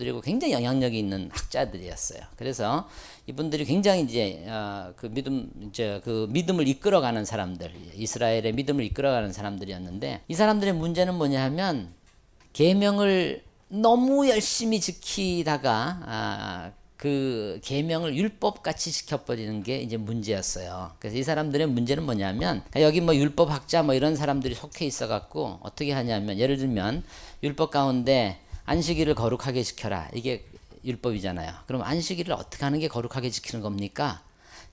그리고 굉장히 영향력이 있는 학자들이었어요. 그래서 이분들이 굉장히 이제 그 믿음을 이끌어가는 사람들, 이스라엘의 믿음을 이끌어가는 사람들이었는데, 이 사람들의 문제는 뭐냐 하면 계명을 너무 열심히 지키다가 그 계명을 율법같이 지켜버리는 게 이제 문제였어요. 그래서 이 사람들의 문제는 뭐냐면, 여기 뭐 율법학자 뭐 이런 사람들이 속해 있어갖고 어떻게 하냐면, 예를 들면 율법 가운데 안식일을 거룩하게 지켜라, 이게 율법이잖아요. 그럼 안식일을 어떻게 하는 게 거룩하게 지키는 겁니까?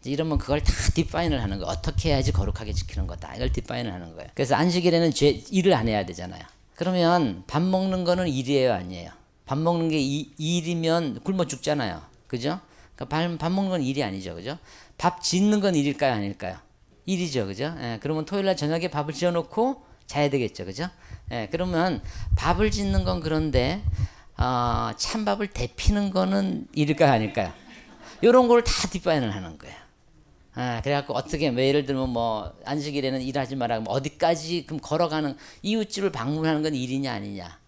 이제 이러면 그걸 다 디파인을 하는 거예요. 어떻게 해야지 거룩하게 지키는 거다, 이걸 디파인을 하는 거예요. 그래서 안식일에는 일을 안 해야 되잖아요. 그러면 밥 먹는 거는 일이에요, 아니에요? 밥 먹는 게 일이면 굶어 죽잖아요. 그죠? 그러니까 밥 먹는 건 일이 아니죠. 그죠? 밥 짓는 건 일일까요, 아닐까요? 일이죠. 그죠? 예, 그러면 토요일 날 저녁에 밥을 지어 놓고 자야 되겠죠. 그죠? 예, 그러면 밥을 짓는 건 그런데 찬밥을 데피는 거는 일일까요, 아닐까요? 요런 걸 다 디파인을 하는 거예요. 그래갖고 어떻게, 예를 들면 뭐 안식일에는 일하지 마라, 뭐 어디까지 그럼 걸어가는, 이웃집을 방문하는 건 일이냐 아니냐?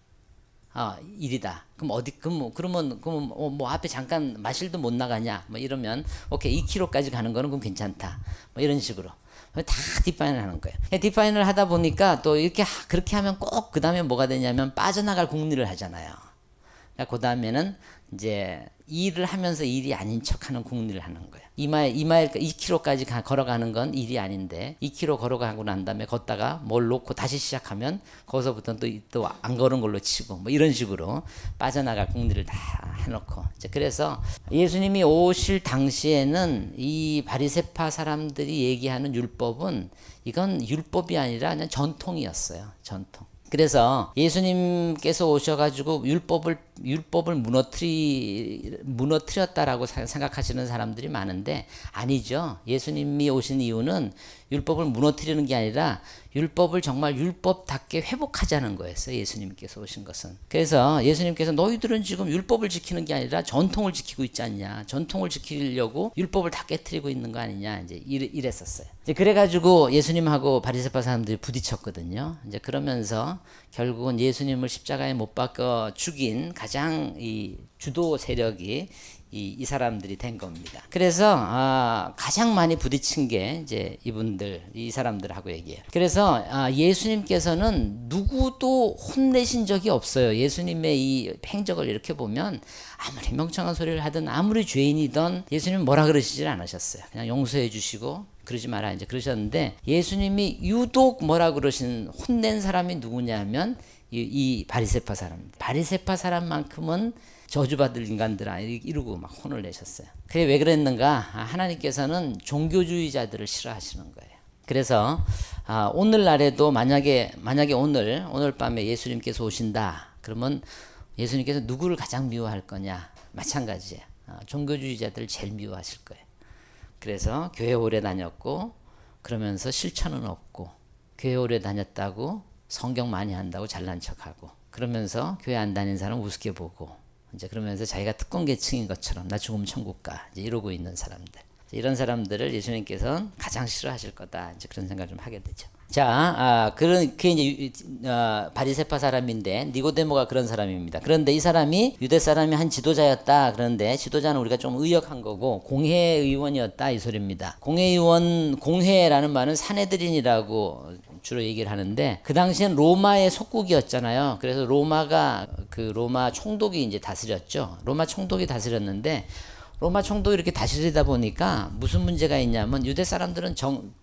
일이다. 그러면 뭐 앞에 잠깐 마실도 못 나가냐? 뭐 이러면 오케이, 2km까지 가는 거는 그럼 괜찮다. 뭐 이런 식으로 다 디파인을 하는 거예요. 디파인을 하다 보니까 또 이렇게 그렇게 하면 꼭 그 다음에 뭐가 되냐면 빠져나갈 궁리를 하잖아요. 그러니까 그 다음에는 이제 일을 하면서 일이 아닌 척하는 궁리를 하는 거예요. 2km까지 걸어가는 건 일이 아닌데 2km 걸어가고 난 다음에 걷다가 뭘 놓고 다시 시작하면 거기서부터는 또 안 걸은 걸로 치고 뭐 이런 식으로 빠져나갈 궁리를 다 해놓고, 이제 그래서 예수님이 오실 당시에는 이 바리새파 사람들이 얘기하는 율법은, 이건 율법이 아니라 그냥 전통이었어요. 전통. 그래서 예수님께서 오셔가지고 율법을 무너뜨렸다라고 생각하시는 사람들이 많은데, 아니죠. 예수님이 오신 이유는 율법을 무너뜨리는 게 아니라 율법을 정말 율법답게 회복하자는 거였어요. 예수님께서 오신 것은. 그래서 예수님께서 너희들은 지금 율법을 지키는 게 아니라 전통을 지키고 있지 않냐, 전통을 지키려고 율법을 다 깨트리고 있는 거 아니냐, 이제 이랬었어요. 이제 그래가지고 예수님하고 바리새파 사람들이 부딪혔거든요. 이제 그러면서 결국은 예수님을 십자가에 못 박아 죽인 가장 이 주도 세력이 이 사람들이 된 겁니다. 그래서 가장 많이 부딪힌 게 이제 이 사람들하고 얘기해요. 그래서 예수님께서는 누구도 혼내신 적이 없어요. 예수님의 이 행적을 이렇게 보면 아무리 명창한 소리를 하든 아무리 죄인이든 예수님은 뭐라 그러시질 않으셨어요. 그냥 용서해 주시고 그러지 마라 이제 그러셨는데, 예수님이 유독 뭐라 그러신, 혼낸 사람이 누구냐면 이 바리새파 사람. 바리새파 사람만큼은 저주받을 인간들아 이러고 막 혼을 내셨어요. 그게 왜 그랬는가? 하나님께서는 종교주의자들을 싫어하시는 거예요. 그래서 오늘날에도 만약에 오늘 밤에 예수님께서 오신다 그러면 예수님께서 누구를 가장 미워할 거냐? 마찬가지예요. 종교주의자들을 제일 미워하실 거예요. 그래서 교회 오래 다녔고 그러면서 실천은 없고, 교회 오래 다녔다고 성경 많이 한다고 잘난 척하고, 그러면서 교회 안 다니는 사람 우습게 보고, 이제 그러면서 자기가 특권계층인 것처럼 나 죽으면 천국 가 이제 이러고 있는 사람들, 이런 사람들을 예수님께서는 가장 싫어하실 거다, 이제 그런 생각을 좀 하게 되죠. 자, 그게 이제 바리새파 사람인데, 니고데모가 그런 사람입니다. 그런데 이 사람이 유대 사람이 한 지도자였다. 그런데 지도자는 우리가 좀 의역한 거고 공회의원이었다 이 소리입니다. 공회라는 말은 사내들인이라고 주로 얘기를 하는데, 그 당시엔 로마의 속국이었잖아요. 그래서 로마 총독이 이제 다스렸죠. 로마 총독이 다스렸는데, 로마 총독이 이렇게 다스리다 보니까 무슨 문제가 있냐면, 유대 사람들은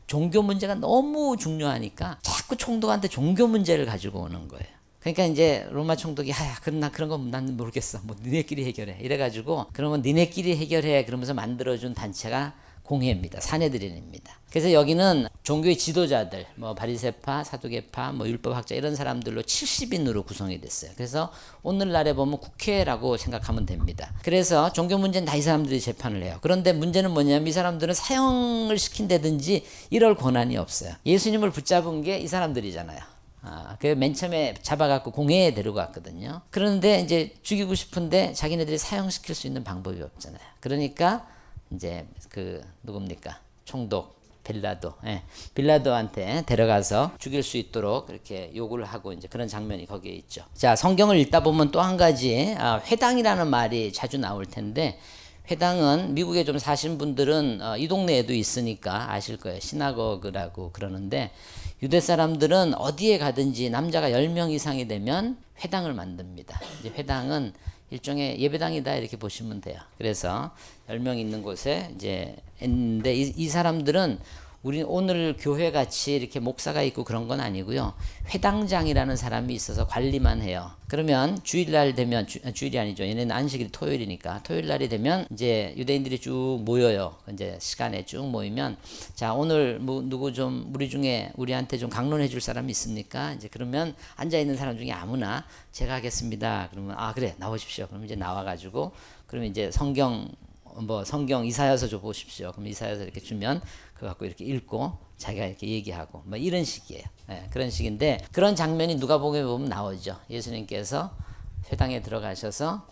종교 문제가 너무 중요하니까 자꾸 총독한테 종교 문제를 가지고 오는 거예요. 그러니까 이제 로마 총독이 그럼 나 그런 거 난 모르겠어, 뭐 니네끼리 해결해 이래가지고, 그러면 니네끼리 해결해 그러면서 만들어준 단체가 공회입니다. 사내들인입니다. 그래서 여기는 종교의 지도자들, 뭐 바리새파, 사두개파, 뭐 율법학자 이런 사람들로 70인으로 구성이 됐어요. 그래서 오늘날에 보면 국회라고 생각하면 됩니다. 그래서 종교 문제는 다 이 사람들이 재판을 해요. 그런데 문제는 뭐냐면 이 사람들은 사형을 시킨다든지 이럴 권한이 없어요. 예수님을 붙잡은 게 이 사람들이잖아요. 그 맨 처음에 잡아갖고 공회에 데려갔거든요. 그런데 이제 죽이고 싶은데 자기네들이 사형시킬 수 있는 방법이 없잖아요. 그러니까 이제 누굽니까? 총독 빌라도한테 데려가서 죽일 수 있도록 그렇게 요구를 하고 이제 그런 장면이 거기에 있죠. 자, 성경을 읽다 보면 또 한 가지 회당이라는 말이 자주 나올 텐데 회당은 미국에 좀 사신 분들은 이 동네에도 있으니까 아실 거예요. 시나고그라고 그러는데 유대 사람들은 어디에 가든지 남자가 10명 이상이 되면 회당을 만듭니다. 이제 회당은 일종의 예배당이다 이렇게 보시면 돼요. 그래서 10명 있는 곳에 이제 있는데 이 사람들은 우리 오늘 교회 같이 이렇게 목사가 있고 그런 건 아니고요. 회당장이라는 사람이 있어서 관리만 해요. 그러면 주일날 되면 주일이 아니죠. 얘네는 안식일이 토요일이니까 토요일날이 되면 이제 유대인들이 쭉 모여요. 이제 시간에 쭉 모이면 자 오늘 뭐 누구 좀 우리 중에 우리한테 좀 강론해 줄 사람이 있습니까? 이제 그러면 앉아 있는 사람 중에 아무나 제가 하겠습니다. 그러면 그래 나오십시오. 그럼 이제 나와가지고 그러면 이제 성경 이사야서 줘 보십시오. 그럼 이사야서 이렇게 주면 그거 갖고 이렇게 읽고 자기가 이렇게 얘기하고 뭐 이런 식이에요. 그런 식인데 그런 장면이 누가복음에 보면 나오죠. 예수님께서 회당에 들어가셔서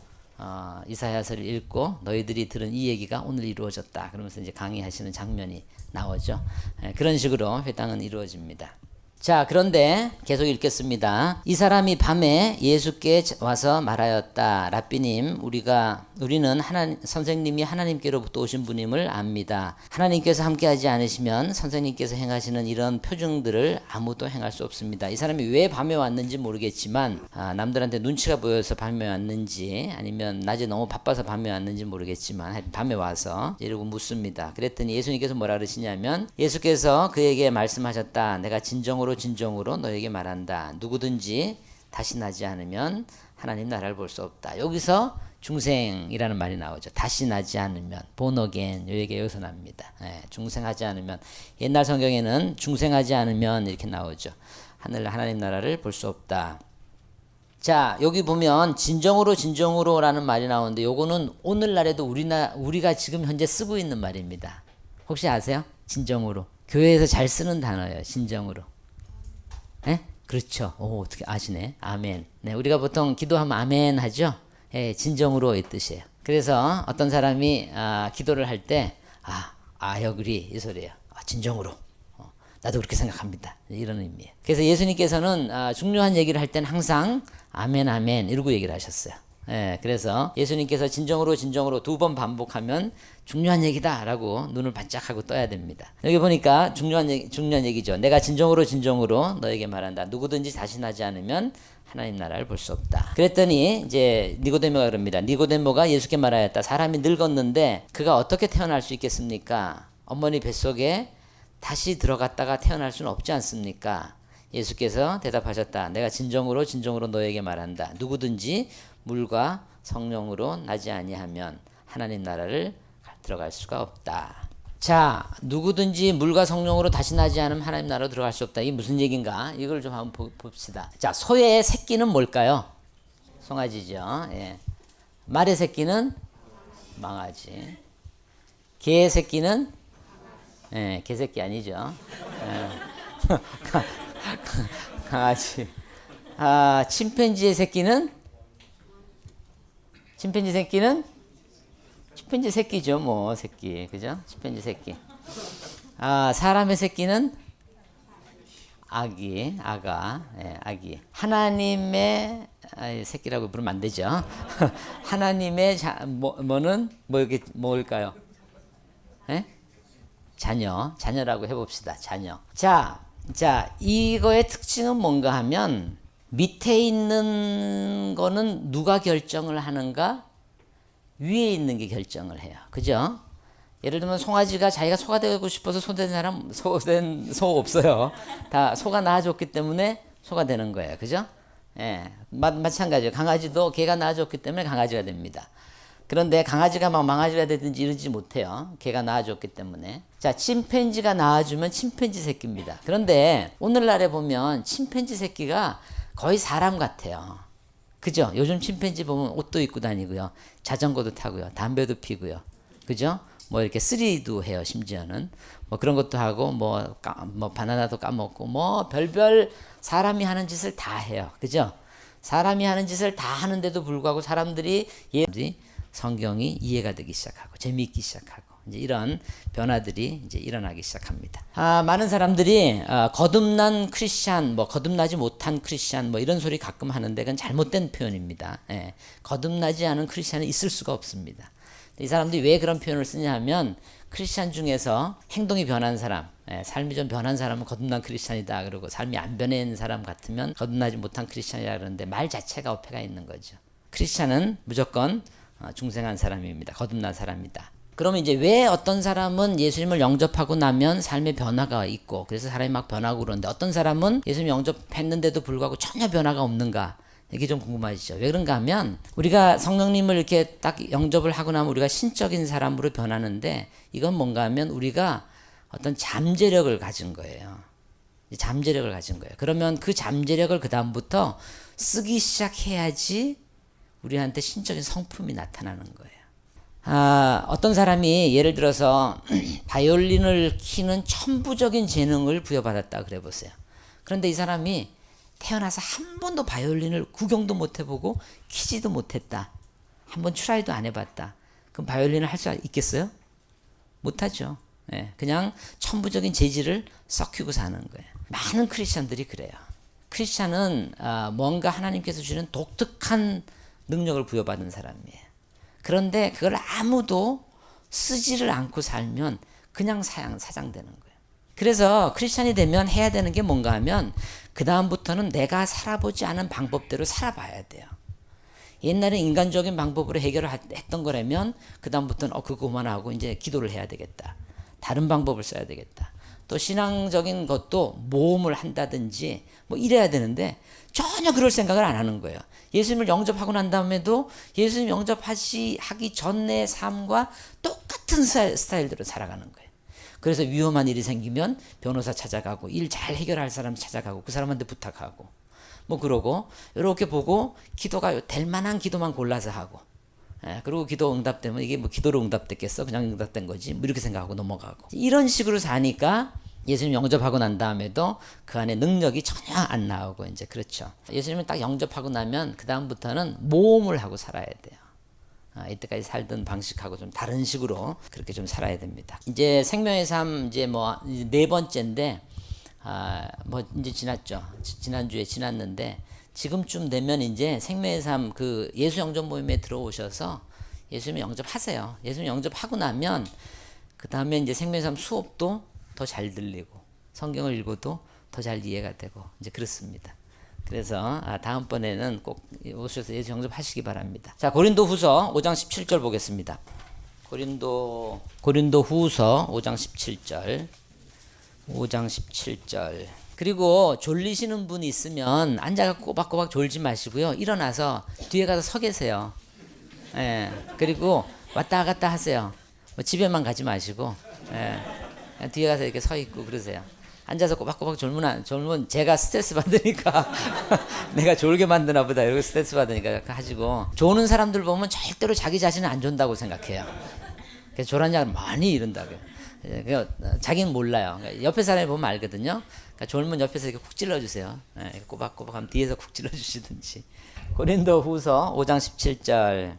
이사야서를 읽고 너희들이 들은 이 얘기가 오늘 이루어졌다. 그러면서 이제 강의하시는 장면이 나오죠. 그런 식으로 회당은 이루어집니다. 자, 그런데 계속 읽겠습니다. 이 사람이 밤에 예수께 와서 말하였다. 랍비님, 우리는 선생님이 하나님께로부터 오신 분임을 압니다. 하나님께서 함께하지 않으시면 선생님께서 행하시는 이런 표징들을 아무도 행할 수 없습니다. 이 사람이 왜 밤에 왔는지 모르겠지만 남들한테 눈치가 보여서 밤에 왔는지 아니면 낮에 너무 바빠서 밤에 왔는지 모르겠지만 밤에 와서 이러고 묻습니다. 그랬더니 예수님께서 뭐라 그러시냐면 예수께서 그에게 말씀하셨다. 내가 진정으로 너에게 말한다. 누구든지 다시 나지 않으면 하나님 나라를 볼 수 없다. 여기서 중생이라는 말이 나오죠. 다시 나지 않으면 born again 요 얘기가 여기서 납니다. 중생하지 않으면 옛날 성경에는 중생하지 않으면 이렇게 나오죠. 하나님 나라를 볼 수 없다. 자 여기 보면 진정으로라는 말이 나오는데 요거는 오늘날에도 우리가 지금 현재 쓰고 있는 말입니다. 혹시 아세요? 진정으로. 교회에서 잘 쓰는 단어예요. 진정으로. 그렇죠. 어떻게 아시네. 아멘. 네, 우리가 보통 기도하면 아멘 하죠. 진정으로 이 뜻이에요. 그래서 어떤 사람이 기도를 할 때 I agree 이 소리예요. 진정으로. 나도 그렇게 생각합니다. 이런 의미예요. 그래서 예수님께서는 중요한 얘기를 할 때는 항상 아멘 아멘 이러고 얘기를 하셨어요. 그래서 예수님께서 진정으로 2번 반복하면 중요한 얘기다라고 눈을 반짝하고 떠야 됩니다. 여기 보니까 중요한 얘기죠. 내가 진정으로 너에게 말한다. 누구든지 다시 나지 않으면 하나님 나라를 볼 수 없다. 그랬더니 이제 니고데모가 그럽니다. 니고데모가 예수께 말하였다. 사람이 늙었는데 그가 어떻게 태어날 수 있겠습니까? 어머니 뱃속에 다시 들어갔다가 태어날 수는 없지 않습니까? 예수께서 대답하셨다. 내가 진정으로 너에게 말한다. 누구든지 물과 성령으로 나지 아니하면 하나님 나라를 들어갈 수가 없다. 자, 누구든지 물과 성령으로 다시 나지 않으면 하나님 나라로 들어갈 수 없다. 이게 무슨 얘기인가? 이걸 좀 한번 봅시다. 자, 소의 새끼는 뭘까요? 송아지죠. 말의 새끼는 망아지. 개의 새끼는 개새끼 아니죠. 강아지. 침팬지의 새끼는 침팬지 새끼죠, 뭐 새끼, 그죠? 침팬지 새끼. 사람의 새끼는 아기. 하나님의 새끼라고 부르면 안 되죠. 하나님의 뭐는 뭘까요? 자녀라고 해봅시다. 자녀. 자, 이거의 특징은 뭔가 하면 밑에 있는 거는 누가 결정을 하는가? 위에 있는 게 결정을 해요. 그죠? 예를 들면 송아지가 자기가 소가 되고 싶어서 소된 사람, 소 없어요. 다 소가 낳아줬기 때문에 소가 되는 거예요. 그죠? 마찬가지예요. 강아지도 개가 낳아줬기 때문에 강아지가 됩니다. 그런데 강아지가 막 망아지가 되든지 이러지 못해요. 개가 낳아줬기 때문에. 자, 침팬지가 낳아주면 침팬지 새끼입니다. 그런데 오늘날에 보면 침팬지 새끼가 거의 사람 같아요. 그죠? 요즘 침팬지 보면 옷도 입고 다니고요. 자전거도 타고요. 담배도 피고요. 그죠? 뭐 이렇게 쓰리도 해요. 심지어는. 뭐 그런 것도 하고 뭐 바나나도 까먹고 뭐 별별 사람이 하는 짓을 다 해요. 그죠? 사람이 하는 짓을 다 하는데도 불구하고 사람들이 성경이 이해가 되기 시작하고 재미있기 시작하고 이제 이런 변화들이 이제 일어나기 시작합니다. 많은 사람들이 거듭난 크리스찬, 뭐 거듭나지 못한 크리스찬, 뭐 이런 소리 가끔 하는데 그건 잘못된 표현입니다. 예, 거듭나지 않은 크리스찬은 있을 수가 없습니다. 이 사람들이 왜 그런 표현을 쓰냐 하면 크리스찬 중에서 행동이 변한 사람, 삶이 좀 변한 사람은 거듭난 크리스찬이다 그러고 삶이 안 변한 사람 같으면 거듭나지 못한 크리스찬이라 그러는데 말 자체가 어폐가 있는 거죠. 크리스찬은 무조건 중생한 사람입니다. 거듭난 사람이다. 그러면 이제 왜 어떤 사람은 예수님을 영접하고 나면 삶의 변화가 있고 그래서 사람이 막 변하고 그러는데 어떤 사람은 예수님 영접했는데도 불구하고 전혀 변화가 없는가? 이게 좀 궁금하시죠? 왜 그런가 하면 우리가 성령님을 이렇게 딱 영접을 하고 나면 우리가 신적인 사람으로 변하는데 이건 뭔가 하면 우리가 어떤 잠재력을 가진 거예요. 잠재력을 가진 거예요. 그러면 그 잠재력을 그 다음부터 쓰기 시작해야지 우리한테 신적인 성품이 나타나는 거예요. 어떤 사람이 예를 들어서 바이올린을 키는 천부적인 재능을 부여받았다 그래 보세요. 그런데 이 사람이 태어나서 한 번도 바이올린을 구경도 못 해보고 키지도 못했다. 한번 트라이도 안 해봤다. 그럼 바이올린을 할 수 있겠어요? 못하죠. 예, 그냥 천부적인 재질을 썩히고 사는 거예요. 많은 크리스찬들이 그래요. 크리스찬은 뭔가 하나님께서 주는 독특한 능력을 부여받은 사람이에요. 그런데 그걸 아무도 쓰지를 않고 살면 그냥 사장되는 거예요. 그래서 크리스찬이 되면 해야 되는 게 뭔가 하면 그 다음부터는 내가 살아보지 않은 방법대로 살아봐야 돼요. 옛날에 인간적인 방법으로 해결을 했던 거라면 그 다음부터는 그거 그만하고 이제 기도를 해야 되겠다. 다른 방법을 써야 되겠다. 또 신앙적인 것도 모험을 한다든지 뭐 이래야 되는데 전혀 그럴 생각을 안 하는 거예요. 예수님을 영접하고 난 다음에도 예수님 영접하기 전의 삶과 똑같은 스타일대로 살아가는 거예요. 그래서 위험한 일이 생기면 변호사 찾아가고 일 잘 해결할 사람 찾아가고 그 사람한테 부탁하고 뭐 그러고 이렇게 보고 기도가 될 만한 기도만 골라서 하고 그리고 기도 응답되면 이게 뭐 기도로 응답됐겠어? 그냥 응답된 거지 뭐 이렇게 생각하고 넘어가고 이런 식으로 사니까 예수님 영접하고 난 다음에도 그 안에 능력이 전혀 안 나오고 이제 그렇죠. 예수님을 딱 영접하고 나면 그 다음부터는 모험을 하고 살아야 돼요. 이때까지 살던 방식하고 좀 다른 식으로 그렇게 좀 살아야 됩니다. 이제 생명의 삶 이제 뭐 네 번째인데 뭐 이제 지났죠. 지난주에 지났는데 지금쯤 되면 이제 생명의 삶 그 예수 영접 모임에 들어오셔서 예수님 영접하세요. 예수님 영접하고 나면 그 다음에 이제 생명의 삶 수업도 더 잘 들리고 성경을 읽어도 더 잘 이해가 되고 이제 그렇습니다. 그래서 다음번에는 꼭 오셔서 예수 영접하시기 바랍니다. 자, 고린도후서 5장 17절 보겠습니다. 고린도후서 5장 17절. 5장 17절. 그리고 졸리시는 분이 있으면 앉아서 꼬박꼬박 졸지 마시고요. 일어나서 뒤에 가서 서 계세요. 예. 그리고 왔다 갔다 하세요. 뭐 집에만 가지 마시고 뒤에 가서 이렇게 서 있고 그러세요. 앉아서 꼬박꼬박 졸면 제가 스트레스 받으니까 내가 졸게 만드나 보다 이러고 스트레스 받으니까 하시고 조는 사람들 보면 절대로 자기 자신은 안 존다고 생각해요. 그래서 졸한 자를 많이 이른다고요. 자기는 몰라요. 옆에 사람이 보면 알거든요. 그러니까 졸면 옆에서 이렇게 쿡 찔러주세요. 꼬박꼬박 하면 뒤에서 쿡 찔러주시든지. 고린도후서 5장 17절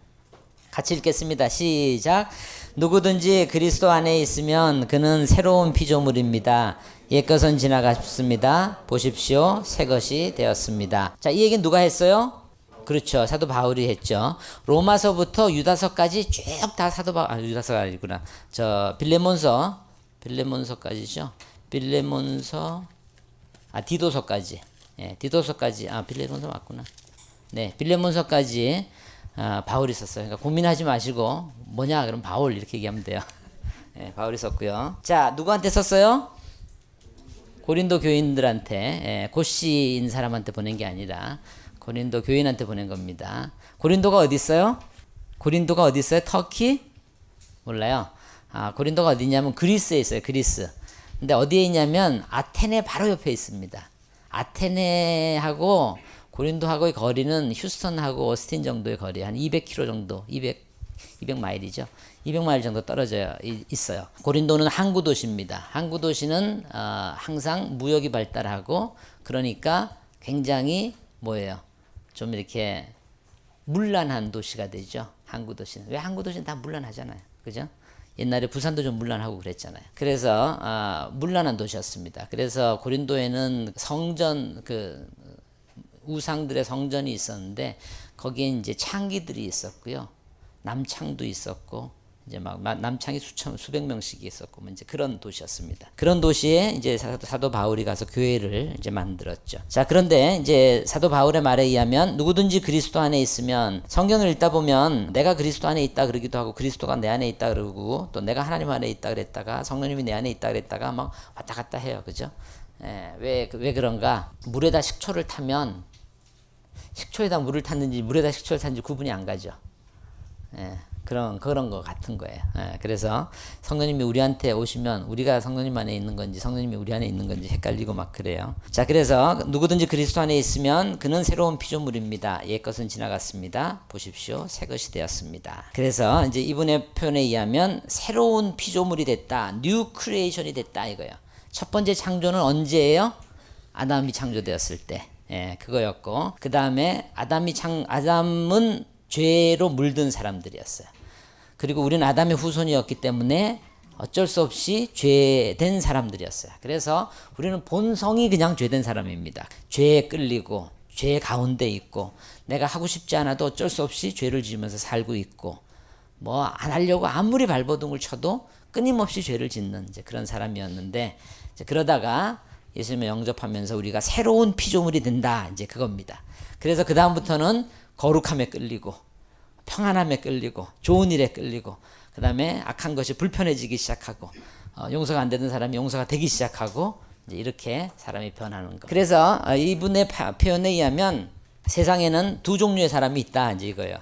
같이 읽겠습니다. 시작. 누구든지 그리스도 안에 있으면 그는 새로운 피조물입니다. 옛것은 지나갔습니다. 보십시오. 새것이 되었습니다. 자, 이 얘기는 누가 했어요? 그렇죠. 사도 바울이 했죠. 로마서부터 유다서까지 쭉 다 유다서가 아니구나. 빌레몬서까지죠. 디도서까지. 디도서까지. 빌레몬서 맞구나. 네, 빌레몬서까지 바울이 썼어요. 그러니까 고민하지 마시고 뭐냐 그럼 바울 이렇게 얘기하면 돼요. 바울이 썼고요. 자, 누구한테 썼어요? 고린도 교인들한테, 고시인 사람한테 보낸 게 아니라 고린도 교인한테 보낸 겁니다. 고린도가 어디 있어요? 터키? 몰라요. 고린도가 어디 있냐면 그리스에 있어요. 그리스. 근데 어디에 있냐면 아테네 바로 옆에 있습니다. 아테네하고 고린도하고의 거리는 휴스턴하고 오스틴 정도의 거리, 한 200km 정도, 200마일이죠. 200마일 정도 떨어져 있어요. 고린도는 항구 도시입니다. 항구 도시는 항상 무역이 발달하고 그러니까 굉장히 뭐예요? 좀 이렇게 문란한 도시가 되죠. 항구 도시는. 왜 항구 도시는 다 문란하잖아요. 그죠? 옛날에 부산도 좀 문란하고 그랬잖아요. 그래서 문란한 도시였습니다. 그래서 고린도에는 성전 우상들의 성전이 있었는데 거기에 이제 창기들이 있었고요. 남창도 있었고 이제 막 남창이 수백 명씩 있었고 뭐 이제 그런 도시였습니다. 그런 도시에 이제 사도 바울이 가서 교회를 이제 만들었죠. 자, 그런데 이제 사도 바울의 말에 의하면 누구든지 그리스도 안에 있으면, 성경을 읽다 보면 내가 그리스도 안에 있다 그러기도 하고 그리스도가 내 안에 있다 그러고 또 내가 하나님 안에 있다 그랬다가 성령님이 내 안에 있다 그랬다가 막 왔다 갔다 해요. 그죠? 왜 그런가? 물에다 식초를 타면 식초에다 물을 탔는지 물에다 식초를 탔는지 구분이 안 가죠. 그런 거 같은 거예요. 그래서 성령님이 우리한테 오시면 우리가 성령님 안에 있는 건지 성령님이 우리 안에 있는 건지 헷갈리고 막 그래요. 자, 그래서 누구든지 그리스도 안에 있으면 그는 새로운 피조물입니다. 옛 것은 지나갔습니다. 보십시오, 새 것이 되었습니다. 그래서 이제 이분의 표현에 의하면 새로운 피조물이 됐다, 뉴 크리에이션이 됐다 이거예요. 첫 번째 창조는 언제예요? 아담이 창조되었을 때. 그거였고, 그 다음에 아담은 죄로 물든 사람들이었어요. 그리고 우리는 아담의 후손이었기 때문에 어쩔 수 없이 죄된 사람들이었어요. 그래서 우리는 본성이 그냥 죄된 사람입니다. 죄에 끌리고 죄 가운데 있고 내가 하고 싶지 않아도 어쩔 수 없이 죄를 지으면서 살고 있고 뭐 안 하려고 아무리 발버둥을 쳐도 끊임없이 죄를 짓는 이제 그런 사람이었는데, 이제 그러다가 예수님을 영접하면서 우리가 새로운 피조물이 된다, 이제 그겁니다. 그래서 그 다음부터는 거룩함에 끌리고 평안함에 끌리고 좋은 일에 끌리고 그 다음에 악한 것이 불편해지기 시작하고 용서가 안 되는 사람이 용서가 되기 시작하고 이제 이렇게 사람이 변하는 것. 그래서 이분의 표현에 의하면 세상에는 두 종류의 사람이 있다, 이제 이거예요.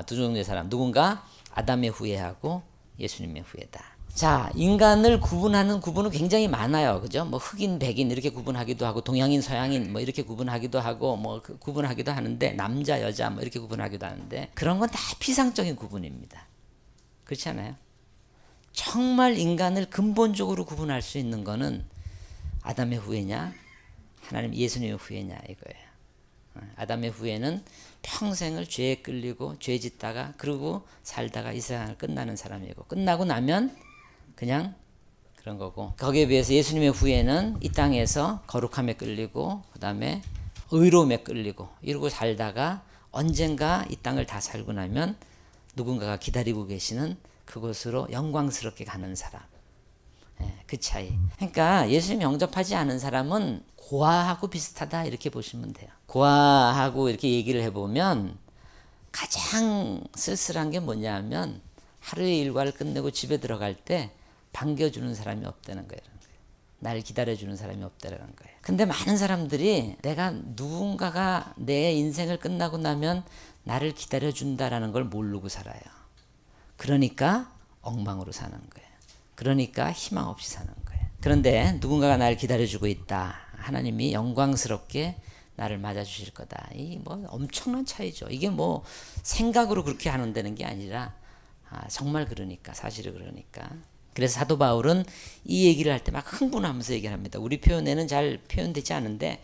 두 종류의 사람, 누군가 아담의 후예하고 예수님의 후예다. 자, 인간을 구분하는 구분은 굉장히 많아요. 그죠? 뭐 흑인, 백인 이렇게 구분하기도 하고 동양인, 서양인 뭐 이렇게 구분하기도 하고 뭐 구분하기도 하는데 남자, 여자 뭐 이렇게 구분하기도 하는데 그런 건 다 피상적인 구분입니다. 그렇지 않아요? 정말 인간을 근본적으로 구분할 수 있는 거는 아담의 후예냐 하나님 예수님의 후예냐 이거예요. 아담의 후예는 평생을 죄에 끌리고 죄 짓다가 그러고 살다가 이 세상을 끝나는 사람이고 끝나고 나면 그냥 그런 거고, 거기에 비해서 예수님의 후예는 이 땅에서 거룩함에 끌리고 그 다음에 의로움에 끌리고 이러고 살다가 언젠가 이 땅을 다 살고 나면 누군가가 기다리고 계시는 그곳으로 영광스럽게 가는 사람. 그 차이. 그러니까 예수님 영접하지 않은 사람은 고아하고 비슷하다 이렇게 보시면 돼요. 고아하고 이렇게 얘기를 해보면 가장 쓸쓸한 게 뭐냐 하면 하루의 일과를 끝내고 집에 들어갈 때 반겨주는 사람이 없다는 거예요. 날 기다려주는 사람이 없다는 거예요. 근데 많은 사람들이 내가 누군가가 내 인생을 끝나고 나면 나를 기다려준다라는 걸 모르고 살아요. 그러니까 엉망으로 사는 거예요. 그러니까 희망 없이 사는 거예요. 그런데 누군가가 나를 기다려주고 있다. 하나님이 영광스럽게 나를 맞아주실 거다. 이 뭐 엄청난 차이죠. 이게 뭐 생각으로 그렇게 하는다는 게 아니라 정말 그러니까, 사실이 그러니까. 그래서 사도 바울은 이 얘기를 할 때 막 흥분하면서 얘기를 합니다. 우리 표현에는 잘 표현되지 않은데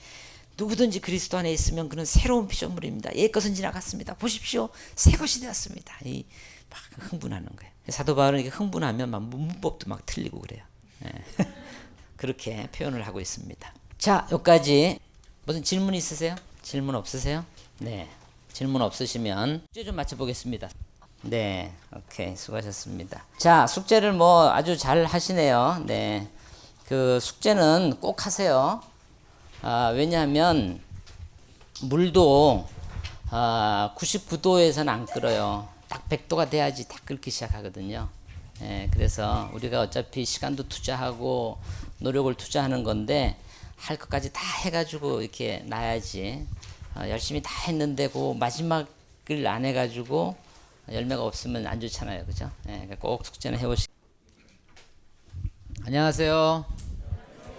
누구든지 그리스도 안에 있으면 그는 새로운 피조물입니다. 옛 것은 지나갔습니다. 보십시오, 새 것이 되었습니다. 이 막 흥분하는 거예요. 사도 바울은 이렇게 흥분하면 막 문법도 막 틀리고 그래요. 그렇게 표현을 하고 있습니다. 자, 여기까지. 무슨 질문 있으세요? 질문 없으세요? 네, 질문 없으시면 숙제 좀 맞춰보겠습니다. 네, 오케이, 수고하셨습니다. 자, 숙제를 뭐 아주 잘 하시네요. 네, 그 숙제는 꼭 하세요. 왜냐하면 물도 99도에서는 안 끓어요. 딱 100도가 돼야지 딱 끓기 시작하거든요. 그래서 우리가 어차피 시간도 투자하고 노력을 투자하는 건데 할 것까지 다 해가지고 이렇게 놔야지. 열심히 다 했는데 그 마지막을 안 해가지고 열매가 없으면 안 좋잖아요. 그죠? 꼭 숙제는 해보시. 안녕하세요.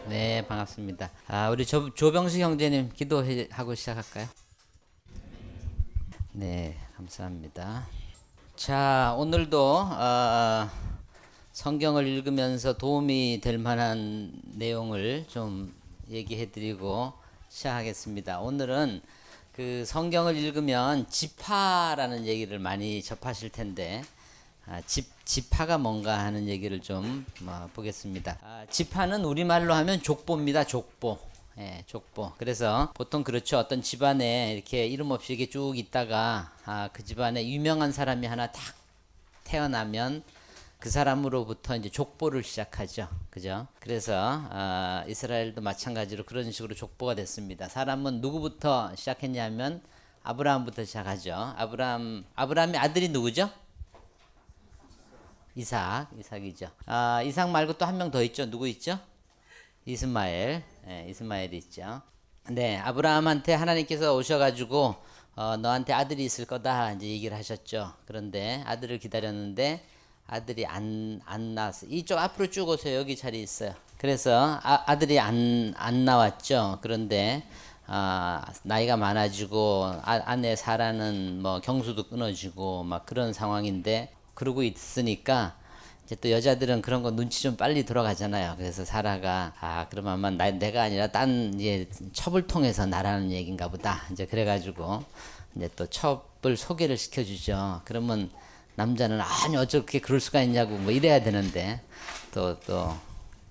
네, 반갑습니다. 우리 조병수 형제님 기도하고 시작할까요? 네, 감사합니다. 자, 오늘도 성경을 읽으면서 도움이 될 만한 내용을 좀 얘기해드리고 시작하겠습니다. 오늘은 그 성경을 읽으면 지파라는 얘기를 많이 접하실 텐데 지파가 뭔가 하는 얘기를 좀 보겠습니다. 지파는 우리말로 하면 족보입니다. 족보. 예, 족보. 그래서 보통 그렇죠. 어떤 집안에 이렇게 이름 없이 이렇게 쭉 있다가 그 집안에 유명한 사람이 하나 딱 태어나면 그 사람으로부터 이제 족보를 시작하죠. 그죠? 그래서 이스라엘도 마찬가지로 그런 식으로 족보가 됐습니다. 사람은 누구부터 시작했냐면 아브라함부터 시작하죠. 아브라함의 아들이 누구죠? 이삭이죠. 이삭 말고 또 한 명 더 있죠. 누구 있죠? 이스마엘. 네, 이스마엘이 있죠. 네, 아브라함한테 하나님께서 오셔가지고 너한테 아들이 있을 거다 이제 얘기를 하셨죠. 그런데 아들을 기다렸는데 아들이 안 나왔어. 이쪽 앞으로 쭉 오세요. 여기 자리 있어요. 그래서 아들이 안 나왔죠. 그런데 나이가 많아지고 아내 사라는 뭐 경수도 끊어지고 막 그런 상황인데 그러고 있으니까 이제 또 여자들은 그런 거 눈치 좀 빨리 들어가잖아요. 그래서 사라가 그러면 아마 내가 아니라 딴 이제 첩을 통해서 나라는 얘긴가 보다. 이제 그래가지고 이제 또 첩을 소개를 시켜주죠. 그러면 남자는 아니 어떻게 그럴 수가 있냐고 뭐 이래야 되는데 또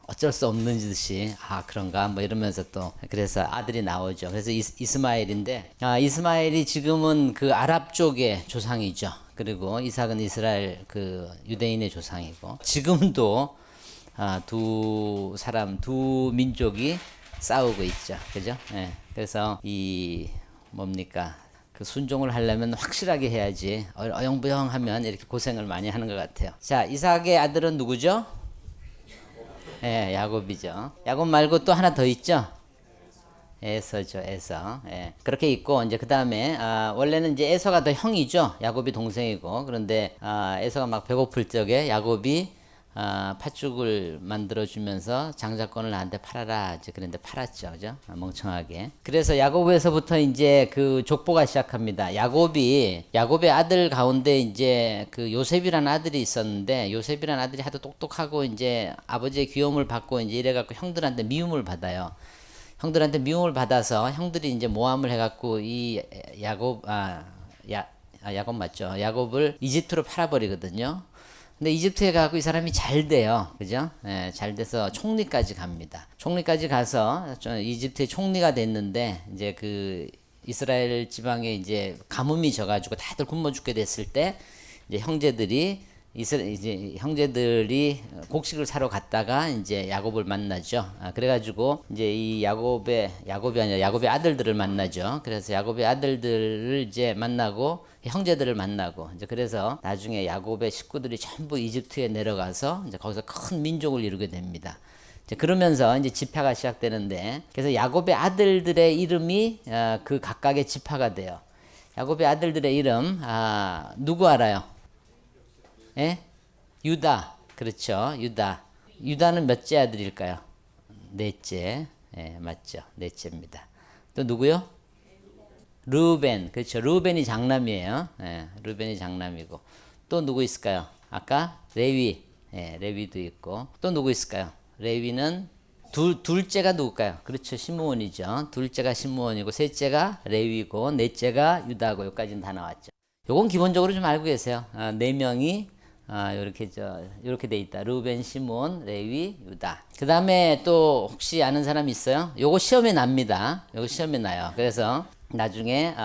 어쩔 수 없는 듯이 그런가 뭐 이러면서 또 그래서 아들이 나오죠. 그래서 이스마엘인데 이스마엘이 지금은 그 아랍 쪽의 조상이죠. 그리고 이삭은 이스라엘 그 유대인의 조상이고 지금도 두 민족이 싸우고 있죠. 그죠? 예. 그래서 이 뭡니까? 그 순종을 하려면 확실하게 해야지 어영부영하면 이렇게 고생을 많이 하는 것 같아요. 자, 이삭의 아들은 누구죠? 예, 야곱이죠. 야곱 말고 또 하나 더 있죠? 에서죠, 에서. 예. 그렇게 있고, 이제 그 다음에, 원래는 이제 에서가 더 형이죠. 야곱이 동생이고. 그런데, 에서가 막 배고플 적에 야곱이, 팥죽을 만들어주면서 장자권을 나한테 팔아라. 이제 그런데 팔았죠. 그죠? 멍청하게. 그래서 야곱에서부터 이제 그 족보가 시작합니다. 야곱의 아들 가운데 이제 그 요셉이라는 아들이 있었는데, 요셉이라는 아들이 하도 똑똑하고 이제 아버지의 귀여움을 받고 이제 이래갖고 형들한테 미움을 받아요. 형들한테 미움을 받아서 형들이 이제 모함을 해갖고 이 야곱 맞죠? 야곱을 이집트로 팔아버리거든요. 근데 이집트에 가고 이 사람이 잘 돼요. 그죠? 예, 잘 돼서 총리까지 갑니다. 총리까지 가서 이집트의 총리가 됐는데 이제 그 이스라엘 지방에 이제 가뭄이 져가지고 다들 굶어 죽게 됐을 때 이제 형제들이 곡식을 사러 갔다가 이제 야곱을 만나죠. 그래가지고 이제 이 야곱이 아니라 야곱의 아들들을 만나죠. 그래서 야곱의 아들들을 이제 만나고 형제들을 만나고 이제 그래서 나중에 야곱의 식구들이 전부 이집트에 내려가서 이제 거기서 큰 민족을 이루게 됩니다. 이제 그러면서 이제 지파가 시작되는데 그래서 야곱의 아들들의 이름이 그 각각의 지파가 돼요. 야곱의 아들들의 이름 누구 알아요? 예? 유다. 그렇죠. 유다는 몇째 아들일까요? 넷째. 예, 맞죠. 넷째입니다. 또 누구요? 르우벤. 그렇죠. 르우벤이 장남이에요. 예, 르우벤이 장남이고. 또 누구 있을까요? 아까 레위. 예, 레위도 있고. 또 누구 있을까요? 레위는 둘째가 누굴까요? 그렇죠. 시므온이죠. 둘째가 시므온이고 셋째가 레위고 넷째가 유다고 여기까지는 다 나왔죠. 요건 기본적으로 좀 알고 계세요. 네 명이 이렇게 돼 있다. 르우벤, 시므온, 레위, 유다. 그 다음에 또 혹시 아는 사람 있어요? 요거 시험에 납니다. 요거 시험에 나요. 그래서 나중에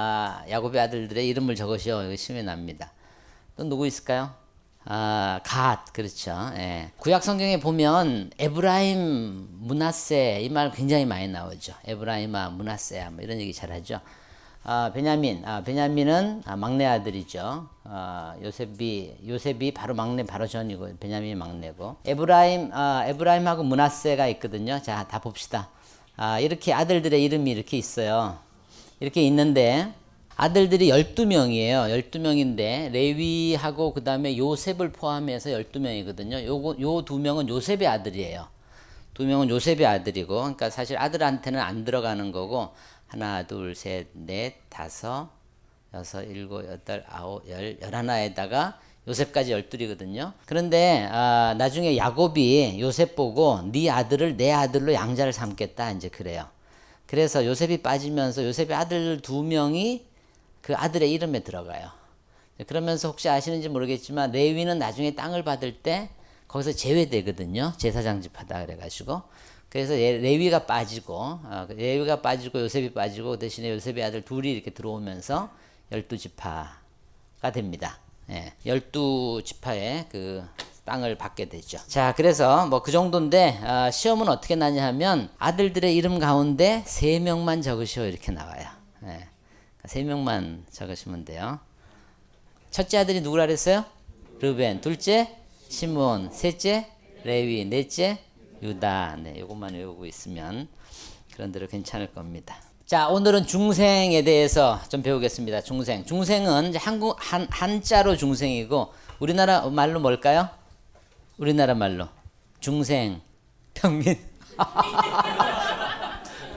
야곱의 아들들의 이름을 적으시오. 이거 시험에 납니다. 또 누구 있을까요? 갓. 그렇죠. 예. 구약 성경에 보면 에브라임, 므낫세 이 말 굉장히 많이 나오죠. 에브라임아, 므낫세야 뭐 이런 얘기 잘 하죠. 베냐민은 막내 아들이죠. 요셉이 바로 막내 바로 전이고 베냐민이 막내고 에브라임하고 므낫세가 있거든요. 자, 다 봅시다. 이렇게 아들들의 이름이 이렇게 있어요. 이렇게 있는데 아들들이 12명이에요. 12명인데 레위하고 그 다음에 요셉을 포함해서 12명이거든요. 요 두 명은 요셉의 아들이에요. 두 명은 요셉의 아들이고 그러니까 사실 아들한테는 안 들어가는 거고 하나, 둘, 셋, 넷, 다섯, 여섯, 일곱, 여덟, 아홉, 열, 11에다가 요셉까지 12이거든요. 그런데 나중에 야곱이 요셉 보고 네 아들을 내 아들로 양자를 삼겠다 이제 그래요. 그래서 요셉이 빠지면서 요셉의 아들 2명이 그 아들의 이름에 들어가요. 그러면서 혹시 아시는지 모르겠지만 레위는 나중에 땅을 받을 때 거기서 제외되거든요. 제사장 집하다 그래가지고. 그래서 레위가 빠지고 레위가 빠지고 요셉이 빠지고 대신에 요셉의 아들 둘이 이렇게 들어오면서 12지파가 됩니다. 예, 12지파의 그 땅을 받게 되죠. 자, 그래서 뭐 그 정도인데 시험은 어떻게 나냐 하면 아들들의 이름 가운데 3명만 적으시오 이렇게 나와요. 예, 3명만 적으시면 돼요. 첫째 아들이 누구라 그랬어요? 르벤. 둘째 시몬. 셋째 레위. 넷째 유다. 네, 이것만 외우고 있으면 그런대로 괜찮을 겁니다. 자, 오늘은 중생에 대해서 좀 배우겠습니다. 중생. 중생은 이제 한자로 중생이고 우리나라 말로 뭘까요? 우리나라 말로 중생, 평민.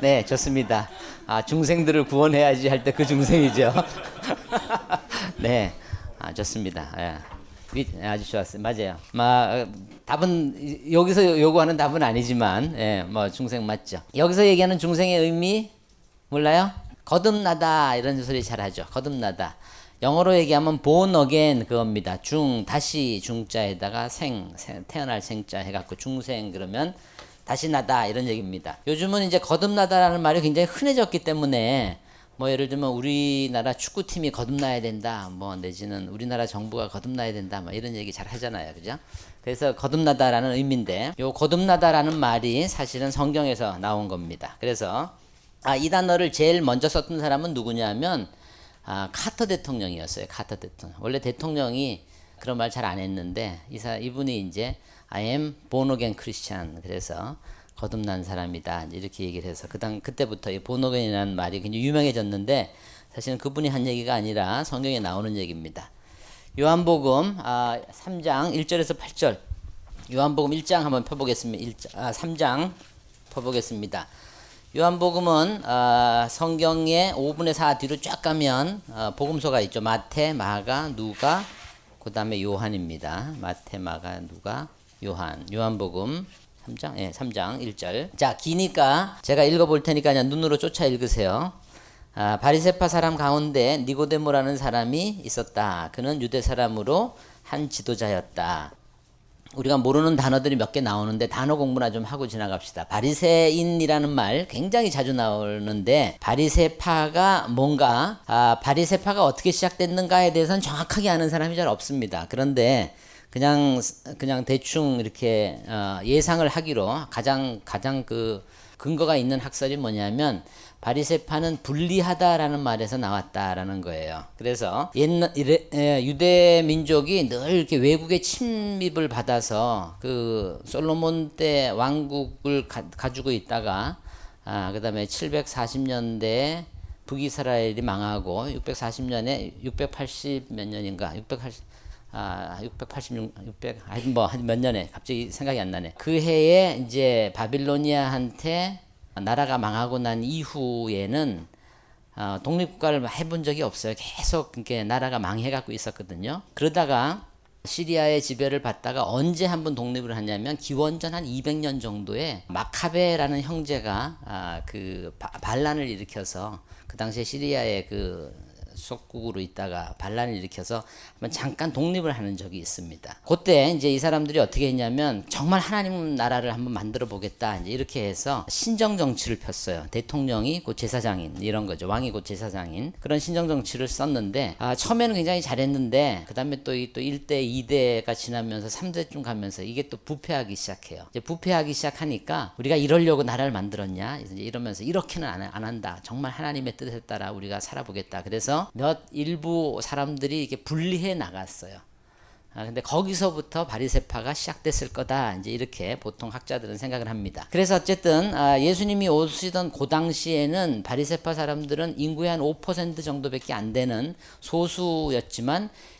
네, 좋습니다. 중생들을 구원해야지 할 때 그 중생이죠. 네, 좋습니다. 아주 좋았어요. 맞아요. 답은 여기서 요구하는 답은 아니지만, 뭐 중생 맞죠. 여기서 얘기하는 중생의 의미 몰라요? 거듭나다 이런 소리 잘 하죠. 거듭나다. 영어로 얘기하면 born again 그겁니다. 다시 중자에다가 태어날 생자 해갖고 중생 그러면 다시 나다 이런 얘기입니다. 요즘은 이제 거듭나다라는 말이 굉장히 흔해졌기 때문에 뭐 예를 들면 우리나라 축구팀이 거듭나야 된다, 뭐 내지는 우리나라 정부가 거듭나야 된다, 뭐 이런 얘기 잘 하잖아요, 그죠? 그래서 거듭나다라는 의미인데, 요 거듭나다라는 말이 사실은 성경에서 나온 겁니다. 그래서 이 단어를 제일 먼저 썼던 사람은 누구냐면 카터 대통령이었어요. 카터 대통령. 원래 대통령이 그런 말 잘 안 했는데 이분이 이제 I am born again Christian. 그래서 거듭난 사람이다. 이렇게 얘기를 해서 그때부터 이 born again이라는 말이 굉장히 유명해졌는데 사실은 그분이 한 얘기가 아니라 성경에 나오는 얘기입니다. 요한복음 3장 1절에서 8절. 요한복음 1장 한번 펴보겠습니다. 3장 펴보겠습니다. 요한복음은 성경의 5분의 4 뒤로 쫙 가면 복음서가 있죠. 마태, 마가, 누가, 그 다음에 요한입니다. 마태, 마가, 누가, 요한. 요한복음 3장, 3장 1절. 자, 기니까 제가 읽어볼 테니까 그냥 눈으로 쫓아 읽으세요. 바리새파 사람 가운데 니고데모라는 사람이 있었다. 그는 유대 사람으로 한 지도자였다. 우리가 모르는 단어들이 몇 개 나오는데 단어 공부나 좀 하고 지나갑시다. 바리새인이라는 말 굉장히 자주 나오는데 바리새파가 뭔가 바리새파가 어떻게 시작됐는가에 대해서는 정확하게 아는 사람이 잘 없습니다. 그런데 그냥 대충 이렇게 예상을 하기로 가장 그 근거가 있는 학설이 뭐냐면 바리새파는 불리하다라는 말에서 나왔다라는 거예요. 그래서 유대 민족이 늘 이렇게 외국의 침입을 받아서 그 솔로몬 때 왕국을 가지고 있다가 그다음에 740년대에 북이스라엘이 망하고 640년에 680 몇 년인가 686 하여튼 뭐 몇 년에 갑자기 생각이 안 나네. 그 해에 이제 바빌로니아한테 나라가 망하고 난 이후에는 독립국가를 해본 적이 없어요. 계속 이렇게 나라가 망해갖고 있었거든요. 그러다가 시리아의 지배를 받다가 언제 한번 독립을 하냐면 기원전 한 200년 정도에 마카베라는 형제가 그 반란을 일으켜서 그 당시에 시리아의 그 속국으로 있다가 반란을 일으켜서 한번 잠깐 독립을 하는 적이 있습니다. 그때 이제 이 사람들이 어떻게 했냐면 정말 하나님 나라를 한번 만들어 보겠다 이제 이렇게 해서 신정 정치를 폈어요. 대통령이 곧 제사장인 이런 거죠. 왕이 곧 제사장인 그런 신정 정치를 썼는데 처음에는 굉장히 잘했는데 그다음에 또 1대, 2대가 지나면서 3대쯤 가면서 이게 또 부패하기 시작해요. 이제 부패하기 시작하니까 우리가 이러려고 나라를 만들었냐 이제 이러면서 이렇게는 안 한다. 정말 하나님의 뜻에 따라 우리가 살아보겠다. 그래서 일부 사람들이 이렇게 분리해 나갔어요. 근데 거기서부터 바리새파가 시작됐을 거다. 이제 이렇게 보통 학자들은 생각을 합니다. 그래서 어쨌든 예수님이 오시던 그 당시에는 바리새파 사람들은 인구의 한 5% 정도밖에 안 되는 소수였지만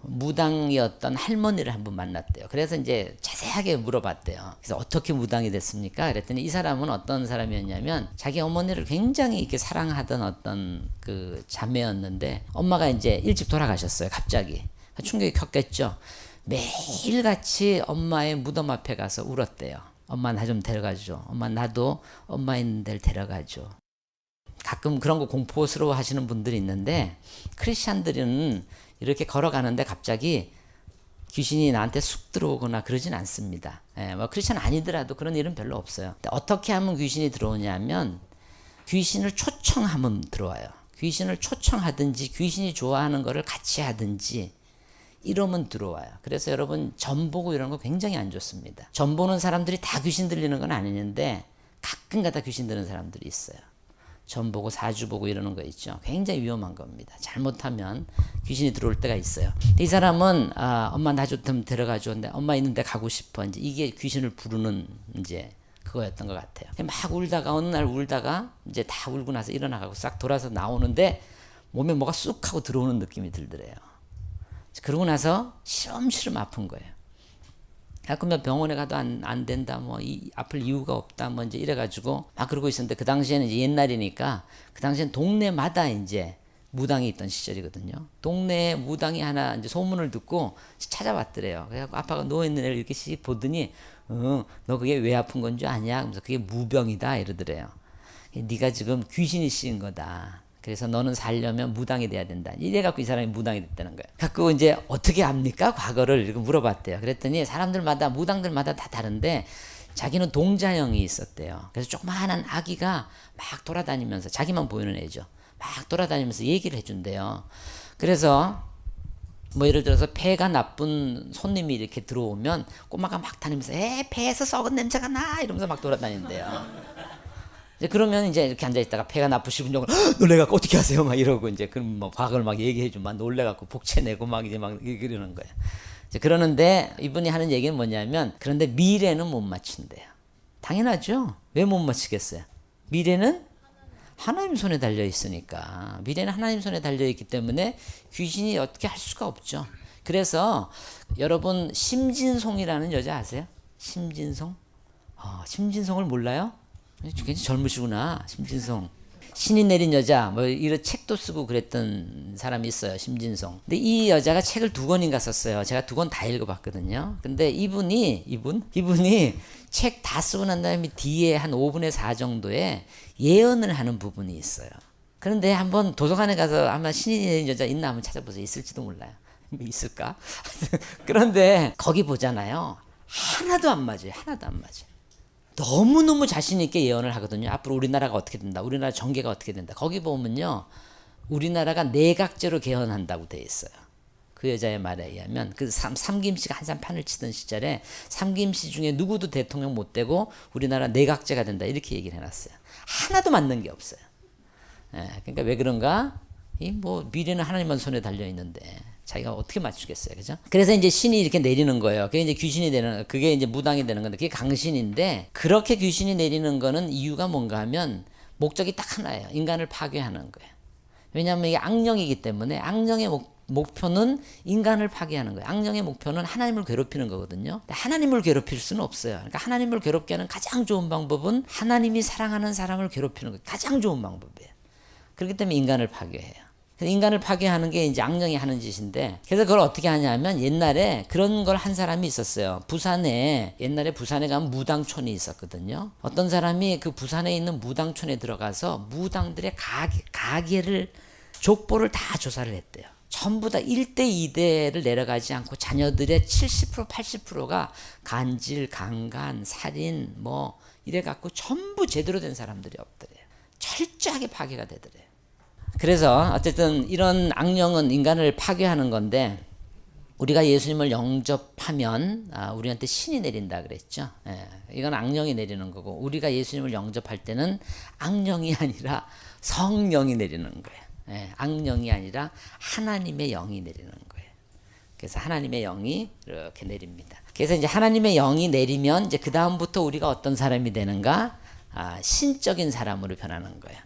무당이었던 할머니를 한번 만났대요. 그래서 이제 자세하게 물어봤대요. 그래서 어떻게 무당이 됐습니까? 그랬더니 이 사람은 어떤 사람이었냐면 자기 어머니를 굉장히 이렇게 사랑하던 어떤 그 자매였는데 엄마가 이제 일찍 돌아가셨어요. 갑자기. 충격이 컸겠죠. 매일같이 엄마의 무덤 앞에 가서 울었대요. 엄마 나 좀 데려가줘. 엄마 나도 엄마 있는 데를 데려가줘. 가끔 그런 거 공포스러워 하시는 분들이 있는데 크리스찬들은 이렇게 걸어가는데 갑자기 귀신이 나한테 쑥 들어오거나 그러진 않습니다. 뭐 크리스찬 아니더라도 그런 일은 별로 없어요. 어떻게 하면 귀신이 들어오냐면 귀신을 초청하면 들어와요. 귀신을 초청하든지 귀신이 좋아하는 거를 같이 하든지 이러면 들어와요. 그래서 여러분 점 보고 이런 거 굉장히 안 좋습니다. 점 보는 사람들이 다 귀신 들리는 건 아니는데 가끔가다 귀신 들는 사람들이 있어요. 점 보고 사주 보고 이러는 거 있죠. 굉장히 위험한 겁니다. 잘못하면 귀신이 들어올 때가 있어요. 이 사람은 엄마 나 좀 데려가줘. 근데 엄마 있는데 가고 싶어. 이제 이게 귀신을 부르는 이제 그거였던 것 같아요. 막 울다가 어느 날 울다가 이제 다 울고 나서 일어나가고 싹 돌아서 나오는데 몸에 뭐가 쑥 하고 들어오는 느낌이 들더래요. 그러고 나서 시름시름 아픈 거예요. 그러면 병원에 가도 안 된다, 뭐, 아플 이유가 없다, 뭐, 이제 이래가지고 막 그러고 있었는데, 그 당시에는 이제 옛날이니까, 그 당시엔 동네마다 이제 무당이 있던 시절이거든요. 동네에 무당이 하나 이제 소문을 듣고 찾아왔더래요. 그래서 아빠가 누워있는 애를 이렇게 씩 보더니, 너 그게 왜 아픈 건 줄 아냐? 그래서 그게 무병이다, 이러더래요. 네가 지금 귀신이 씌인 거다. 그래서 너는 살려면 무당이 돼야 된다. 이래갖고 이 사람이 무당이 됐다는 거예요. 갖고 이제 어떻게 압니까? 과거를 이렇게 물어봤대요. 그랬더니 사람들마다 무당들마다 다 다른데 자기는 동자형이 있었대요. 그래서 조그마한 아기가 막 돌아다니면서 자기만 보이는 애죠. 막 돌아다니면서 얘기를 해준대요. 그래서 뭐 예를 들어서 폐가 나쁜 손님이 이렇게 들어오면 꼬마가 막 다니면서 폐에서 썩은 냄새가 나 이러면서 막 돌아다닌대요. 이제 그러면 이제 이렇게 앉아있다가 폐가 나쁘시군 놀래갖고 어떻게 하세요? 막 이러고 이제 그럼 뭐 과거를 막 얘기해주면 놀래갖고 복채내고 막 이제 막 이러는 거예요. 이제 그러는데 이분이 하는 얘기는 뭐냐면 그런데 미래는 못 맞춘대요. 당연하죠. 왜 못 맞추겠어요? 미래는 하나님 손에 달려 있으니까. 미래는 하나님 손에 달려 있기 때문에 귀신이 어떻게 할 수가 없죠. 그래서 여러분 심진송이라는 여자 아세요? 심진송? 심진송을 몰라요? 굉장히 젊으시구나. 심진송. 신이 내린 여자 뭐 이런 책도 쓰고 그랬던 사람이 있어요. 심진송. 근데 이 여자가 책을 2권인가 썼어요. 제가 2권 다 읽어봤거든요. 근데 이분이 책 다 쓰고 난 다음에 뒤에 한 5분의 4 정도에 예언을 하는 부분이 있어요. 그런데 한번 도서관에 가서 아마 신이 내린 여자 있나 한번 찾아보세요. 있을지도 몰라요. 있을까? 그런데 거기 보잖아요. 하나도 안 맞아요. 하나도 안 맞아요. 너무너무 자신 있게 예언을 하거든요. 앞으로 우리나라가 어떻게 된다. 우리나라 정계가 어떻게 된다. 거기 보면요. 우리나라가 내각제로 개헌한다고 돼 있어요. 그 여자의 말에 의하면 그 삼김씨가 한참 판을 치던 시절에 삼김씨 중에 누구도 대통령 못 되고 우리나라 내각제가 된다. 이렇게 얘기를 해놨어요. 하나도 맞는 게 없어요. 그러니까 왜 그런가? 이 뭐 미래는 하나님만 손에 달려 있는데 자기가 어떻게 맞추겠어요, 그죠? 그래서 이제 신이 이렇게 내리는 거예요. 그게 이제 귀신이 되는, 그게 이제 무당이 되는 건데, 그게 강신인데, 그렇게 귀신이 내리는 거는 이유가 뭔가 하면, 목적이 딱 하나예요. 인간을 파괴하는 거예요. 왜냐하면 이게 악령이기 때문에, 악령의 목표는 인간을 파괴하는 거예요. 악령의 목표는 하나님을 괴롭히는 거거든요. 하나님을 괴롭힐 수는 없어요. 그러니까 하나님을 괴롭게 하는 가장 좋은 방법은 하나님이 사랑하는 사람을 괴롭히는 거예요. 가장 좋은 방법이에요. 그렇기 때문에 인간을 파괴해요. 인간을 파괴하는 게 이제 악령이 하는 짓인데, 그래서 그걸 어떻게 하냐면 옛날에 그런 걸 한 사람이 있었어요. 옛날에 부산에 가면 무당촌이 있었거든요. 어떤 사람이 그 부산에 있는 무당촌에 들어가서 무당들의 가게를, 족보를 다 조사를 했대요. 전부 다 1대 2대를 내려가지 않고 자녀들의 70% 80%가 간질, 강간, 살인 뭐 이래갖고 전부 제대로 된 사람들이 없더래요. 철저하게 파괴가 되더래요. 그래서 어쨌든 이런 악령은 인간을 파괴하는 건데 우리가 예수님을 영접하면 우리한테 신이 내린다 그랬죠. 이건 악령이 내리는 거고 우리가 예수님을 영접할 때는 악령이 아니라 성령이 내리는 거예요. 악령이 아니라 하나님의 영이 내리는 거예요. 그래서 하나님의 영이 이렇게 내립니다. 그래서 이제 하나님의 영이 내리면 이제 그 다음부터 우리가 어떤 사람이 되는가? 신적인 사람으로 변하는 거예요.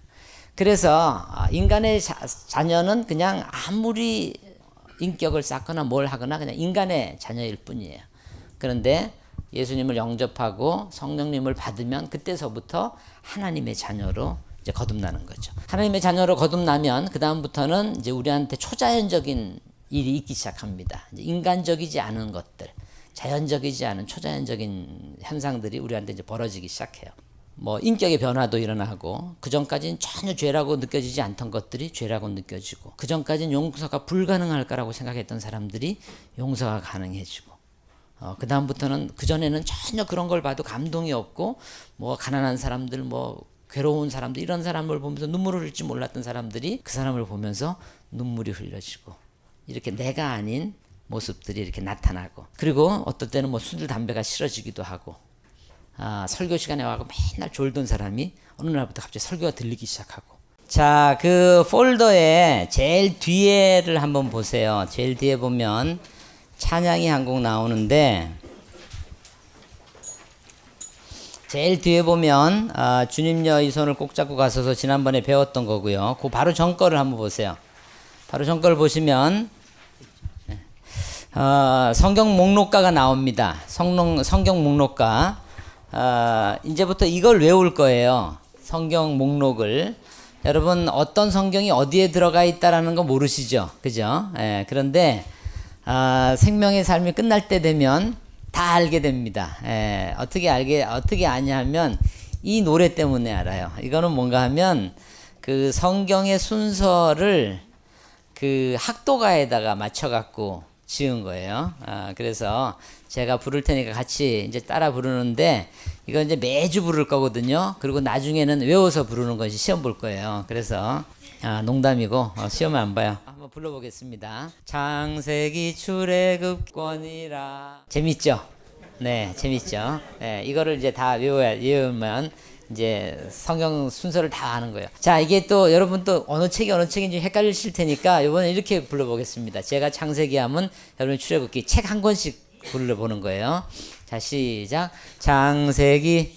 그래서 인간의 자녀는 그냥 아무리 인격을 쌓거나 뭘 하거나 그냥 인간의 자녀일 뿐이에요. 그런데 예수님을 영접하고 성령님을 받으면 그때서부터 하나님의 자녀로 이제 거듭나는 거죠. 하나님의 자녀로 거듭나면 그 다음부터는 이제 우리한테 초자연적인 일이 있기 시작합니다. 이제 인간적이지 않은 것들, 자연적이지 않은 초자연적인 현상들이 우리한테 이제 벌어지기 시작해요. 뭐 인격의 변화도 일어나고 그 전까지는 전혀 죄라고 느껴지지 않던 것들이 죄라고 느껴지고 그 전까지는 용서가 불가능할 거라고 생각했던 사람들이 용서가 가능해지고 그 다음부터는 그 전에는 전혀 그런 걸 봐도 감동이 없고 뭐 가난한 사람들 뭐 괴로운 사람들 이런 사람을 보면서 눈물을 흘릴지 몰랐던 사람들이 그 사람을 보면서 눈물이 흘려지고 이렇게 내가 아닌 모습들이 이렇게 나타나고 그리고 어떨 때는 뭐 술 담배가 싫어지기도 하고 설교 시간에 와서 맨날 졸던 사람이 어느 날부터 갑자기 설교가 들리기 시작하고 자, 그 폴더에 제일 뒤에를 한번 보세요. 제일 뒤에 보면 찬양이 한 곡 나오는데 제일 뒤에 보면 주님여 이 손을 꼭 잡고 가소서 지난번에 배웠던 거고요. 그 바로 전 거를 한번 보세요. 바로 전 거를 보시면 성경 목록가가 나옵니다. 성경 목록가. 이제부터 이걸 외울 거예요. 성경 목록을. 여러분 어떤 성경이 어디에 들어가 있다라는 거 모르시죠? 그죠? 예, 그런데 생명의 삶이 끝날 때 되면 다 알게 됩니다. 예, 어떻게 아냐면 이 노래 때문에 알아요. 이거는 뭔가 하면 그 성경의 순서를 그 학도가에다가 맞춰갖고 지은 거예요. 그래서 제가 부를 테니까 같이 이제 따라 부르는데 이건 이제 매주 부를 거거든요. 그리고 나중에는 외워서 부르는 것이 시험 볼 거예요. 그래서 농담이고 시험을 안 봐요. 한번 불러보겠습니다. 창세기 출애굽권이라 재밌죠? 네, 재밌죠? 네, 이거를 이제 다 외우면 이제 성경 순서를 다 아는 거예요. 자, 이게 또 여러분 또 어느 책인지 헷갈리실 테니까 이번에 이렇게 불러보겠습니다. 제가 창세기 하면 여러분 출애굽기 책 한 권씩 불러보는 거예요. 자, 시작. 창세기,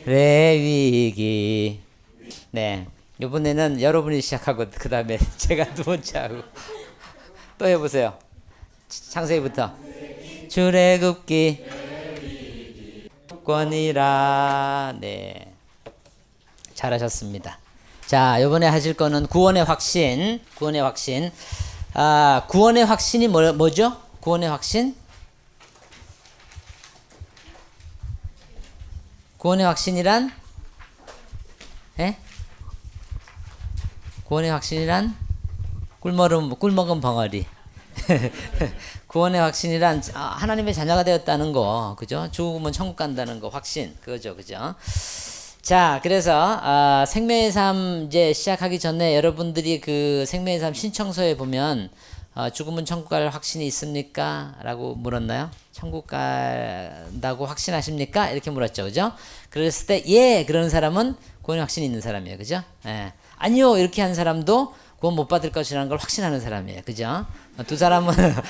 레위기. 네, 이번에는 여러분이 시작하고 그 다음에 제가 두 번째 하고 또 해보세요. 창세기부터. 출애굽기 권이라. 네, 잘하셨습니다. 자, 이번에 하실 거는 구원의 확신. 구원의 확신이 뭐죠? 구원의 확신? 구원의 확신이란? 예? 구원의 확신이란? 꿀먹은 벙어리. 구원의 확신이란 하나님의 자녀가 되었다는 거, 그죠? 죽으면 천국 간다는 거 확신, 그거죠, 그죠? 자, 그래서 생명의 삶 이제 시작하기 전에 여러분들이 그 생명의 삶 신청서에 보면 죽으면 천국 갈 확신이 있습니까? 라고 물었나요? 천국 간다고 확신하십니까? 이렇게 물었죠, 그죠? 그랬을 때 예, 그런 사람은 구원의 확신이 있는 사람이에요, 그죠? 예. 아니요, 이렇게 한 사람도 구원 못 받을 것이라는 걸 확신하는 사람이에요. 그죠? 두 사람은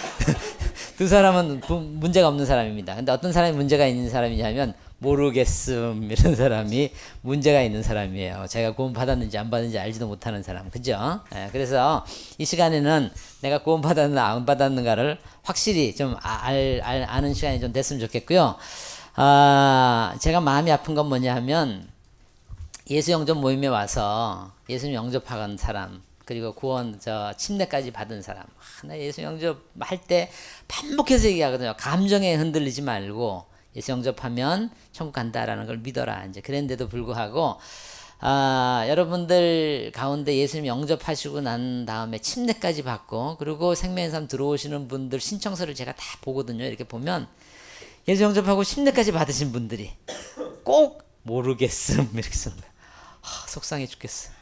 문제가 없는 사람입니다. 근데 어떤 사람이 문제가 있는 사람이냐면 모르겠음 이런 사람이 문제가 있는 사람이에요. 자기가 구원 받았는지 안 받았는지 알지도 못하는 사람. 그죠? 예, 그래서 이 시간에는 내가 구원 받았나 안 받았는가를 확실히 좀 아는 시간이 좀 됐으면 좋겠고요. 제가 마음이 아픈 건 뭐냐 하면 예수 영접 모임에 와서 예수님 영접한 사람 그리고 구원 침례까지 받은 사람. 나 예수 영접할 때 반복해서 얘기하거든요. 감정에 흔들리지 말고 예수 영접하면 천국 간다라는 걸 믿어라. 이제 그랬는데도 불구하고 여러분들 가운데 예수님 영접하시고 난 다음에 침례까지 받고 그리고 생명의 삶 들어오시는 분들 신청서를 제가 다 보거든요. 이렇게 보면 예수 영접하고 침례까지 받으신 분들이 꼭 모르겠음 이렇게 쓰는 거예요. 속상해 죽겠어.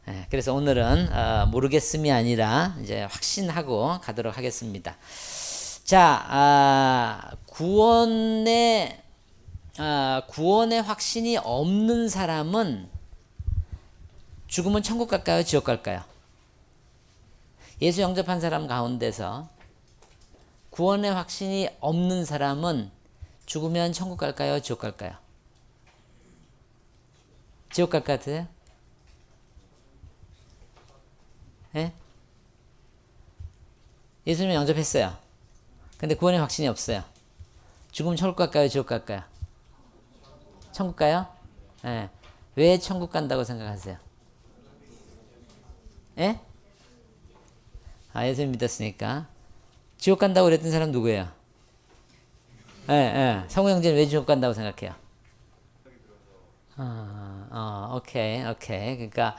네, 그래서 오늘은 모르겠음이 아니라 이제 확신하고 가도록 하겠습니다. 자, 구원의 확신이 없는 사람은 죽으면 천국 갈까요? 지옥 갈까요? 예수 영접한 사람 가운데서 구원의 확신이 없는 사람은 죽으면 천국 갈까요? 지옥 갈까요? 지옥 갈 것 같으세요? 예? 예수님 영접했어요. 근데 구원의 확신이 없어요. 죽으면 천국 갈까요? 지옥 갈까요? 천국 가요? 예. 왜 천국 간다고 생각하세요? 예? 예수님 믿었으니까. 지옥 간다고 그랬던 사람 누구예요? 예, 예. 성우 형제는 왜 지옥 간다고 생각해요? 오케이, 오케이. 그러니까,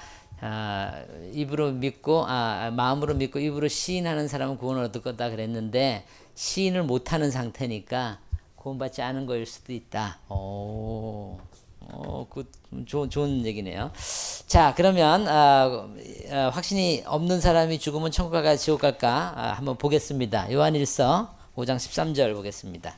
입으로 믿고, 마음으로 믿고 입으로 시인하는 사람은 구원을 얻을 거다 그랬는데, 시인을 못하는 상태니까 구원받지 않은 거일 수도 있다. 좋은 얘기네요. 자, 그러면, 확신이 없는 사람이 죽으면 천국 갈까, 지옥 갈까, 한번 보겠습니다. 요한일서 5장 13절 보겠습니다.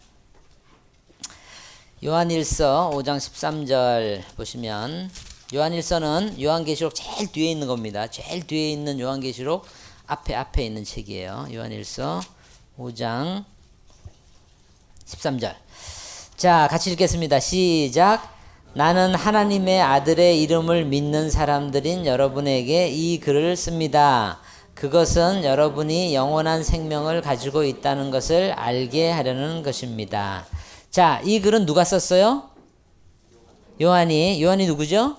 요한일서 5장 13절 보시면 요한일서는 요한계시록 제일 뒤에 있는 겁니다. 제일 뒤에 있는 요한계시록 앞에 있는 책이에요. 요한일서 5장 13절. 자, 같이 읽겠습니다. 시작. 나는 하나님의 아들의 이름을 믿는 사람들인 여러분에게 이 글을 씁니다. 그것은 여러분이 영원한 생명을 가지고 있다는 것을 알게 하려는 것입니다. 자, 이 글은 누가 썼어요? 요한이 누구죠?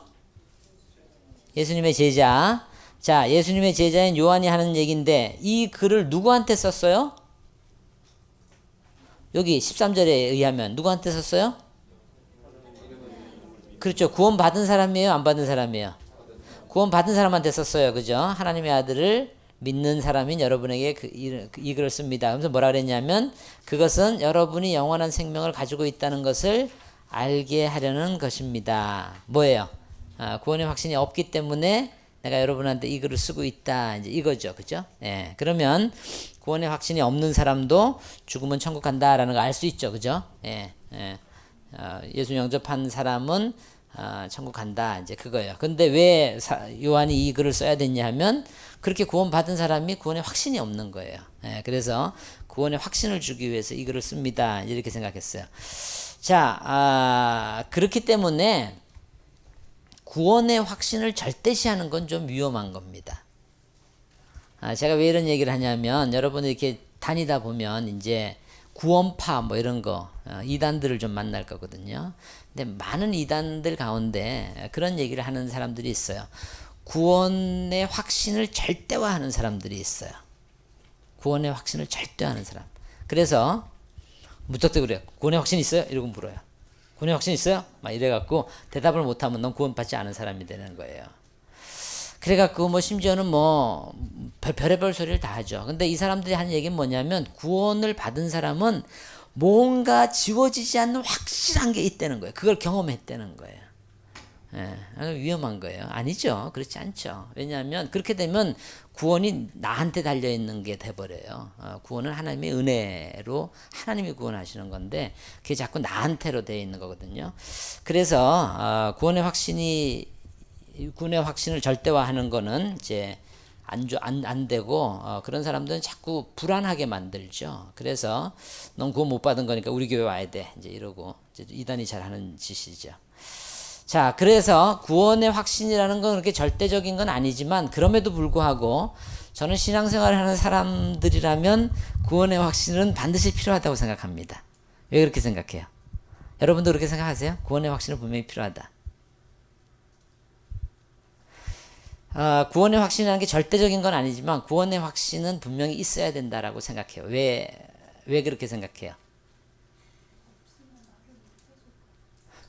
예수님의 제자. 자, 예수님의 제자인 요한이 하는 얘기인데 이 글을 누구한테 썼어요? 여기 13절에 의하면 누구한테 썼어요? 그렇죠. 구원 받은 사람이에요? 안 받은 사람이에요? 구원 받은 사람한테 썼어요. 그죠? 하나님의 아들을 믿는 사람인 여러분에게 이 글을 씁니다. 그래서 뭐라 그랬냐면 그것은 여러분이 영원한 생명을 가지고 있다는 것을 알게 하려는 것입니다. 뭐예요? 구원의 확신이 없기 때문에 내가 여러분한테 이 글을 쓰고 있다. 이제 이거죠. 그죠? 예. 그러면 구원의 확신이 없는 사람도 죽으면 천국 간다라는 거 알 수 있죠. 그죠? 예. 예. 예수 영접한 사람은 천국 간다. 이제 그거예요. 근데 왜 요한이 이 글을 써야 됐냐 하면 그렇게 구원받은 사람이 구원의 확신이 없는 거예요. 예, 그래서 구원의 확신을 주기 위해서 이 글을 씁니다. 이렇게 생각했어요. 자, 그렇기 때문에 구원의 확신을 절대시하는 건 좀 위험한 겁니다. 제가 왜 이런 얘기를 하냐면 여러분이 이렇게 다니다 보면 이제 구원파 뭐 이런 거 이단들을 좀 만날 거거든요. 근데 많은 이단들 가운데 그런 얘기를 하는 사람들이 있어요. 구원의 확신을 절대화하는 사람들이 있어요. 구원의 확신을 절대화하는 사람. 그래서 무턱대고 그래요. 구원의 확신 있어요? 이러고 물어요. 구원의 확신 있어요? 막 이래갖고 대답을 못하면 넌 구원받지 않은 사람이 되는 거예요. 그래갖고 뭐 심지어는 뭐 별의별 소리를 다 하죠. 근데 이 사람들이 하는 얘기는 뭐냐면 구원을 받은 사람은 뭔가 지워지지 않는 확실한 게 있다는 거예요. 그걸 경험했다는 거예요. 예, 위험한 거예요. 아니죠. 그렇지 않죠. 왜냐하면 그렇게 되면 구원이 나한테 달려있는 게 돼버려요. 구원은 하나님의 은혜로 하나님이 구원하시는 건데 그게 자꾸 나한테로 되어 있는 거거든요. 그래서 구원의 확신을 절대화하는 거는 이제 안 되고 그런 사람들은 자꾸 불안하게 만들죠. 그래서 넌 구원 못 받은 거니까 우리 교회 와야 돼. 이제 이러고 이제 이단이 잘 하는 짓이죠. 자, 그래서 구원의 확신이라는 건 그렇게 절대적인 건 아니지만 그럼에도 불구하고 저는 신앙생활을 하는 사람들이라면 구원의 확신은 반드시 필요하다고 생각합니다. 왜 그렇게 생각해요? 여러분도 그렇게 생각하세요? 구원의 확신은 분명히 필요하다. 구원의 확신이라는 게 절대적인 건 아니지만 구원의 확신은 분명히 있어야 된다라고 생각해요. 왜 그렇게 생각해요?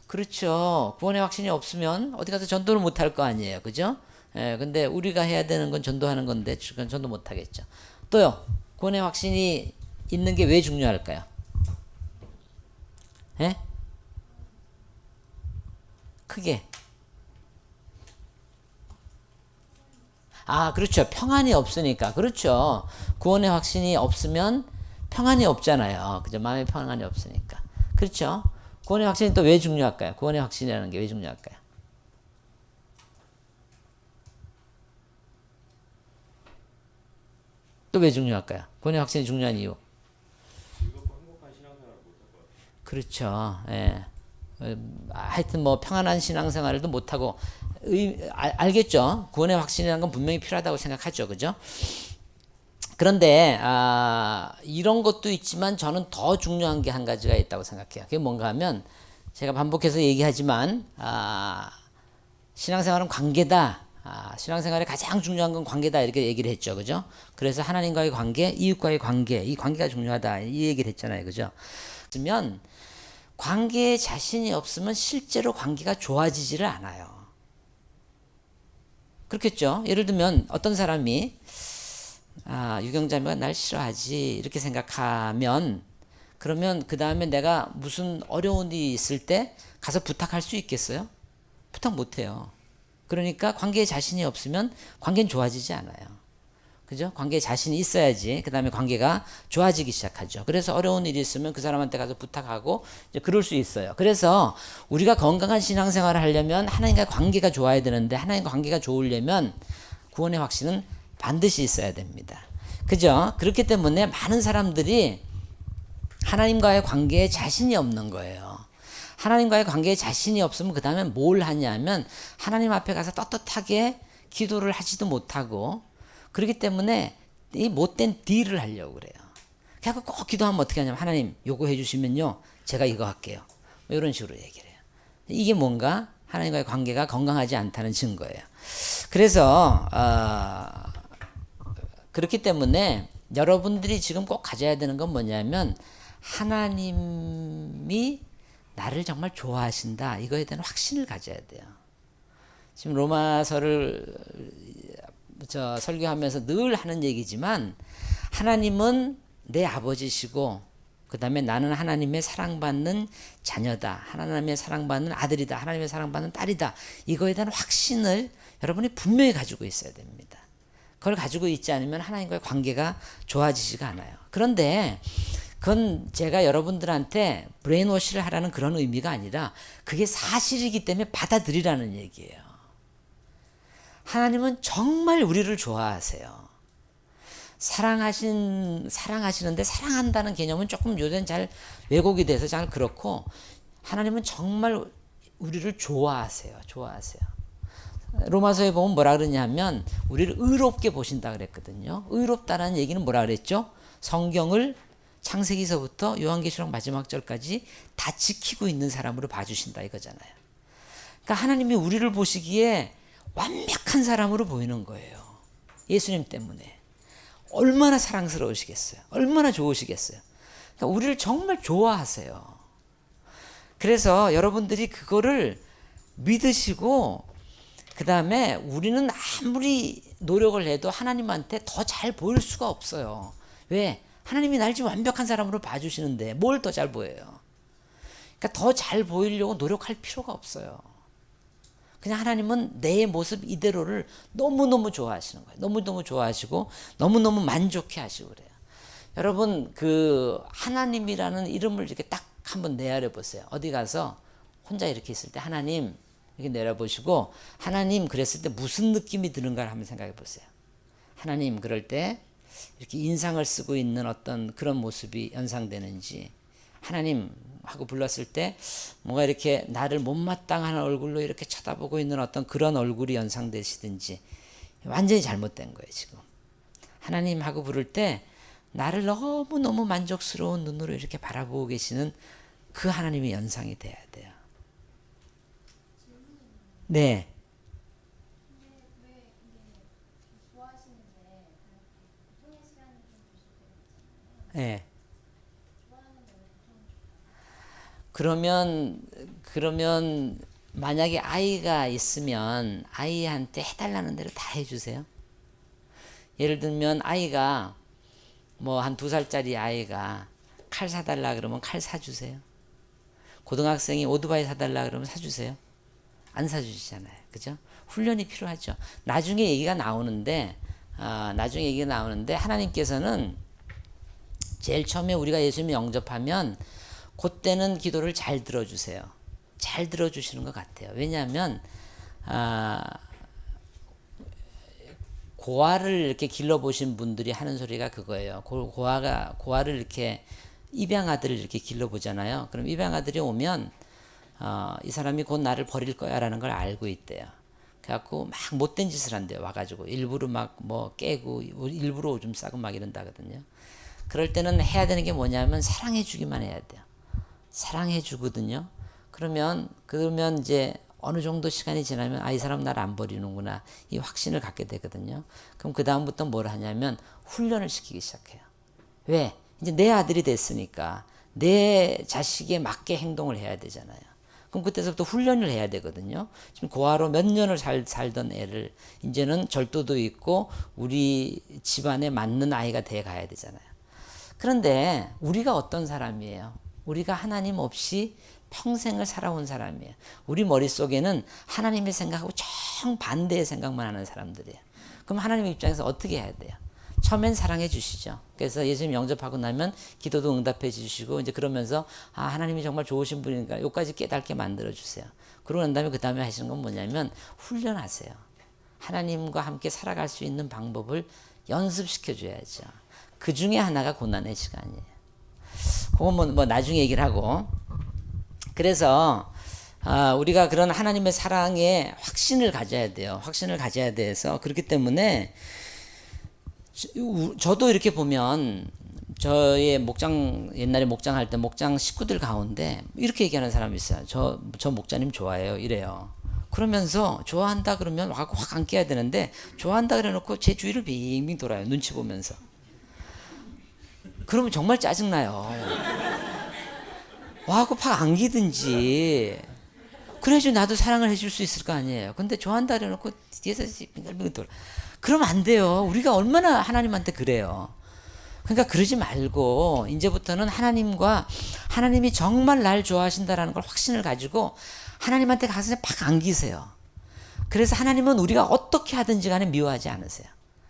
그렇죠. 구원의 확신이 없으면 어디 가서 전도를 못 할 거 아니에요. 그죠? 근데 우리가 해야 되는 건 전도하는 건데 전도 못 하겠죠. 또요. 구원의 확신이 있는 게 왜 중요할까요? 크게. 그렇죠. 평안이 없으니까. 그렇죠. 구원의 확신이 없으면 평안이 없잖아요. 그죠? 마음의 평안이 없으니까. 그렇죠. 구원의 확신이 또 왜 중요할까요? 구원의 확신이라는 게 왜 중요할까요? 또 왜 중요할까요? 구원의 확신이 중요한 이유. 그렇죠. 예. 하여튼 뭐 평안한 신앙생활도 못하고 알겠죠? 구원의 확신이라는 건 분명히 필요하다고 생각하죠. 그죠? 그런데 이런 것도 있지만 저는 더 중요한 게 한 가지가 있다고 생각해요. 그게 뭔가 하면 제가 반복해서 얘기하지만 신앙생활은 관계다. 신앙생활에 가장 중요한 건 관계다 이렇게 얘기를 했죠. 그죠? 그래서 하나님과의 관계, 이웃과의 관계, 이 관계가 중요하다 이 얘기를 했잖아요. 그죠? 그러면 관계에 자신이 없으면 실제로 관계가 좋아지지를 않아요. 그렇겠죠? 예를 들면 어떤 사람이 유경자매가 날 싫어하지 이렇게 생각하면 그러면 그 다음에 내가 무슨 어려운 일이 있을 때 가서 부탁할 수 있겠어요? 부탁 못해요. 그러니까 관계에 자신이 없으면 관계는 좋아지지 않아요. 그죠? 관계에 자신이 있어야지 그 다음에 관계가 좋아지기 시작하죠. 그래서 어려운 일이 있으면 그 사람한테 가서 부탁하고 이제 그럴 수 있어요. 그래서 우리가 건강한 신앙생활을 하려면 하나님과 관계가 좋아야 되는데 하나님과 관계가 좋으려면 구원의 확신은 반드시 있어야 됩니다. 그죠? 그렇기 때문에 많은 사람들이 하나님과의 관계에 자신이 없는 거예요. 하나님과의 관계에 자신이 없으면 그 다음에 뭘 하냐면 하나님 앞에 가서 떳떳하게 기도를 하지도 못하고 그렇기 때문에 이 못된 딜을 하려고 그래요. 그래서 꼭 기도하면 어떻게 하냐면 하나님 요구해 주시면요 제가 이거 할게요. 뭐 이런 식으로 얘기를 해요. 이게 뭔가 하나님과의 관계가 건강하지 않다는 증거예요. 그래서 그렇기 때문에 여러분들이 지금 꼭 가져야 되는 건 뭐냐면 하나님이 나를 정말 좋아하신다. 이거에 대한 확신을 가져야 돼요. 지금 로마서를 설교하면서 늘 하는 얘기지만 하나님은 내 아버지시고 그 다음에 나는 하나님의 사랑받는 자녀다. 하나님의 사랑받는 아들이다. 하나님의 사랑받는 딸이다. 이거에 대한 확신을 여러분이 분명히 가지고 있어야 됩니다. 그걸 가지고 있지 않으면 하나님과의 관계가 좋아지지가 않아요. 그런데 그건 제가 여러분들한테 브레인워시를 하라는 그런 의미가 아니라 그게 사실이기 때문에 받아들이라는 얘기예요. 하나님은 정말 우리를 좋아하세요. 사랑하시는데 사랑한다는 개념은 조금 요새는 잘 왜곡이 돼서 잘 그렇고 하나님은 정말 우리를 좋아하세요. 로마서에 보면 뭐라 그러냐면 우리를 의롭게 보신다 그랬거든요. 의롭다라는 얘기는 뭐라 그랬죠? 성경을 창세기서부터 요한계시록 마지막 절까지 다 지키고 있는 사람으로 봐주신다 이거잖아요. 그러니까 하나님이 우리를 보시기에 완벽한 사람으로 보이는 거예요. 예수님 때문에. 얼마나 사랑스러우시겠어요. 얼마나 좋으시겠어요. 그러니까 우리를 정말 좋아하세요. 그래서 여러분들이 그거를 믿으시고 그 다음에 우리는 아무리 노력을 해도 하나님한테 더 잘 보일 수가 없어요. 왜? 하나님이 날 지금 완벽한 사람으로 봐주시는데 뭘 더 잘 보여요? 그러니까 더 잘 보이려고 노력할 필요가 없어요. 그냥 하나님은 내 모습 이대로를 너무너무 좋아하시는 거예요. 너무너무 좋아하시고 너무너무 만족해 하시고 그래요. 여러분 그 하나님이라는 이름을 이렇게 딱 한번 내아려 보세요. 어디 가서 혼자 이렇게 있을 때 하나님 이렇게 내려보시고 하나님 그랬을 때 무슨 느낌이 드는가를 한번 생각해 보세요. 하나님 그럴 때 이렇게 인상을 쓰고 있는 어떤 그런 모습이 연상되는지 하나님 하고 불렀을 때 뭔가 이렇게 나를 못마땅한 얼굴로 이렇게 쳐다보고 있는 어떤 그런 얼굴이 연상되시든지 완전히 잘못된 거예요 지금. 하나님 하고 부를 때 나를 너무너무 만족스러운 눈으로 이렇게 바라보고 계시는 그 하나님이 연상이 돼야 돼요. 네. 네. 그러면 만약에 아이가 있으면 아이한테 해달라는 대로 다 해주세요. 예를 들면 아이가 뭐 한 2살짜리 아이가 칼 사달라 그러면 칼 사주세요. 고등학생이 오토바이 사달라 그러면 사주세요. 안 사주시잖아요. 그죠? 훈련이 필요하죠. 나중에 얘기가 나오는데 하나님께서는 제일 처음에 우리가 예수님 영접하면 그때는 기도를 잘 들어주세요. 잘 들어주시는 것 같아요. 왜냐하면 고아를 이렇게 길러보신 분들이 하는 소리가 그거예요. 고아를 이렇게 입양아들을 이렇게 길러보잖아요. 그럼 입양아들이 오면 이 사람이 곧 나를 버릴 거야 라는 걸 알고 있대요. 그래갖고 막 못된 짓을 한대요. 와가지고 일부러 막 뭐 깨고 일부러 오줌 싸고 막 이런다거든요. 그럴 때는 해야 되는 게 뭐냐면 사랑해 주기만 해야 돼요. 사랑해 주거든요. 그러면 이제 어느 정도 시간이 지나면 이 사람 나를 안 버리는구나 이 확신을 갖게 되거든요. 그럼 그 다음부터 뭘 하냐면 훈련을 시키기 시작해요. 왜? 이제 내 아들이 됐으니까 내 자식에 맞게 행동을 해야 되잖아요. 그럼 그때서부터 훈련을 해야 되거든요. 지금 고아로 몇 년을 살던 애를 이제는 절도도 있고 우리 집안에 맞는 아이가 돼 가야 되잖아요. 그런데 우리가 어떤 사람이에요? 우리가 하나님 없이 평생을 살아온 사람이에요. 우리 머릿속에는 하나님의 생각하고 정반대의 생각만 하는 사람들이에요. 그럼 하나님의 입장에서 어떻게 해야 돼요? 처음엔 사랑해 주시죠. 그래서 예수님 영접하고 나면 기도도 응답해 주시고 이제 그러면서 하나님이 정말 좋으신 분이니까 여기까지 깨닫게 만들어 주세요. 그러고 난 다음에 그 다음에 하시는 건 뭐냐면 훈련하세요. 하나님과 함께 살아갈 수 있는 방법을 연습시켜 줘야죠. 그 중에 하나가 고난의 시간이에요. 그건 뭐 나중에 얘기를 하고. 그래서 우리가 그런 하나님의 사랑에 확신을 가져야 돼요. 확신을 가져야 돼서 그렇기 때문에 저도 이렇게 보면 저의 옛날에 목장할 때 목장 식구들 가운데 이렇게 얘기하는 사람이 있어요. 저 목자님 좋아해요. 이래요. 그러면서 좋아한다 그러면 확 안겨야 되는데 좋아한다 그래놓고 제 주위를 빙빙 돌아요. 눈치 보면서. 그러면 정말 짜증나요. 와갖고 팍 안기든지. 그래야지 나도 사랑을 해줄 수 있을 거 아니에요. 근데 좋아한다 그래놓고 뒤에서 빙글빙글 돌아. 그러면 안 돼요. 우리가 얼마나 하나님한테 그래요. 그러니까 그러지 말고 이제부터는 하나님이 정말 날 좋아하신다라는 걸 확신을 가지고 하나님한테 가서 팍 안기세요. 그래서 하나님은 우리가 어떻게 하든지 간에 미워하지 않으세요.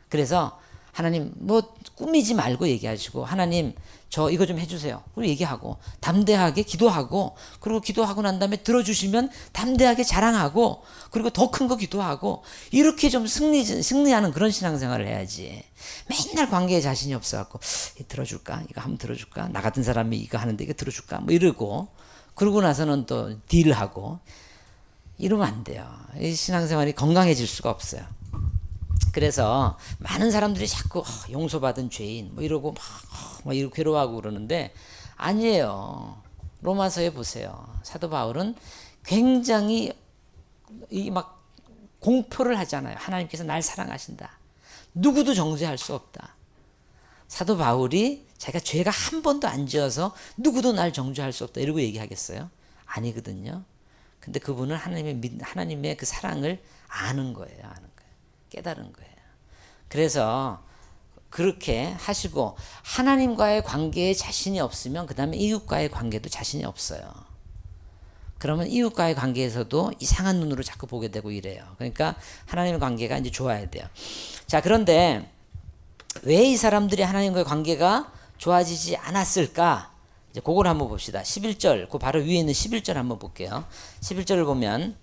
그래서 하나님 뭐 꾸미지 말고 얘기하시고 하나님 저 이거 좀 해주세요. 그리고 얘기하고 담대하게 기도하고 그리고 기도하고 난 다음에 들어주시면 담대하게 자랑하고 그리고 더 큰 거 기도하고 이렇게 좀 승리하는 그런 신앙생활을 해야지. 맨날 관계에 자신이 없어갖고 들어줄까? 이거 한번 들어줄까? 나 같은 사람이 이거 하는데 이거 들어줄까? 뭐 이러고 그러고 나서는 또 딜하고 이러면 안 돼요. 이 신앙생활이 건강해질 수가 없어요. 그래서 많은 사람들이 자꾸 용서받은 죄인 뭐 이러고 막 이렇게 괴로워하고 그러는데 아니에요. 로마서에 보세요. 사도 바울은 굉장히 막 공표를 하잖아요. 하나님께서 날 사랑하신다. 누구도 정죄할 수 없다. 사도 바울이 자기가 죄가 한 번도 안 지어서 누구도 날 정죄할 수 없다 이러고 얘기하겠어요? 아니거든요. 근데 그분은 하나님의 그 사랑을 아는 거예요. 깨달은 거예요. 그래서 그렇게 하시고 하나님과의 관계에 자신이 없으면 그 다음에 이웃과의 관계도 자신이 없어요. 그러면 이웃과의 관계에서도 이상한 눈으로 자꾸 보게 되고 이래요. 그러니까 하나님의 관계가 이제 좋아야 돼요. 자, 그런데 왜 이 사람들이 하나님과의 관계가 좋아지지 않았을까? 이제 그걸 한번 봅시다. 11절, 그 바로 위에 있는 11절 한번 볼게요. 11절을 보면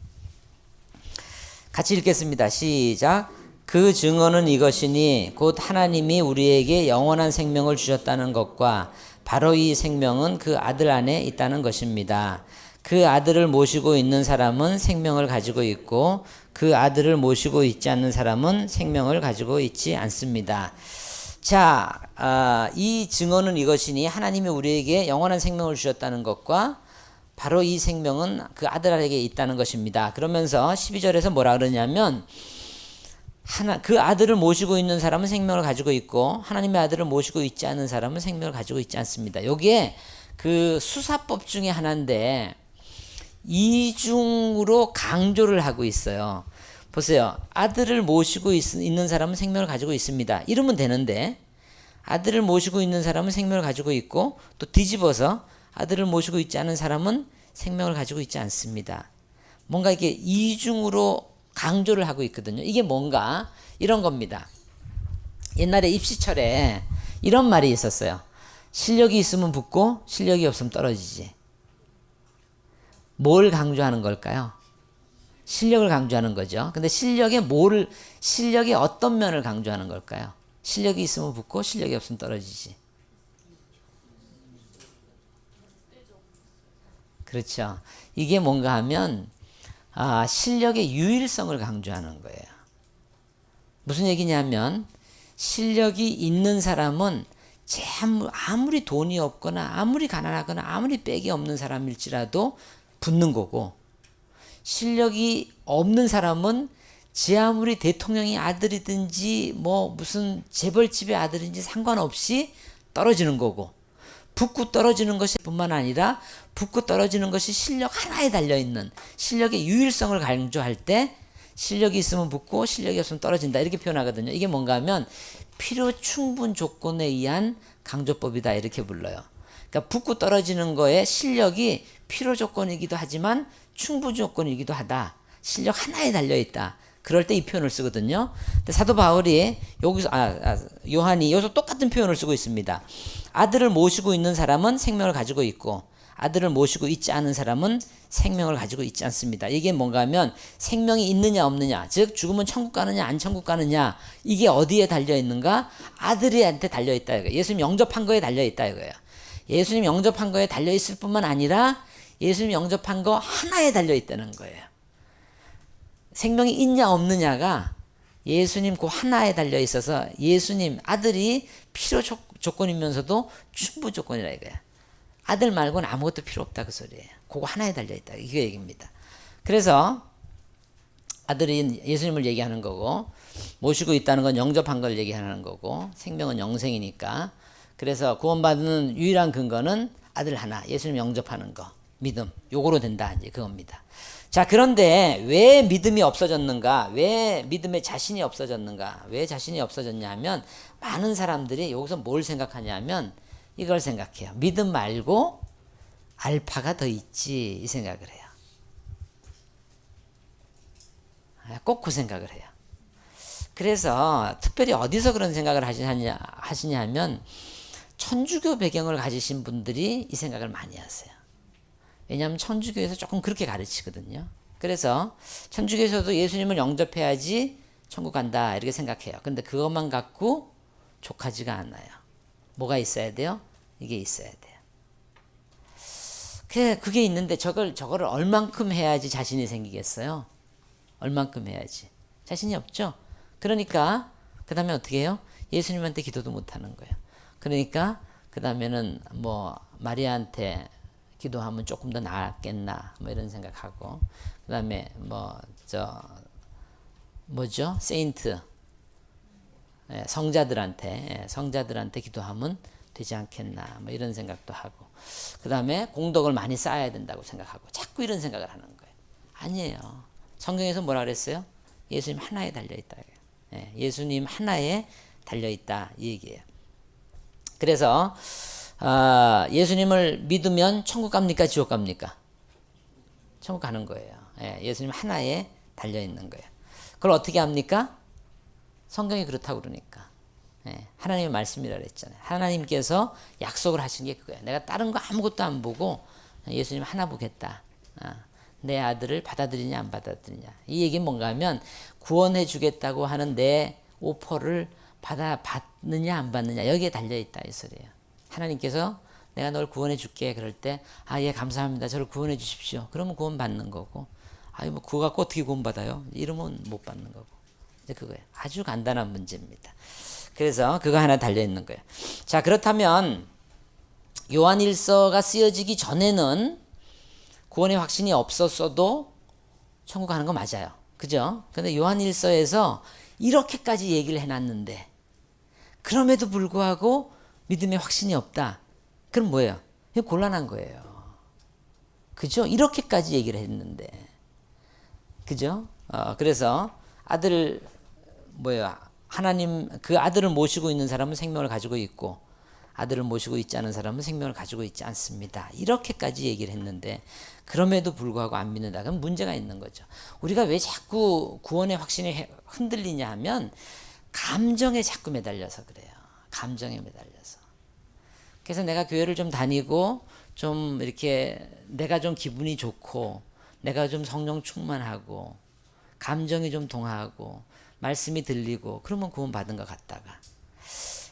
같이 읽겠습니다. 시작. 그 증언은 이것이니 곧 하나님이 우리에게 영원한 생명을 주셨다는 것과 바로 이 생명은 그 아들 안에 있다는 것입니다. 그 아들을 모시고 있는 사람은 생명을 가지고 있고 그 아들을 모시고 있지 않는 사람은 생명을 가지고 있지 않습니다. 자, 이 증언은 이것이니 하나님이 우리에게 영원한 생명을 주셨다는 것과 바로 이 생명은 그 아들에게 있다는 것입니다. 그러면서 12절에서 뭐라 그러냐면 그 아들을 모시고 있는 사람은 생명을 가지고 있고 하나님의 아들을 모시고 있지 않은 사람은 생명을 가지고 있지 않습니다. 여기에 그 수사법 중에 하나인데 이중으로 강조를 하고 있어요. 보세요. 아들을 모시고 있는 사람은 생명을 가지고 있습니다. 이러면 되는데 아들을 모시고 있는 사람은 생명을 가지고 있고 또 뒤집어서 아들을 모시고 있지 않은 사람은 생명을 가지고 있지 않습니다. 뭔가 이게 이중으로 강조를 하고 있거든요. 이게 뭔가 이런 겁니다. 옛날에 입시철에 이런 말이 있었어요. 실력이 있으면 붙고 실력이 없으면 떨어지지. 뭘 강조하는 걸까요? 실력을 강조하는 거죠. 근데 실력의 어떤 면을 강조하는 걸까요? 실력이 있으면 붙고 실력이 없으면 떨어지지. 그렇죠. 이게 뭔가 하면 실력의 유일성을 강조하는 거예요. 무슨 얘기냐면 실력이 있는 사람은 아무리 돈이 없거나 아무리 가난하거나 아무리 빽이 없는 사람일지라도 붙는 거고, 실력이 없는 사람은 지 아무리 대통령의 아들이든지 뭐 무슨 재벌집의 아들인지 상관없이 떨어지는 거고, 붙고 떨어지는 것이 뿐만 아니라 붙고 떨어지는 것이 실력 하나에 달려있는, 실력의 유일성을 강조할 때 실력이 있으면 붙고 실력이 없으면 떨어진다 이렇게 표현하거든요. 이게 뭔가 하면 필요 충분 조건에 의한 강조법이다 이렇게 불러요. 그러니까 붙고 떨어지는 거에 실력이 필요 조건이기도 하지만 충분 조건이기도 하다. 실력 하나에 달려있다. 그럴 때 이 표현을 쓰거든요. 근데 사도 바울이 여기서 요한이 여기서 똑같은 표현을 쓰고 있습니다. 아들을 모시고 있는 사람은 생명을 가지고 있고 아들을 모시고 있지 않은 사람은 생명을 가지고 있지 않습니다. 이게 뭔가 하면 생명이 있느냐 없느냐, 즉 죽으면 천국 가느냐 안 천국 가느냐, 이게 어디에 달려있는가? 아들한테 달려있다 이거예요. 예수님 영접한 거에 달려있다 이거예요. 예수님 영접한 거에 달려있을 뿐만 아니라 예수님 영접한 거 하나에 달려있다는 거예요. 생명이 있냐 없느냐가 예수님 그 하나에 달려있어서 예수님 아들이 필요 조건이면서도 충분 조건이라 이거야. 아들 말고는 아무것도 필요 없다 그 소리예요. 그거 하나에 달려있다 이게 얘기입니다. 그래서 아들이 예수님을 얘기하는 거고, 모시고 있다는 건 영접한 걸 얘기하는 거고, 생명은 영생이니까. 그래서 구원받는 유일한 근거는 아들 하나, 예수님 영접하는 거, 믿음, 요거로 된다 이제 그겁니다. 자, 그런데 왜 믿음이 없어졌는가? 왜 믿음에 자신이 없어졌는가? 왜 자신이 없어졌냐 하면 많은 사람들이 여기서 뭘 생각하냐면 이걸 생각해요. 믿음 말고 알파가 더 있지 이 생각을 해요. 꼭 그 생각을 해요. 그래서 특별히 어디서 그런 생각을 하시냐 하면 천주교 배경을 가지신 분들이 이 생각을 많이 하세요. 왜냐하면 천주교에서 조금 그렇게 가르치거든요. 그래서 천주교에서도 예수님을 영접해야지 천국 간다 이렇게 생각해요. 근데 그것만 갖고 족하지가 않아요. 뭐가 있어야 돼요? 이게 있어야 돼요. 그게 있는데 저거를 얼만큼 해야지 자신이 생기겠어요? 얼만큼 해야지? 자신이 없죠? 그러니까 그 다음에 어떻게 해요? 예수님한테 기도도 못하는 거예요. 그러니까 그 다음에는 뭐 마리아한테 기도하면 조금 더 나았겠나 뭐 이런 생각하고, 그 다음에 뭐죠? 세인트, 성자들한테 기도하면 되지 않겠나 뭐 이런 생각도 하고, 그 다음에 공덕을 많이 쌓아야 된다고 생각하고 자꾸 이런 생각을 하는 거예요. 아니에요. 성경에서 뭐라 그랬어요? 예수님 하나에 달려있다. 예수님 하나에 달려있다 이 얘기예요. 그래서 예수님을 믿으면 천국 갑니까? 지옥 갑니까? 천국 가는 거예요. 예수님 하나에 달려있는 거예요. 그걸 어떻게 합니까? 성경이 그렇다고 그러니까. 하나님의 말씀이라 그랬잖아요. 하나님께서 약속을 하신 게 그거예요. 내가 다른 거 아무것도 안 보고 예수님 하나 보겠다. 내 아들을 받아들이냐 안 받아들이냐. 이 얘기는 뭔가 하면 구원해 주겠다고 하는 내 오퍼를 받느냐 안 받느냐 여기에 달려있다 이 소리예요. 하나님께서 내가 널 구원해 줄게 그럴 때 예 감사합니다. 저를 구원해 주십시오. 그러면 구원 받는 거고, 뭐 그거 갖고 어떻게 구원 받아요? 이러면 못 받는 거고. 이제 그거예요. 아주 간단한 문제입니다. 그래서 그거 하나 달려 있는 거예요. 자, 그렇다면 요한일서가 쓰여지기 전에는 구원의 확신이 없었어도 천국 가는 거 맞아요. 그죠? 근데 요한일서에서 이렇게까지 얘기를 해놨는데 그럼에도 불구하고 믿음의 확신이 없다. 그럼 뭐예요? 이거 곤란한 거예요. 그죠? 이렇게까지 얘기를 했는데. 그죠? 그래서 하나님 그 아들을 모시고 있는 사람은 생명을 가지고 있고 아들을 모시고 있지 않은 사람은 생명을 가지고 있지 않습니다. 이렇게까지 얘기를 했는데 그럼에도 불구하고 안 믿는다. 그럼 문제가 있는 거죠. 우리가 왜 자꾸 구원의 확신이 흔들리냐 하면 감정에 자꾸 매달려서 그래요. 감정에 매달려서. 그래서 내가 교회를 좀 다니고 좀 이렇게 내가 좀 기분이 좋고 내가 좀 성령 충만하고 감정이 좀 동하고 말씀이 들리고 그러면 구원 받은 것 같다가,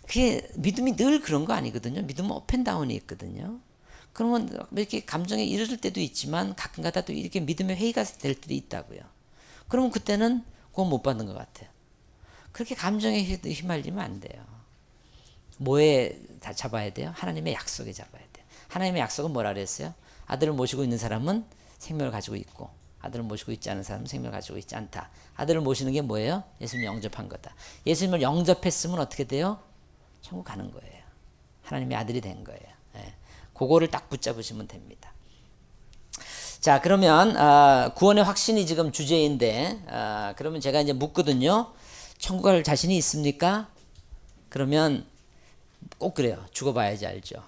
그게 믿음이 늘 그런 거 아니거든요. 믿음은 업앤다운이 있거든요. 그러면 이렇게 감정에 이르를 때도 있지만 가끔가다 또 이렇게 믿음의 회의가 될 때도 있다고요. 그러면 그때는 구원 못 받는 것 같아요. 그렇게 감정에 휘말리면 안 돼요. 뭐에 다 잡아야 돼요? 하나님의 약속에 잡아야 돼요. 하나님의 약속은 뭐라 그랬어요? 아들을 모시고 있는 사람은 생명을 가지고 있고 아들을 모시고 있지 않은 사람은 생명을 가지고 있지 않다. 아들을 모시는 게 뭐예요? 예수님을 영접한 거다. 예수님을 영접했으면 어떻게 돼요? 천국 가는 거예요. 하나님의 아들이 된 거예요. 예. 그거를 딱 붙잡으시면 됩니다. 자, 그러면 구원의 확신이 지금 주제인데 그러면 제가 이제 묻거든요. 천국 갈 자신이 있습니까? 그러면 꼭 그래요. 죽어봐야지 알죠.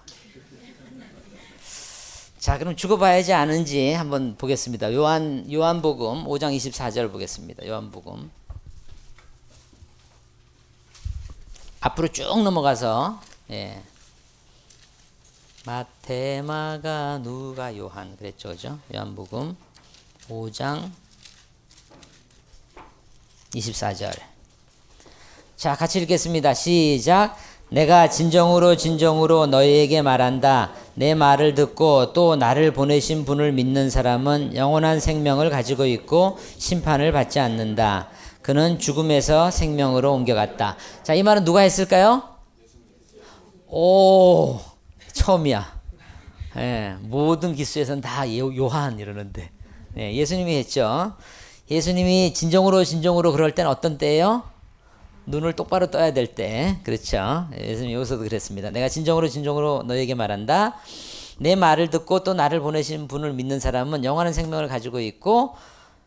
자, 그럼 죽어봐야지 아는지 한번 보겠습니다. 요한복음 5장 24절 보겠습니다. 요한복음 앞으로 쭉 넘어가서 예. 마태, 마가, 누가, 요한 그랬죠, 그죠? 요한복음 5장 24절. 자, 같이 읽겠습니다. 시작. 내가 진정으로 진정으로 너희에게 말한다. 내 말을 듣고 또 나를 보내신 분을 믿는 사람은 영원한 생명을 가지고 있고 심판을 받지 않는다. 그는 죽음에서 생명으로 옮겨갔다. 자, 이 말은 누가 했을까요? 오, 처음이야. 예, 모든 기수에서는 다 요한 이러는데 예, 예수님이 했죠. 예수님이 진정으로 그럴 때는 어떤 때예요? 눈을 똑바로 떠야 될 때. 그렇죠. 예수님 여기서도 그랬습니다. 내가 진정으로 너에게 말한다. 내 말을 듣고 또 나를 보내신 분을 믿는 사람은 영원한 생명을 가지고 있고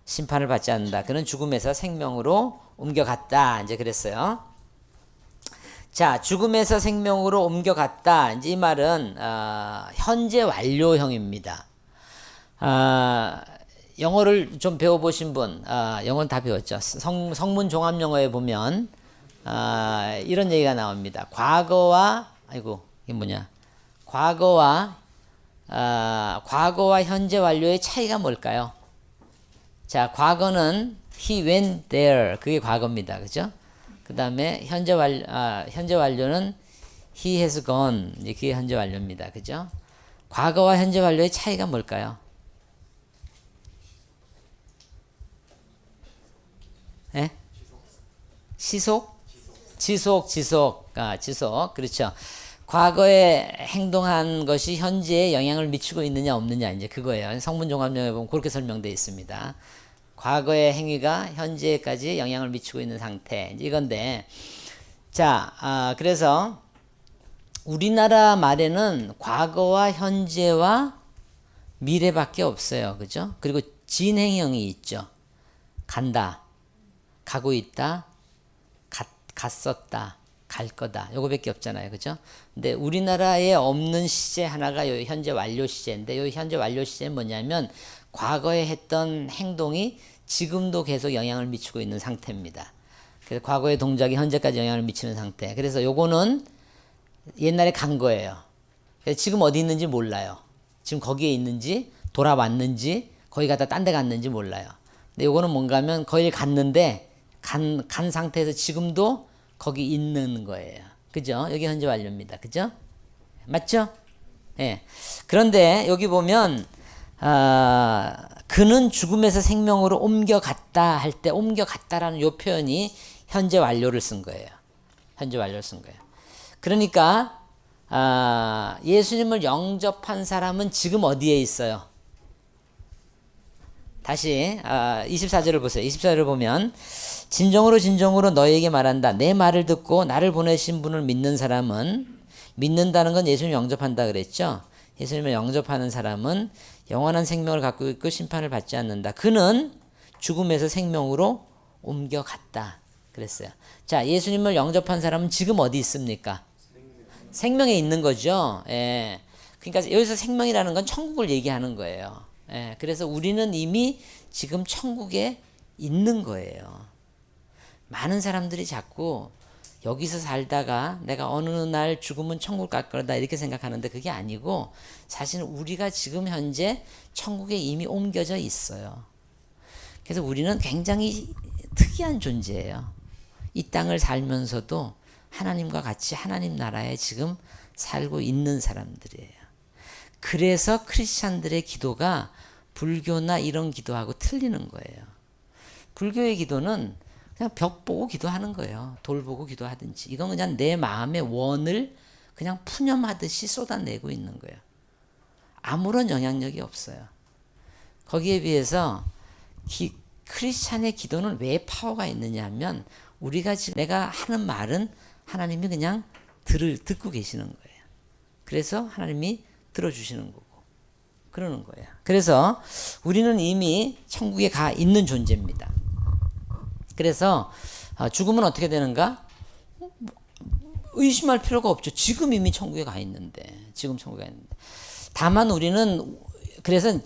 심판을 받지 않는다. 그는 죽음에서 생명으로 옮겨갔다. 이제 그랬어요. 자, 죽음에서 생명으로 옮겨갔다. 이제 이 말은 현재 완료형입니다. 영어를 좀 배워보신 분, 영어는 다 배웠죠. 성문 종합 영어에 보면 이런 얘기가 나옵니다. 과거와 현재 완료의 차이가 뭘까요? 자, 과거는 he went there, 그게 과거입니다, 그죠? 그 다음에 현재 완료는 he has gone, 그게 현재 완료입니다, 그죠? 과거와 현재 완료의 차이가 뭘까요? 예? 지속. 그렇죠. 과거에 행동한 것이 현재에 영향을 미치고 있느냐 없느냐 이제 그거예요. 성문 종합령에 보면 그렇게 설명되어 있습니다. 과거의 행위가 현재까지 영향을 미치고 있는 상태 이제 이건데 자, 그래서 우리나라 말에는 과거와 현재와 미래밖에 없어요. 그죠? 그리고 진행형이 있죠. 간다. 가고 있다, 갔었다, 갈 거다. 요거밖에 없잖아요. 그죠? 근데 우리나라에 없는 시제 하나가 요 현재 완료 시제인데 요 현재 완료 시제는 뭐냐면 과거에 했던 행동이 지금도 계속 영향을 미치고 있는 상태입니다. 그래서 과거의 동작이 현재까지 영향을 미치는 상태. 그래서 요거는 옛날에 간 거예요. 그래서 지금 어디 있는지 몰라요. 지금 거기에 있는지 돌아왔는지 거기 가다 딴 데 갔는지 몰라요. 근데 요거는 뭔가 하면 거기를 갔는데 간 상태에서 지금도 거기 있는 거예요. 그죠? 여기 현재 완료입니다. 그죠? 맞죠? 예. 그런데 여기 보면 그는 죽음에서 생명으로 옮겨갔다 할 때 옮겨갔다라는 요 표현이 현재 완료를 쓴 거예요. 현재 완료를 쓴 거예요. 그러니까 예수님을 영접한 사람은 지금 어디에 있어요? 다시 24절을 보세요. 24절을 보면 진정으로 너희에게 말한다. 내 말을 듣고 나를 보내신 분을 믿는 사람은 믿는다는 건 예수님을 영접한다 그랬죠. 예수님을 영접하는 사람은 영원한 생명을 갖고 있고 심판을 받지 않는다. 그는 죽음에서 생명으로 옮겨갔다 그랬어요. 자, 예수님을 영접한 사람은 지금 어디 있습니까? 생명에 있는 거죠. 예. 그러니까 여기서 생명이라는 건 천국을 얘기하는 거예요. 예, 그래서 우리는 이미 지금 천국에 있는 거예요. 많은 사람들이 자꾸 여기서 살다가 내가 어느 날 죽으면 천국 갈 거다 이렇게 생각하는데 그게 아니고 사실은 우리가 지금 현재 천국에 이미 옮겨져 있어요. 그래서 우리는 굉장히 특이한 존재예요. 이 땅을 살면서도 하나님과 같이 하나님 나라에 지금 살고 있는 사람들이에요. 그래서 크리스찬들의 기도가 불교나 이런 기도하고 틀리는 거예요. 불교의 기도는 그냥 벽 보고 기도하는 거예요. 돌 보고 기도하든지. 이건 그냥 내 마음의 원을 그냥 푸념하듯이 쏟아내고 있는 거예요. 아무런 영향력이 없어요. 거기에 비해서 크리스찬의 기도는 왜 파워가 있느냐 하면 우리가 지금 내가 하는 말은 하나님이 그냥 듣고 계시는 거예요. 그래서 하나님이 들어주시는 거고 그러는 거예요. 그래서 우리는 이미 천국에 가 있는 존재입니다. 그래서 죽으면 어떻게 되는가? 의심할 필요가 없죠. 지금 이미 천국에 가 있는데. 지금 천국에 가 있는데. 다만 우리는 그래서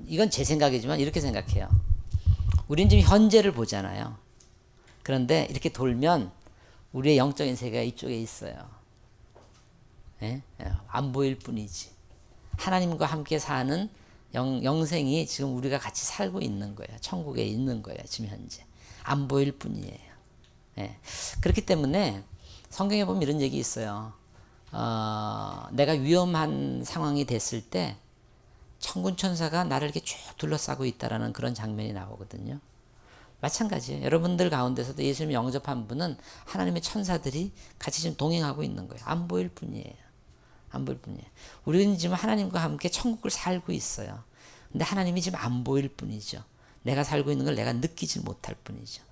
이건 제 생각이지만 이렇게 생각해요. 우리는 지금 현재를 보잖아요. 그런데 이렇게 돌면 우리의 영적인 세계가 이쪽에 있어요. 예? 안 보일 뿐이지. 하나님과 함께 사는 영생이 지금 우리가 같이 살고 있는 거예요. 천국에 있는 거예요. 지금 현재. 안 보일 뿐이에요. 예. 그렇기 때문에 성경에 보면 이런 얘기 있어요. 내가 위험한 상황이 됐을 때 천군 천사가 나를 이렇게 쭉 둘러싸고 있다라는 그런 장면이 나오거든요. 마찬가지예요. 여러분들 가운데서도 예수님 영접한 분은 하나님의 천사들이 같이 지금 동행하고 있는 거예요. 안 보일 뿐이에요. 안 보일 뿐이에요. 우리는 지금 하나님과 함께 천국을 살고 있어요. 근데 하나님이 지금 안 보일 뿐이죠. 내가 살고 있는 걸 내가 느끼지 못할 뿐이죠.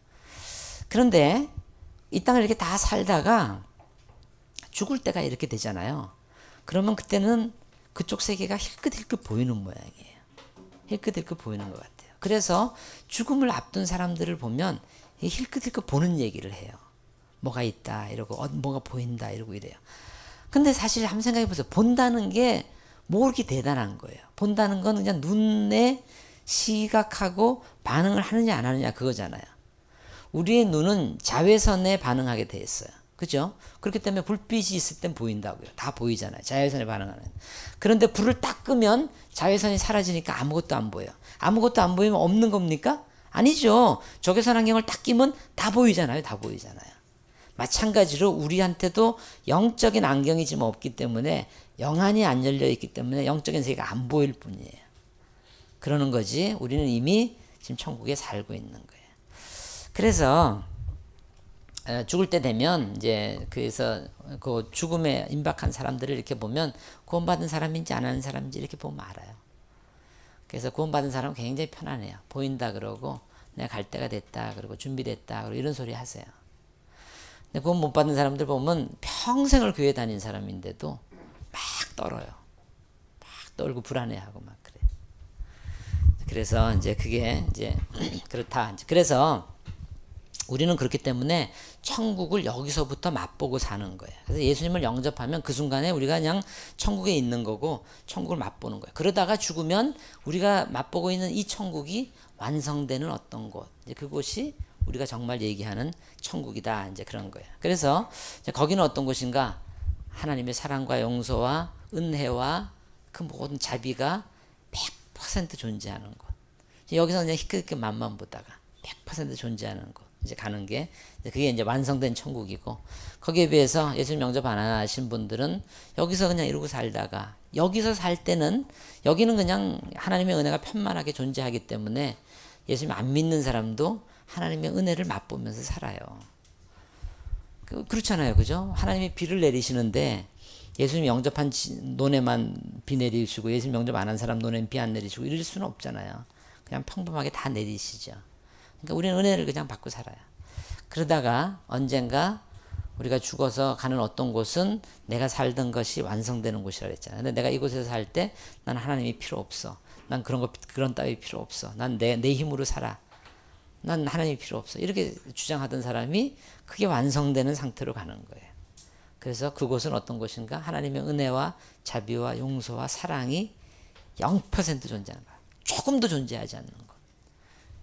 그런데 이 땅을 이렇게 다 살다가 죽을 때가 이렇게 되잖아요. 그러면 그때는 그쪽 세계가 힐끗힐끗 보이는 모양이에요. 힐끗힐끗 보이는 것 같아요. 그래서 죽음을 앞둔 사람들을 보면 힐끗힐끗 보는 얘기를 해요. 뭐가 있다 이러고 뭐가 보인다 이러고 이래요. 근데 사실 한번 생각해 보세요. 본다는 게 뭐 그렇게 대단한 거예요. 본다는 건 그냥 눈에 시각하고 반응을 하느냐 안 하느냐 그거잖아요. 우리의 눈은 자외선에 반응하게 돼 있어요. 그죠? 그렇기 때문에 불빛이 있을 땐 보인다고요. 다 보이잖아요. 자외선에 반응하는. 그런데 불을 딱 끄면 자외선이 사라지니까 아무것도 안 보여. 아무것도 안 보이면 없는 겁니까? 아니죠. 적외선 안경을 딱 끼면 다 보이잖아요. 다 보이잖아요. 마찬가지로 우리한테도 영적인 안경이 지금 없기 때문에 영안이 안 열려 있기 때문에 영적인 세계가 안 보일 뿐이에요. 그러는 거지. 우리는 이미 지금 천국에 살고 있는 거예요. 그래서 죽을 때 되면 이제 그래서 그 죽음에 임박한 사람들을 이렇게 보면 구원받은 사람인지 안 하는 사람인지 이렇게 보면 알아요. 그래서 구원받은 사람은 굉장히 편안해요. 보인다 그러고 내가 갈 때가 됐다 그러고 준비됐다 그러고 이런 소리 하세요. 근데 구원 못 받은 사람들 보면 평생을 교회 다닌 사람인데도 막 떨어요. 막 떨고 불안해하고 막 그래요. 그래서 이제 그게 이제 그렇다. 그래서 우리는 그렇기 때문에 천국을 여기서부터 맛보고 사는 거예요. 그래서 예수님을 영접하면 그 순간에 우리가 그냥 천국에 있는 거고 천국을 맛보는 거예요. 그러다가 죽으면 우리가 맛보고 있는 이 천국이 완성되는 어떤 곳, 이제 그곳이 우리가 정말 얘기하는 천국이다. 이제 그런 거예요. 그래서 이제 거기는 어떤 곳인가? 하나님의 사랑과 용서와 은혜와 그 모든 자비가 100% 존재하는 곳. 여기서 그냥 희끗희끗 맛만 보다가 100% 존재하는 곳. 이제 가는 게 그게 이제 완성된 천국이고, 거기에 비해서 예수님 영접 안 하신 분들은 여기서 그냥 이러고 살다가, 여기서 살 때는 여기는 그냥 하나님의 은혜가 편만하게 존재하기 때문에 예수님 안 믿는 사람도 하나님의 은혜를 맛보면서 살아요. 그렇잖아요. 그죠? 하나님이 비를 내리시는데 예수님 영접한 논에만 비 내리시고 예수님 영접 안 한 사람 논에는 비 안 내리시고 이럴 수는 없잖아요. 그냥 평범하게 다 내리시죠. 그러니까 우리는 은혜를 그냥 받고 살아요. 그러다가 언젠가 우리가 죽어서 가는 어떤 곳은 내가 살던 것이 완성되는 곳이라고 했잖아요. 근데 내가 이곳에서 살 때 난 하나님이 필요 없어. 난 그런 따위 필요 없어. 난 내 힘으로 살아. 난 하나님이 필요 없어. 이렇게 주장하던 사람이 그게 완성되는 상태로 가는 거예요. 그래서 그곳은 어떤 곳인가? 하나님의 은혜와 자비와 용서와 사랑이 0% 존재하는 거예요. 조금도 존재하지 않는 것.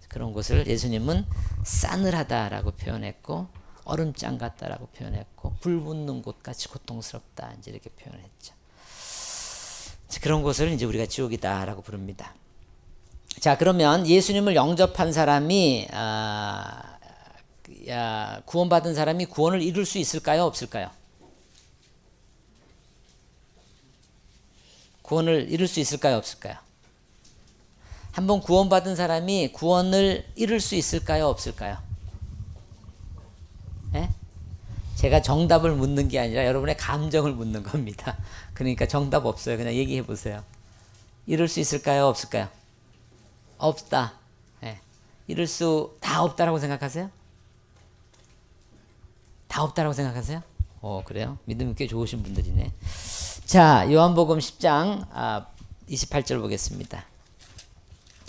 그런 곳을 예수님은 싸늘하다라고 표현했고, 얼음장 같다라고 표현했고, 불 붙는 곳같이 고통스럽다 이제 이렇게 표현했죠. 그런 곳을 이제 우리가 지옥이다라고 부릅니다. 자, 그러면 예수님을 영접한 사람이 구원받은 사람이 구원을 이룰 수 있을까요? 없을까요? 구원을 이룰 수 있을까요? 없을까요? 한번 구원받은 사람이 구원을 이룰 수 있을까요? 없을까요? 예? 제가 정답을 묻는 게 아니라 여러분의 감정을 묻는 겁니다. 그러니까 정답 없어요. 그냥 얘기해 보세요. 이룰 수 있을까요? 없을까요? 없다. 예. 이룰 수 다 없다라고 생각하세요? 다 없다라고 생각하세요? 그래요? 믿음이 꽤 좋으신 분들이네. 자, 요한복음 10장 28절 보겠습니다.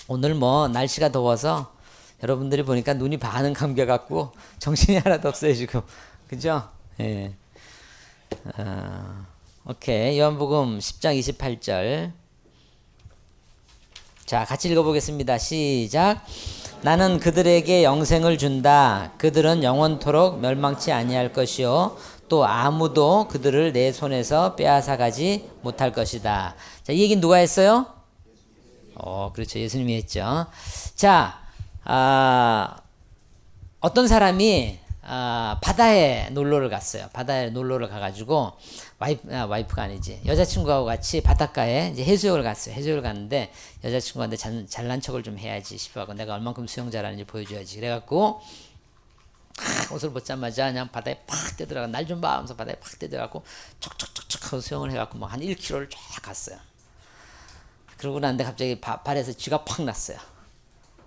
오늘 뭐 날씨가 더워서 여러분들이 보니까 눈이 반은 감겨갖고 정신이 하나도 없어요 지금. 그죠? 예. 오케이. 요한복음 10장 28절. 자, 같이 읽어보겠습니다. 시작. 나는 그들에게 영생을 준다. 그들은 영원토록 멸망치 아니할 것이요 또 아무도 그들을 내 손에서 빼앗아가지 못할 것이다. 자, 이 얘기는 누가 했어요? 그렇죠. 예수님이 했죠. 자, 어떤 사람이 바다에 놀러를 갔어요. 바다에 놀러를 가가지고 와이프가 아니지, 여자친구하고 같이 바닷가에 이제 해수욕을 갔어요. 해수욕을 갔는데 여자친구한테 잘난 척을 좀 해야지 싶어하고 내가 얼만큼 수영 잘하는지 보여줘야지. 그래갖고 옷을 벗자마자 그냥 바다에 팍 뛰어들어가, 날 좀 봐 하면서 바다에 팍 뛰어들어가고 척척척척 하고 수영을 해갖고 막 한 1km를 쫙 갔어요. 그러고 났는데 갑자기 발에서 쥐가 팍 났어요.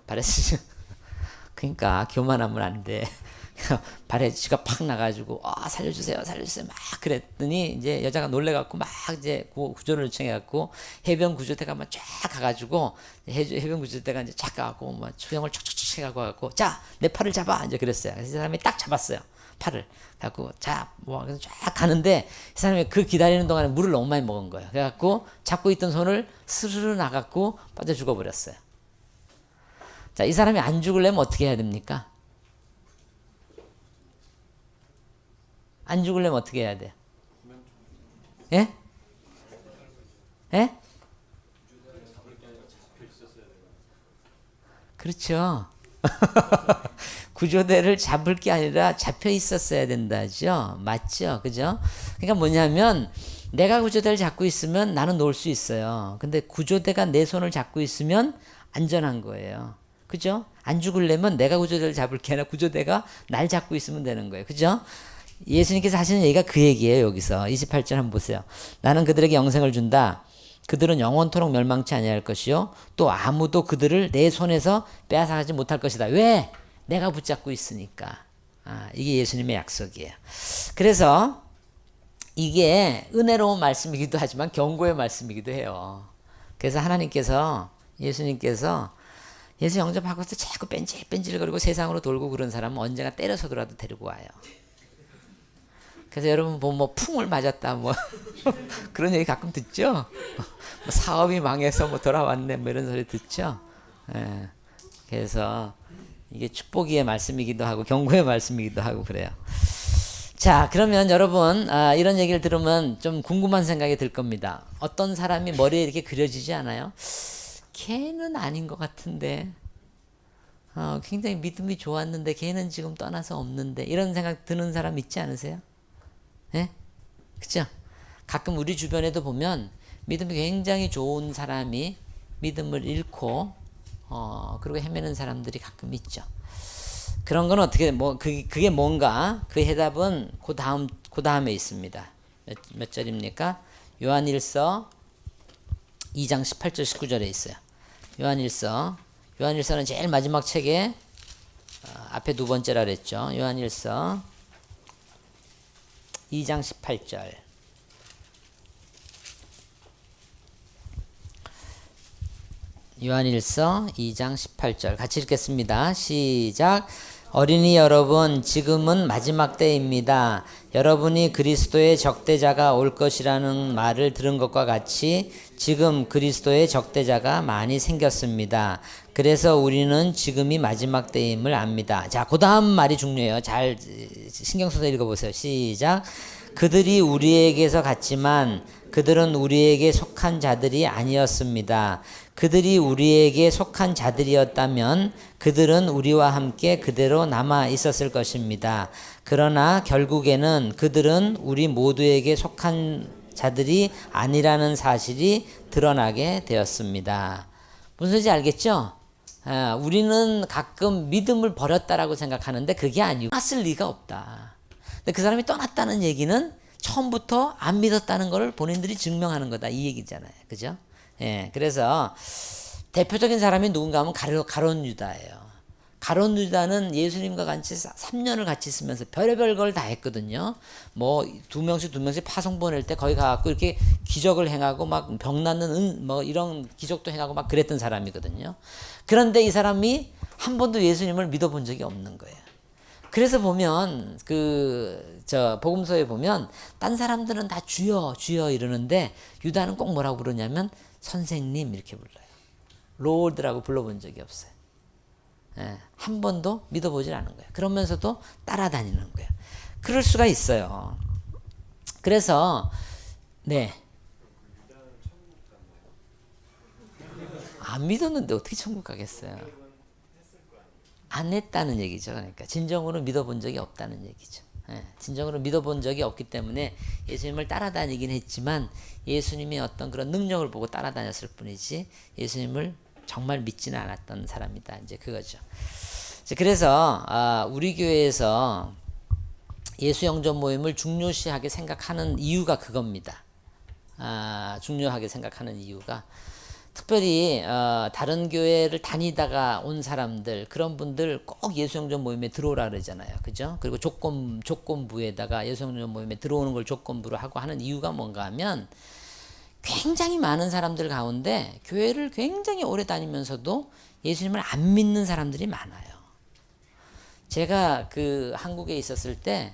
발에서 그러니까 교만하면 안 돼. 발에 쥐가 팍 나가지고 살려주세요 살려주세요 막 그랬더니 이제 여자가 놀래갖고 막 이제 구조를 요청해갖고 해변 구조대가 막 쫙 가가지고 해변 구조대가 이제 쫙 가갖고 막 수영을 척척척 해갖고 자, 내 팔을 잡아 이제 그랬어요. 그래서 이 사람이 딱 잡았어요. 팔을 갖고 자, 뭐 그래서 쫙 가는데 이 사람이 그 기다리는 동안에 물을 너무 많이 먹은 거예요. 그래갖고 잡고 있던 손을 스르르 나갖고 빠져 죽어버렸어요. 자, 이 사람이 안 죽으려면 어떻게 해야 됩니까? 안 죽으려면 어떻게 해야 돼요? 예? 예? 그렇죠. 구조대를 잡을 게 아니라 잡혀 있었어야 된다죠. 맞죠? 그죠? 그러니까 뭐냐면 내가 구조대를 잡고 있으면 나는 놀 수 있어요. 근데 구조대가 내 손을 잡고 있으면 안전한 거예요. 그죠? 안 죽으려면 내가 구조대를 잡을 게 아니라 구조대가 날 잡고 있으면 되는 거예요. 그죠? 예수님께서 하시는 얘기가 그 얘기예요. 여기서 28절 한번 보세요. 나는 그들에게 영생을 준다. 그들은 영원토록 멸망치 아니할 것이요 또 아무도 그들을 내 손에서 빼앗아가지 못할 것이다. 왜? 내가 붙잡고 있으니까. 이게 예수님의 약속이에요. 그래서 이게 은혜로운 말씀이기도 하지만 경고의 말씀이기도 해요. 그래서 하나님께서 예수님께서 예수 영접하고서 자꾸 뺀질뺀질거리고 세상으로 돌고 그런 사람은 언젠가 때려서더라도 데리고 와요. 그래서 여러분 보면 뭐 풍을 맞았다 뭐 그런 얘기 가끔 듣죠. 뭐 사업이 망해서 뭐 돌아왔네 뭐 이런 소리 듣죠. 예. 그래서 이게 축복의 말씀이기도 하고 경고의 말씀이기도 하고 그래요. 자, 그러면 여러분 이런 얘기를 들으면 좀 궁금한 생각이 들 겁니다. 어떤 사람이 머리에 이렇게 그려지지 않아요? 걔는 아닌 것 같은데 굉장히 믿음이 좋았는데 걔는 지금 떠나서 없는데 이런 생각 드는 사람 있지 않으세요? 예? 그죠? 가끔 우리 주변에도 보면 믿음이 굉장히 좋은 사람이 믿음을 잃고 그리고 헤매는 사람들이 가끔 있죠. 그런 건 어떻게 그게 뭔가 그 해답은 그 다음에 있습니다. 몇 절입니까? 요한일서 2장 18절 19절에 있어요. 요한일서는 제일 마지막 책에 앞에 두 번째라 그랬죠. 요한일서 2장 18절. 요한일서 2장 18절 같이 읽겠습니다. 시작. 어린이 여러분, 지금은 마지막 때입니다. 여러분이 그리스도의 적대자가 올 것이라는 말을 들은 것과 같이 지금 그리스도의 적대자가 많이 생겼습니다. 그래서 우리는 지금이 마지막 때임을 압니다. 자, 그 다음 말이 중요해요. 잘 신경 써서 읽어보세요. 시작. 그들이 우리에게서 갔지만 그들은 우리에게 속한 자들이 아니었습니다. 그들이 우리에게 속한 자들이었다면 그들은 우리와 함께 그대로 남아 있었을 것입니다. 그러나 결국에는 그들은 우리 모두에게 속한 자들이 아니라는 사실이 드러나게 되었습니다. 무슨 소리인지 알겠죠? 우리는 가끔 믿음을 버렸다라고 생각하는데 그게 아니고 떠났을 리가 없다. 근데 그 사람이 떠났다는 얘기는 처음부터 안 믿었다는 걸 본인들이 증명하는 거다 이 얘기잖아요. 그죠? 예, 그래서 대표적인 사람이 누군가 하면 가룟 유다예요. 가룟 유다는 예수님과 같이 3년을 같이 있으면서 별의별 걸 다 했거든요. 뭐 두 명씩 파송 보낼 때 거기 가갖고 이렇게 기적을 행하고 막 병 낫는 뭐 이런 기적도 행하고 막 그랬던 사람이거든요. 그런데 이 사람이 한 번도 예수님을 믿어본 적이 없는 거예요. 그래서 보면 복음서에 보면 딴 사람들은 다 주여 주여 이러는데 유다는 꼭 뭐라고 부르냐면 선생님 이렇게 불러요. 로드라고 불러본 적이 없어요. 한 번도 믿어보질 않은 거예요. 그러면서도 따라다니는 거예요. 그럴 수가 있어요. 그래서 안 믿었는데 어떻게 천국 가겠어요? 안 했다는 얘기죠. 그러니까 진정으로 믿어본 적이 없다는 얘기죠. 진정으로 믿어본 적이 없기 때문에 예수님을 따라다니긴 했지만 예수님의 어떤 그런 능력을 보고 따라다녔을 뿐이지 예수님을 정말 믿지는 않았던 사람이다. 이제 그거죠. 그래서 우리 교회에서 예수 영접 모임을 중요시하게 생각하는 이유가 그겁니다. 중요하게 생각하는 이유가 특별히 다른 교회를 다니다가 온 사람들 그런 분들 꼭 예수 영접 모임에 들어오라 그러잖아요. 그죠? 그리고 조건부에다가 예수 영접 모임에 들어오는 걸 조건부로 하고 하는 이유가 뭔가 하면 굉장히 많은 사람들 가운데 교회를 굉장히 오래 다니면서도 예수님을 안 믿는 사람들이 많아요. 제가 한국에 있었을 때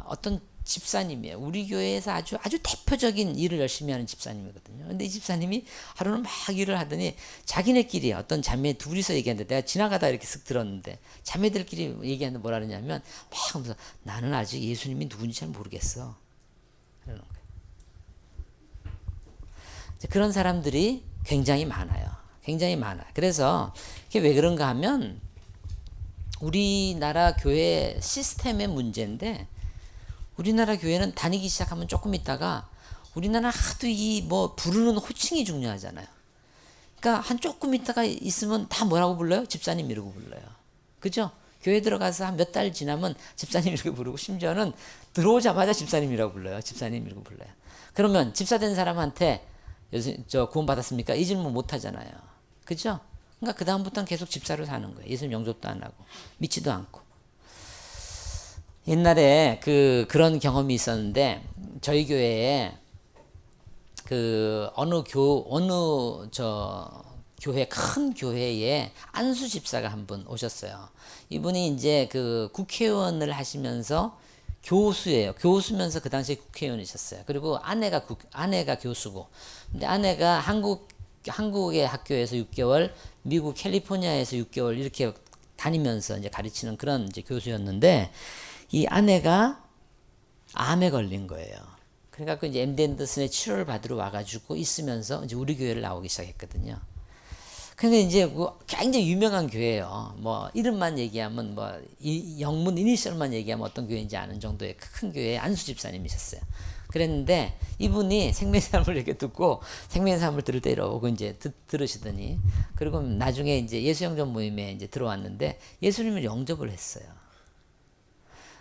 어떤 집사님이에요. 우리 교회에서 아주 대표적인 일을 열심히 하는 집사님이거든요. 근데 이 집사님이 하루는 막 일을 하더니 자기네끼리 어떤 자매 둘이서 얘기하는데 내가 지나가다 이렇게 쓱 들었는데 자매들끼리 얘기하는데 뭐라 그러냐면 막 하면서 나는 아직 예수님이 누군지 잘 모르겠어. 그러는 거예요. 그런 사람들이 굉장히 많아요. 굉장히 많아. 그래서 그게 왜 그런가 하면 우리나라 교회 시스템의 문제인데 우리나라 교회는 다니기 시작하면 조금 있다가 우리나라 하도 부르는 호칭이 중요하잖아요. 그러니까 한 조금 있다가 있으면 다 뭐라고 불러요? 집사님 이러고 불러요. 그죠? 교회 들어가서 한 몇 달 지나면 집사님 이렇게 부르고 심지어는 들어오자마자 집사님이라고 불러요. 집사님 이러고 불러요. 그러면 집사 된 사람한테 구원 받았습니까? 이 질문 못 하잖아요. 그죠? 그러니까 그 다음부터는 계속 집사로 사는 거예요. 예수님 영접도 안 하고 믿지도 않고. 옛날에 그런 경험이 있었는데 저희 교회에 교회 큰 교회에 안수 집사가 한 분 오셨어요. 이분이 이제 국회의원을 하시면서 교수예요. 교수면서 그 당시에 국회의원이셨어요. 그리고 아내가 교수고, 근데 아내가 한국의 학교에서 6개월, 미국 캘리포니아에서 6개월 이렇게 다니면서 이제 가르치는 그런 이제 교수였는데 이 아내가 암에 걸린 거예요. 그래갖고 이제 MD 앤더슨의 치료를 받으러 와가지고 있으면서 이제 우리 교회를 나오기 시작했거든요. 근데 이제 굉장히 유명한 교회예요. 이름만 얘기하면 영문 이니셜만 얘기하면 어떤 교회인지 아는 정도의 큰 교회의 안수 집사님이셨어요. 그랬는데 이분이 생명사함을 이렇게 듣고 생명사함을 들을 때 이러고 이제 들으시더니 그리고 나중에 이제 예수 영접 모임에 이제 들어왔는데 예수님을 영접을 했어요.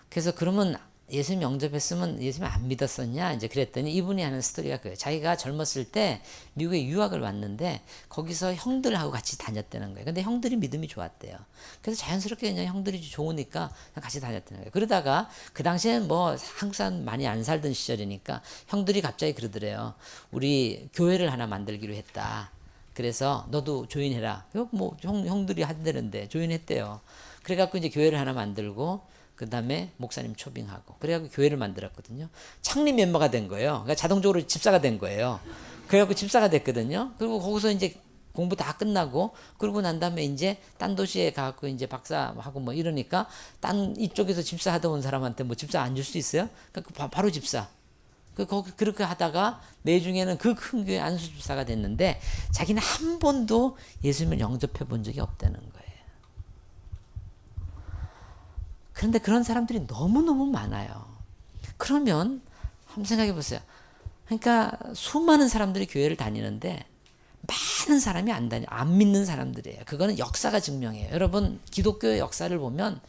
그래서 그러면 예수님 영접했으면 예수님 안 믿었었냐? 이제 그랬더니 이분이 하는 스토리가 그래요. 자기가 젊었을 때 미국에 유학을 왔는데 거기서 형들하고 같이 다녔다는 거예요. 근데 형들이 믿음이 좋았대요. 그래서 자연스럽게 그냥 형들이 좋으니까 그냥 같이 다녔다는 거예요. 그러다가 그 당시에는 한국 사람 많이 안 살던 시절이니까 형들이 갑자기 그러더래요. 우리 교회를 하나 만들기로 했다. 그래서 너도 조인해라. 형들이 한다는데 조인했대요. 그래갖고 이제 교회를 하나 만들고 그 다음에 목사님 초빙하고 그래갖고 교회를 만들었거든요. 창립 멤버가 된 거예요. 그러니까 자동적으로 집사가 된 거예요. 그래갖고 집사가 됐거든요. 그리고 거기서 이제 공부 다 끝나고 그러고 난 다음에 이제 딴 도시에 가갖고 이제 박사하고 이러니까 딴 이쪽에서 집사 하다 온 사람한테 집사 안 줄 수 있어요? 그러니까 바로 집사. 그렇게 하다가 내중에는 그 큰 교회 안수 집사가 됐는데 자기는 한 번도 예수님을 영접해 본 적이 없다는 거예요. 그런데 그런 사람들이 너무너무 많아요. 그러면 한번 생각해 보세요. 그러니까 수많은 사람들이 교회를 다니는데 많은 사람이 안 믿는 사람들이에요. 그거는 역사가 증명해요. 여러분, 기독교의 역사를 보면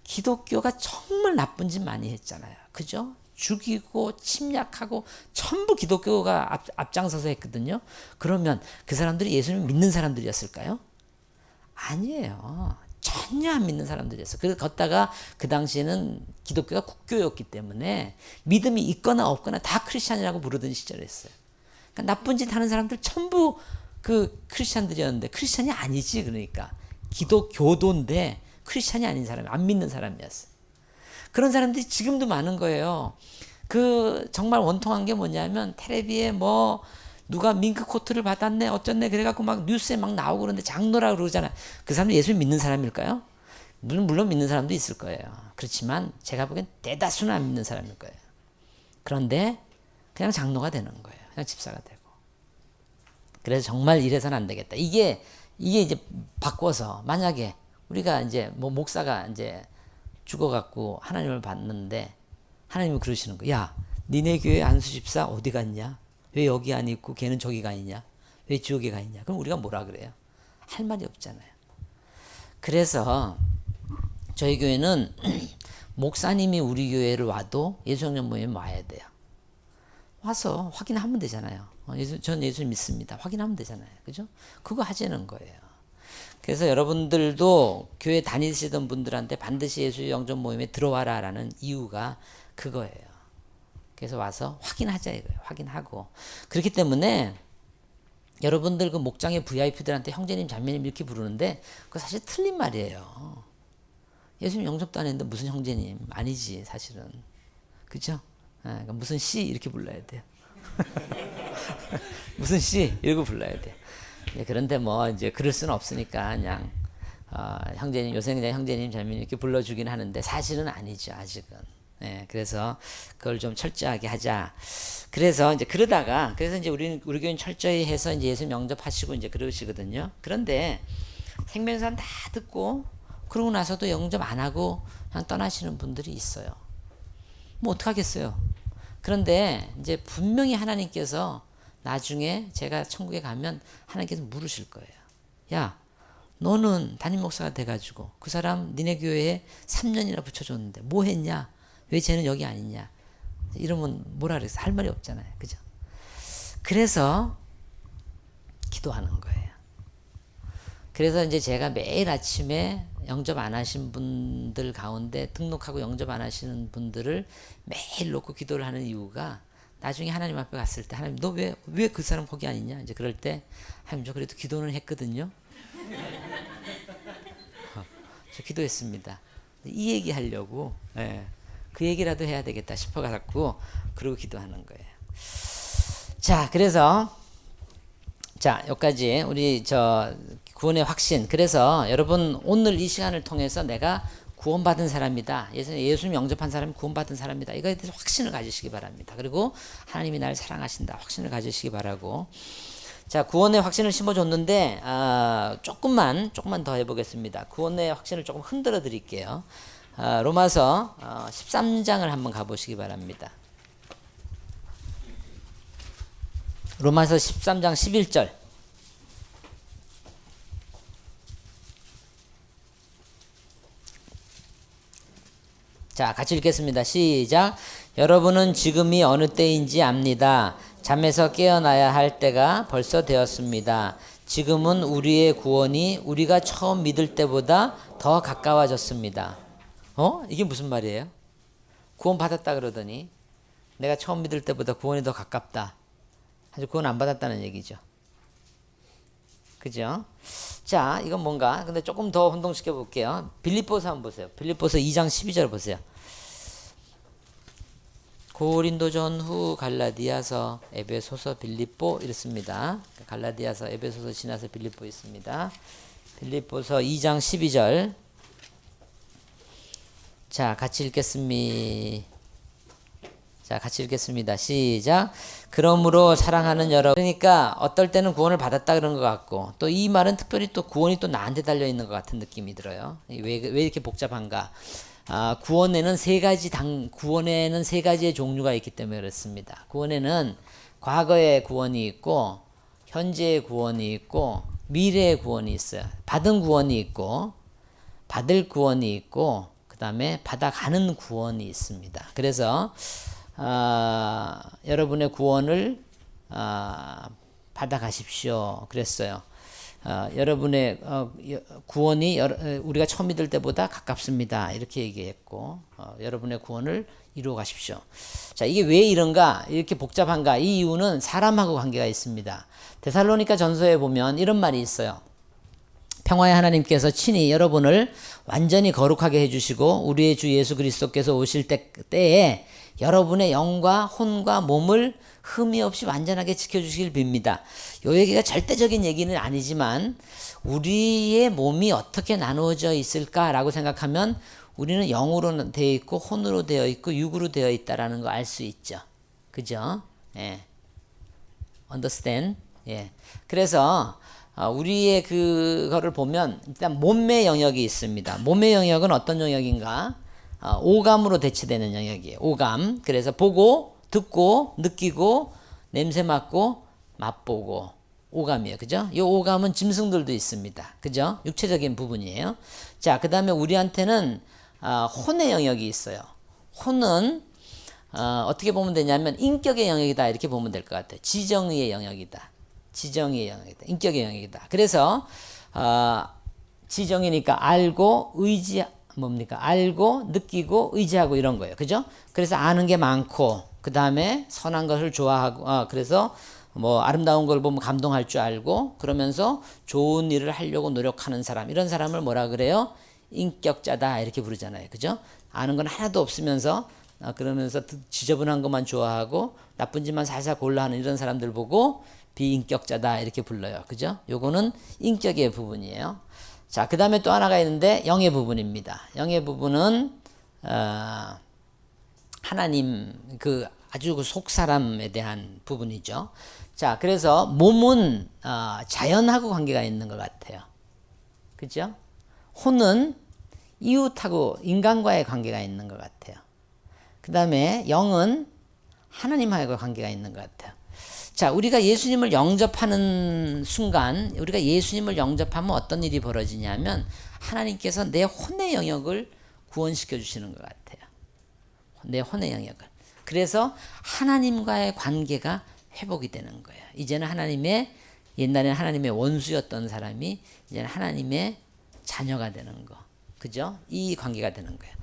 기독교가 정말 나쁜 짓 많이 했잖아요. 그죠? 죽이고 침략하고 전부 기독교가 앞장서서 했거든요. 그러면 그 사람들이 예수님 믿는 사람들이었을까요? 아니에요. 전혀 안 믿는 사람들이었어요. 그래서 걷다가 그 당시에는 기독교가 국교였기 때문에 믿음이 있거나 없거나 다 크리스찬이라고 부르던 시절이었어요. 그러니까 나쁜 짓 하는 사람들 전부 그 크리스찬들이었는데 크리스찬이 아니지. 그러니까 기독교도인데 크리스찬이 아닌 사람이, 안 믿는 사람이었어요. 그런 사람들이 지금도 많은 거예요. 그 정말 원통한 게 뭐냐면 텔레비에 뭐 누가 밍크 코트를 받았네 어쩌네 그래갖고 막 뉴스에 막 나오고 그러는데 장로라고 그러잖아요. 그 사람들 예수님 믿는 사람일까요? 물론 믿는 사람도 있을 거예요. 그렇지만 제가 보기엔 대다수는 안 믿는 사람일 거예요. 그런데 그냥 장로가 되는 거예요. 그냥 집사가 되고. 그래서 정말 이래서는 안 되겠다. 이게 이제 바꿔서 만약에 우리가 이제 뭐 목사가 이제 죽어갖고 하나님을 봤는데 하나님이 그러시는 거야. 야, 니네 교회 안수 집사 어디 갔냐? 왜 여기 안 있고 걔는 저기 가 있냐? 왜 지옥에 가 있냐? 그럼 우리가 뭐라 그래요? 할 말이 없잖아요. 그래서 저희 교회는 목사님이 우리 교회를 와도 예수영전 모임에 와야 돼요. 와서 확인하면 되잖아요. 전 예수 믿습니다. 확인하면 되잖아요. 그죠? 그거 하자는 거예요. 그래서 여러분들도 교회 다니시던 분들한테 반드시 예수 영전 모임에 들어와라 라는 이유가 그거예요. 그래서 와서 확인하자 이거예요. 확인하고. 그렇기 때문에 여러분들 그 목장의 VIP들한테 형제님 자매님 이렇게 부르는데 그거 사실 틀린 말이에요. 예수님 영접도 안 했는데 무슨 형제님 아니지 사실은. 그죠? 그러니까 무슨 씨 이렇게 불러야 돼요. 무슨 씨 이러고 불러야 돼요. 그런데 뭐 이제 그럴 수는 없으니까 그냥 형제님 요새 그냥 형제님 자매님 이렇게 불러주긴 하는데 사실은 아니죠 아직은. 그래서 그걸 좀 철저하게 하자. 그래서 이제 그러다가 그래서 이제 우리 교회는 철저히 해서 이제 예수 영접하시고 이제 그러시거든요. 그런데 생명산 다 듣고 그러고 나서도 영접 안 하고 그냥 떠나시는 분들이 있어요. 뭐 어떡하겠어요. 그런데 이제 분명히 하나님께서 나중에 제가 천국에 가면 하나님께서 물으실 거예요. 야, 너는 담임 목사가 돼가지고 그 사람 니네 교회에 3년이나 붙여줬는데 뭐 했냐? 왜 쟤는 여기 아니냐? 이러면 뭐라 그랬어? 할 말이 없잖아요. 그죠? 그래서 기도하는 거예요. 그래서 이제 제가 매일 아침에 영접 안 하신 분들 가운데 등록하고 영접 안 하시는 분들을 매일 놓고 기도를 하는 이유가 나중에 하나님 앞에 갔을 때 하나님 너 왜 그 사람 거기 아니냐? 이제 그럴 때 하나님 저 그래도 기도는 했거든요. 저 기도했습니다. 이 얘기 하려고 그 얘기라도 해야 되겠다 싶어갖고 그러고 기도하는 거예요. 자, 그래서 자 여기까지 우리 저 구원의 확신. 그래서 여러분 오늘 이 시간을 통해서 내가 구원받은 사람이다. 예수님 영접한 사람이 구원받은 사람이다. 이거에 대해서 확신을 가지시기 바랍니다. 그리고 하나님이 나를 사랑하신다. 확신을 가지시기 바라고. 자, 구원의 확신을 심어줬는데 조금만 더 해보겠습니다. 구원의 확신을 조금 흔들어 드릴게요. 로마서 13장을 한번 가보시기 바랍니다. 로마서 13장 11절. 자, 같이 읽겠습니다. 시작. 여러분은 지금이 어느 때인지 압니다. 잠에서 깨어나야 할 때가 벌써 되었습니다. 지금은 우리의 구원이 우리가 처음 믿을 때보다 더 가까워졌습니다. 이게 무슨 말이에요? 구원 받았다 그러더니 내가 처음 믿을 때보다 구원이 더 가깝다. 아직 구원 안 받았다는 얘기죠. 그죠? 자, 이건 뭔가 근데 조금 더 혼동시켜 볼게요. 빌립보서 한번 보세요. 빌립보서 2장 12절 보세요. 고린도 전후 갈라디아서 에베소서 빌립보 이렇습니다. 갈라디아서 에베소서 지나서 빌립보 있습니다. 빌립보서 2장 12절. 자, 같이 읽겠습니다. 시작. 그러므로 사랑하는 여러분. 그러니까 어떨 때는 구원을 받았다 그런 것 같고 또 이 말은 특별히 또 구원이 또 나한테 달려 있는 것 같은 느낌이 들어요. 왜 이렇게 복잡한가? 구원에는 구원에는 세 가지의 종류가 있기 때문에 그렇습니다. 구원에는 과거의 구원이 있고, 현재의 구원이 있고, 미래의 구원이 있어요. 받은 구원이 있고, 받을 구원이 있고, 그 다음에 받아가는 구원이 있습니다. 그래서 여러분의 구원을 받아가십시오. 그랬어요. 여러분의 구원이 우리가 처음 믿을 때보다 가깝습니다. 이렇게 얘기했고, 여러분의 구원을 이루어 가십시오. 자, 이게 왜 이런가? 이렇게 복잡한가? 이 이유는 사람하고 관계가 있습니다. 데살로니가 전서에 보면 이런 말이 있어요. 평화의 하나님께서 친히 여러분을 완전히 거룩하게 해주시고 우리의 주 예수 그리스도께서 오실 때에 여러분의 영과 혼과 몸을 흠이 없이 완전하게 지켜주시길 빕니다. 이 얘기가 절대적인 얘기는 아니지만 우리의 몸이 어떻게 나누어져 있을까라고 생각하면 우리는 영으로 되어 있고 혼으로 되어 있고 육으로 되어 있다라는 거 알 수 있죠. 그죠? 예. understand? 예. 그래서 우리의 그거를 보면 일단 몸의 영역이 있습니다. 몸의 영역은 어떤 영역인가? 오감으로 대치되는 영역이에요. 오감. 그래서 보고, 듣고, 느끼고, 냄새 맡고, 맛보고, 오감이에요. 그죠? 이 오감은 짐승들도 있습니다. 그죠? 육체적인 부분이에요. 자, 그 다음에 우리한테는 혼의 영역이 있어요. 혼은 어떻게 보면 되냐면 인격의 영역이다 이렇게 보면 될 것 같아요. 지정의의 영역이다. 지정의의 영역이다. 인격의 영역이다. 그래서 지정이니까 알고 의지 뭡니까? 알고 느끼고 의지하고 이런 거예요. 그죠? 그래서 아는 게 많고 그 다음에 선한 것을 좋아하고 그래서 뭐 아름다운 걸 보면 감동할 줄 알고 그러면서 좋은 일을 하려고 노력하는 사람 이런 사람을 뭐라 그래요? 인격자다 이렇게 부르잖아요. 그죠? 아는 건 하나도 없으면서 그러면서 지저분한 것만 좋아하고 나쁜 짓만 살살 골라하는 이런 사람들 보고 비인격자다 이렇게 불러요. 그죠? 요거는 인격의 부분이에요. 자, 그 다음에 또 하나가 있는데 영의 부분입니다. 영의 부분은 하나님 그 아주 그 속사람에 대한 부분이죠. 자, 그래서 몸은 자연하고 관계가 있는 것 같아요. 그죠? 혼은 이웃하고 인간과의 관계가 있는 것 같아요. 그 다음에 영은 하나님하고 관계가 있는 것 같아요. 자, 우리가 예수님을 영접하는 순간, 우리가 예수님을 영접하면 어떤 일이 벌어지냐면 하나님께서 내 혼의 영역을 구원시켜 주시는 것 같아요. 내 혼의 영역을. 그래서 하나님과의 관계가 회복이 되는 거예요. 이제는 옛날에는 하나님의 원수였던 사람이 이제는 하나님의 자녀가 되는 거. 그죠? 이 관계가 되는 거예요.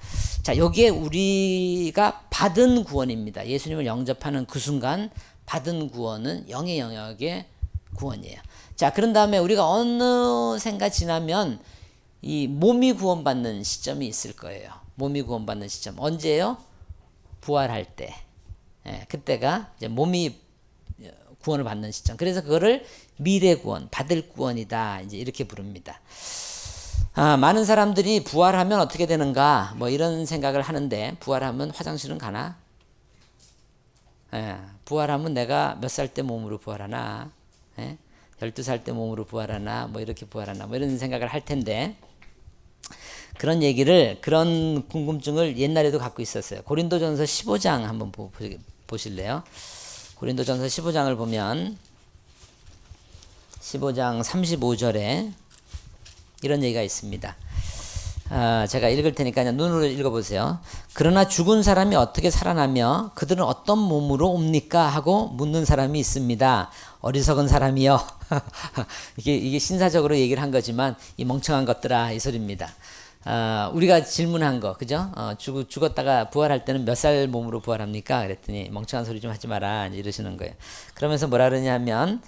자, 여기에 우리가 받은 구원입니다. 예수님을 영접하는 그 순간 받은 구원은 영의 영역의 구원이에요. 자, 그런 다음에 우리가 어느샌가 지나면 이 몸이 구원받는 시점이 있을 거예요. 몸이 구원받는 시점. 언제예요? 부활할 때. 예, 그때가 이제 몸이 구원을 받는 시점. 그래서 그거를 미래 구원, 받을 구원이다. 이제 이렇게 부릅니다. 많은 사람들이 부활하면 어떻게 되는가? 뭐 이런 생각을 하는데 부활하면 화장실은 가나? 예, 부활하면 내가 몇 살 때 몸으로 부활하나? 예? 12살 때 몸으로 부활하나? 뭐 이렇게 부활하나? 뭐 이런 생각을 할 텐데 그런 궁금증을 옛날에도 갖고 있었어요. 고린도전서 15장 한번 보실래요? 고린도전서 15장을 보면 15장 35절에 이런 얘기가 있습니다. 제가 읽을 테니까 눈으로 읽어보세요. 그러나 죽은 사람이 어떻게 살아나며 그들은 어떤 몸으로 옵니까? 하고 묻는 사람이 있습니다. 어리석은 사람이요. 이게 신사적으로 얘기를 한 거지만 이 멍청한 것들아 이 소리입니다. 우리가 질문한 거, 그죠? 죽었다가 부활할 때는 몇 살 몸으로 부활합니까? 그랬더니 멍청한 소리 좀 하지 마라 이러시는 거예요. 그러면서 뭐라 그러냐면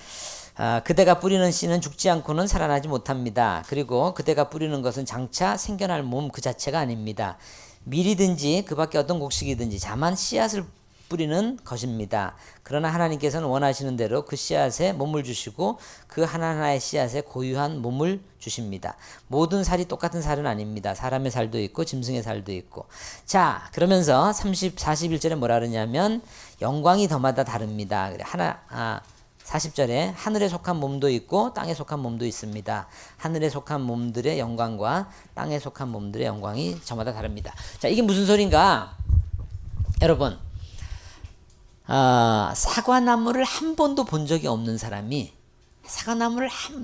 그대가 뿌리는 씨는 죽지 않고는 살아나지 못합니다. 그리고 그대가 뿌리는 것은 장차 생겨날 몸 그 자체가 아닙니다. 밀이든지 그 밖에 어떤 곡식이든지 다만 씨앗을 뿌리는 것입니다. 그러나 하나님께서는 원하시는 대로 그 씨앗에 몸을 주시고 그 하나하나의 씨앗에 고유한 몸을 주십니다. 모든 살이 똑같은 살은 아닙니다. 사람의 살도 있고 짐승의 살도 있고. 자, 그러면서 41절에 뭐라 그러냐면 영광이 더마다 다릅니다. 40절에 하늘에 속한 몸도 있고 땅에 속한 몸도 있습니다. 하늘에 속한 몸들의 영광과 땅에 속한 몸들의 영광이 저마다 다릅니다. 자, 이게 무슨 소린가? 여러분, 사과나무를 한 번도 본 적이 없는 사람이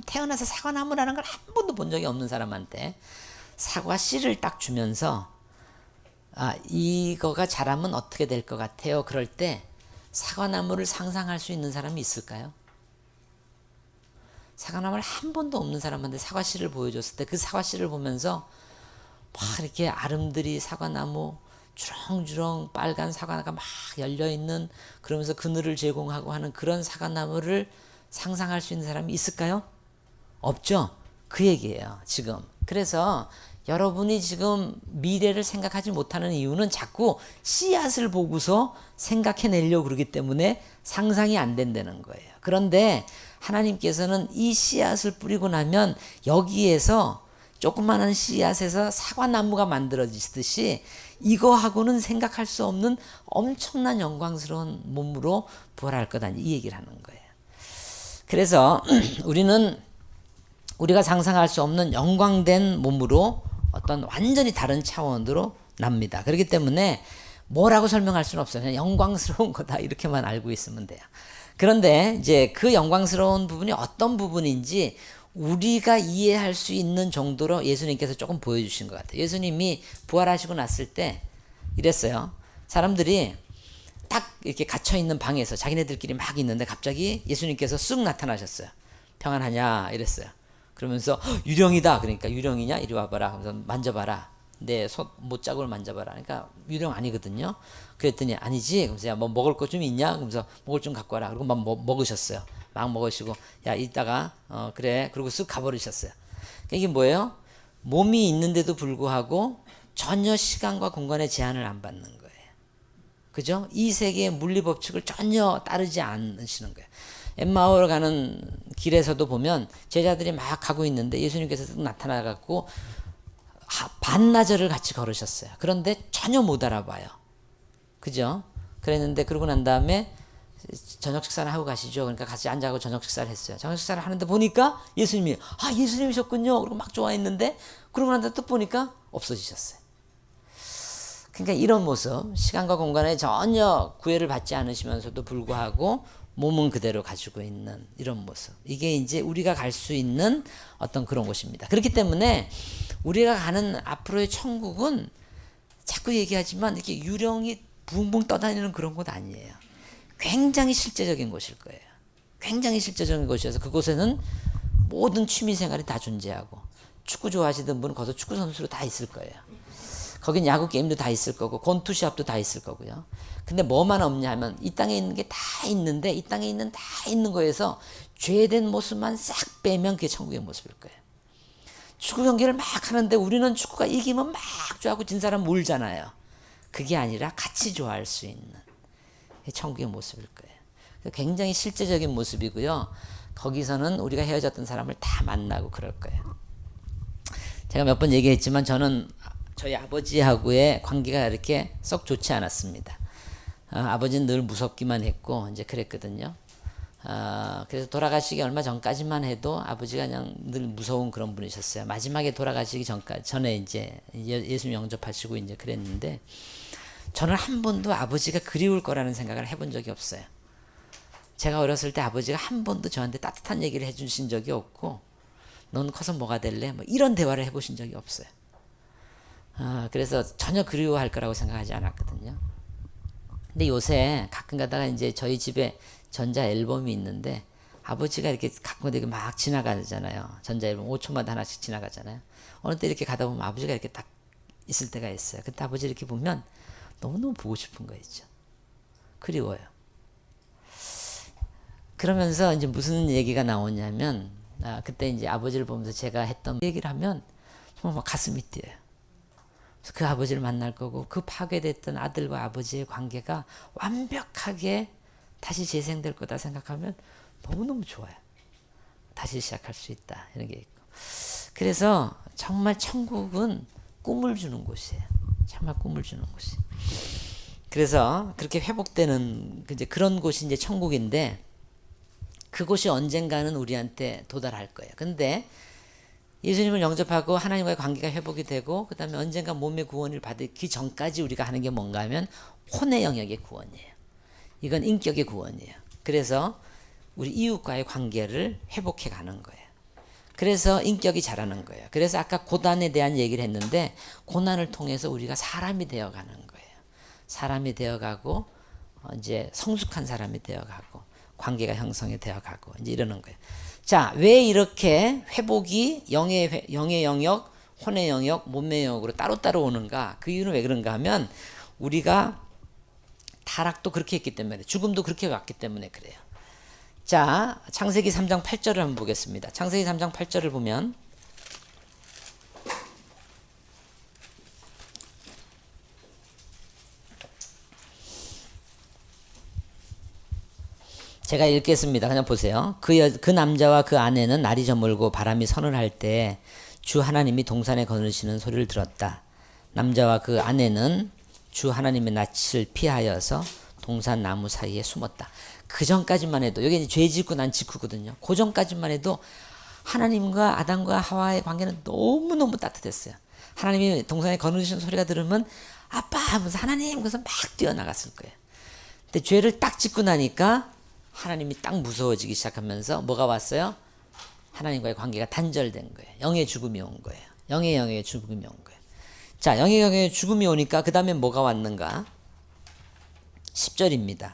태어나서 사과나무라는 걸 한 번도 본 적이 없는 사람한테 사과 씨를 딱 주면서 이거가 자라면 어떻게 될 것 같아요? 그럴 때 사과나무를 상상할 수 있는 사람이 있을까요? 사과나무를 한 번도 없는 사람한테 사과씨를 보여줬을 때 그 사과씨를 보면서 막 이렇게 아름드리 사과나무 주렁주렁 빨간 사과가 막 열려있는, 그러면서 그늘을 제공하고 하는 그런 사과나무를 상상할 수 있는 사람이 있을까요? 없죠? 그 얘기예요, 지금. 그래서 여러분이 지금 미래를 생각하지 못하는 이유는 자꾸 씨앗을 보고서 생각해내려고 그러기 때문에 상상이 안 된다는 거예요. 그런데 하나님께서는 이 씨앗을 뿌리고 나면 여기에서 조그마한 씨앗에서 사과나무가 만들어지듯이 이거하고는 생각할 수 없는 엄청난 영광스러운 몸으로 부활할 거다, 이 얘기를 하는 거예요. 그래서 우리가 상상할 수 없는 영광된 몸으로 어떤 완전히 다른 차원으로 납니다. 그렇기 때문에 뭐라고 설명할 수는 없어요. 그냥 영광스러운 거다 이렇게만 알고 있으면 돼요. 그런데 이제 그 영광스러운 부분이 어떤 부분인지 우리가 이해할 수 있는 정도로 예수님께서 조금 보여주신 것 같아요. 예수님이 부활하시고 났을 때 이랬어요. 사람들이 딱 이렇게 갇혀있는 방에서 자기네들끼리 막 있는데 갑자기 예수님께서 쑥 나타나셨어요. 평안하냐 이랬어요. 그러면서 유령이다. 그러니까 유령이냐 이리 와봐라. 그래서 만져봐라. 내 못자국을 만져봐라. 그러니까 유령 아니거든요. 그랬더니 아니지. 그러면서 야, 뭐 먹을 거 좀 있냐? 그러면서 먹을 좀 갖고 와라. 그리고 막 먹으셨어요. 막 먹으시고 야 이따가 그래. 그리고 쓱 가버리셨어요. 그러니까 이게 뭐예요? 몸이 있는데도 불구하고 전혀 시간과 공간의 제한을 안 받는 거예요. 그죠? 이 세계의 물리 법칙을 전혀 따르지 않으시는 거예요. 엠마오를 가는 길에서도 보면 제자들이 막 가고 있는데 예수님께서 나타나갖고 반나절을 같이 걸으셨어요. 그런데 전혀 못 알아봐요. 그죠? 그랬는데 그러고 난 다음에 저녁 식사를 하고 가시죠. 그러니까 같이 앉아서 저녁 식사를 했어요. 저녁 식사를 하는데 보니까 예수님이 예수님이셨군요. 그리고 막 좋아했는데 그러고 난 다음에 또 보니까 없어지셨어요. 그러니까 이런 모습, 시간과 공간에 전혀 구애를 받지 않으시면서도 불구하고 몸은 그대로 가지고 있는 이런 모습. 이게 이제 우리가 갈 수 있는 어떤 그런 곳입니다. 그렇기 때문에 우리가 가는 앞으로의 천국은 자꾸 얘기하지만 이렇게 유령이 붕붕 떠다니는 그런 곳 아니에요. 굉장히 실제적인 곳일 거예요. 굉장히 실제적인 곳이어서 그곳에는 모든 취미 생활이 다 존재하고 축구 좋아하시던 분은 거기서 축구 선수로 다 있을 거예요. 거긴 야구 게임도 다 있을 거고 권투 시합도 다 있을 거고요. 근데 뭐만 없냐 하면 이 땅에 있는 게 다 있는데 이 땅에 있는 다 있는 거에서 죄된 모습만 싹 빼면 그게 천국의 모습일 거예요. 축구 경기를 막 하는데 우리는 축구가 이기면 막 좋아하고 진 사람 울잖아요. 그게 아니라 같이 좋아할 수 있는 천국의 모습일 거예요. 굉장히 실제적인 모습이고요. 거기서는 우리가 헤어졌던 사람을 다 만나고 그럴 거예요. 제가 몇 번 얘기했지만 저는 저희 아버지하고의 관계가 이렇게 썩 좋지 않았습니다. 아버지는 늘 무섭기만 했고 이제 그랬거든요. 그래서 돌아가시기 얼마 전까지만 해도 아버지가 그냥 늘 무서운 그런 분이셨어요. 마지막에 돌아가시기 전에 이제 예수님 영접하시고 이제 그랬는데 저는 한 번도 아버지가 그리울 거라는 생각을 해본 적이 없어요. 제가 어렸을 때 아버지가 한 번도 저한테 따뜻한 얘기를 해주신 적이 없고 넌 커서 뭐가 될래? 뭐 이런 대화를 해보신 적이 없어요. 그래서 전혀 그리워할 거라고 생각하지 않았거든요. 근데 요새 가끔 가다가 이제 저희 집에 전자 앨범이 있는데 아버지가 이렇게 가끔 되게 막 지나가잖아요. 전자 앨범 5초마다 하나씩 지나가잖아요. 어느 때 이렇게 가다 보면 아버지가 이렇게 딱 있을 때가 있어요. 그때 아버지 이렇게 보면 너무너무 보고 싶은 거 있죠. 그리워요. 그러면서 이제 무슨 얘기가 나오냐면 그때 이제 아버지를 보면서 제가 했던 얘기를 하면 정말 막 가슴이 뛰어요. 그 아버지를 만날 거고 그 파괴됐던 아들과 아버지의 관계가 완벽하게 다시 재생될 거다 생각하면 너무너무 좋아요. 다시 시작할 수 있다 이런 게 있고. 그래서 정말 천국은 꿈을 주는 곳이에요. 정말 꿈을 주는 곳이. 그래서 그렇게 회복되는 이제 그런 곳이 이제 천국인데 그곳이 언젠가는 우리한테 도달할 거예요. 근데 예수님을 영접하고 하나님과의 관계가 회복이 되고 그 다음에 언젠가 몸의 구원을 받기 전까지 우리가 하는 게 뭔가 하면 혼의 영역의 구원이에요. 이건 인격의 구원이에요. 그래서 우리 이웃과의 관계를 회복해 가는 거예요. 그래서 인격이 자라는 거예요. 그래서 아까 고난에 대한 얘기를 했는데 고난을 통해서 우리가 사람이 되어가는 거예요. 사람이 되어가고 이제 성숙한 사람이 되어가고 관계가 형성이 되어가고 이제 이러는 거예요. 자, 왜 이렇게 회복이 영의 영역, 혼의 영역, 몸의 영역으로 따로따로 오는가? 그 이유는 왜 그런가 하면 우리가 타락도 그렇게 했기 때문에 죽음도 그렇게 왔기 때문에 그래요. 자, 창세기 3장 8절을 한번 보겠습니다. 창세기 3장 8절을 보면 제가 읽겠습니다. 그냥 보세요. 그 남자와 그 아내는 날이 저물고 바람이 서늘할 때 주 하나님이 동산에 거느시는 소리를 들었다. 남자와 그 아내는 주 하나님의 낯을 피하여서 동산 나무 사이에 숨었다. 그 전까지만 해도 여기 이제 죄 짓고 난 직후거든요. 그 전까지만 해도 하나님과 아담과 하와의 관계는 너무너무 따뜻했어요. 하나님이 동산에 거느시는 소리가 들으면 아빠 하면서 하나님 그래서 막 뛰어나갔을 거예요. 근데 죄를 딱 짓고 나니까 하나님이 딱 무서워지기 시작하면서 뭐가 왔어요? 하나님과의 관계가 단절된 거예요. 영의 죽음이 온 거예요. 영의 죽음이 온 거예요. 자, 영의 죽음이 오니까 그 다음에 뭐가 왔는가? 10절입니다.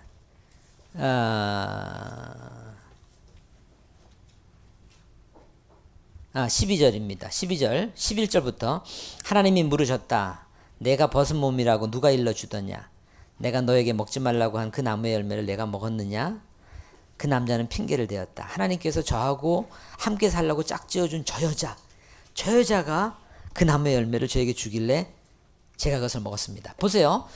12절입니다. 12절, 11절부터 하나님이 물으셨다. 내가 벗은 몸이라고 누가 일러주더냐? 내가 너에게 먹지 말라고 한 그 나무의 열매를 내가 먹었느냐? 그 남자는 핑계를 대었다. 하나님께서 저하고 함께 살라고 짝지어준 저 여자가 그 나무의 열매를 저에게 주길래 제가 그것을 먹었습니다. 보세요.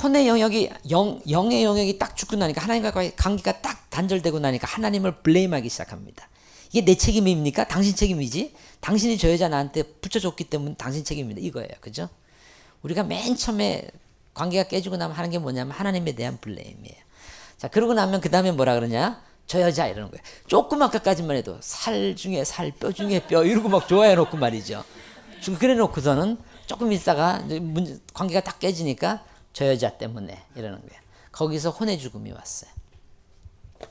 혼의 영역이 영의 영역이 딱 죽고 나니까 하나님과의 관계가 딱 단절되고 나니까 하나님을 블레임하기 시작합니다. 이게 내 책임입니까? 당신 책임이지. 당신이 저 여자 나한테 붙여줬기 때문에 당신 책임입니다. 이거예요. 그죠? 우리가 맨 처음에 관계가 깨지고 나면 하는 게 뭐냐면 하나님에 대한 블레임이에요. 자, 그러고 나면 그 다음에 뭐라 그러냐? 저 여자 이러는 거예요. 조금 아까까지만 해도 살 중에 살, 뼈 중에 뼈 이러고 막 좋아해 놓고 말이죠. 그래 놓고서는 조금 있다가 관계가 딱 깨지니까 저 여자 때문에 이러는 거예요. 거기서 혼의 죽음이 왔어요.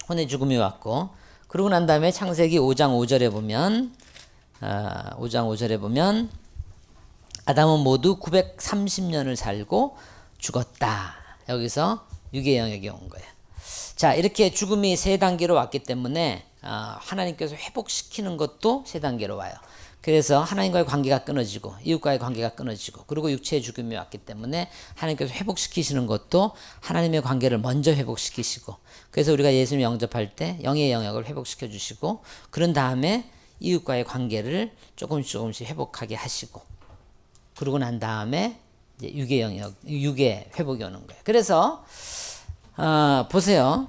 혼의 죽음이 왔고 그러고 난 다음에 창세기 5장 5절에 보면 5장 5절에 보면 아담은 모두 930년을 살고 죽었다. 여기서 육의 영역이 온 거예요. 자, 이렇게 죽음이 세 단계로 왔기 때문에 하나님께서 회복시키는 것도 세 단계로 와요. 그래서 하나님과의 관계가 끊어지고 이웃과의 관계가 끊어지고 그리고 육체의 죽음이 왔기 때문에 하나님께서 회복시키시는 것도 하나님의 관계를 먼저 회복시키시고 그래서 우리가 예수님 영접할 때 영의 영역을 회복시켜 주시고 그런 다음에 이웃과의 관계를 조금씩 회복하게 하시고 그러고 난 다음에 이제 육의 영역, 육의 회복이 오는 거예요. 그래서 보세요.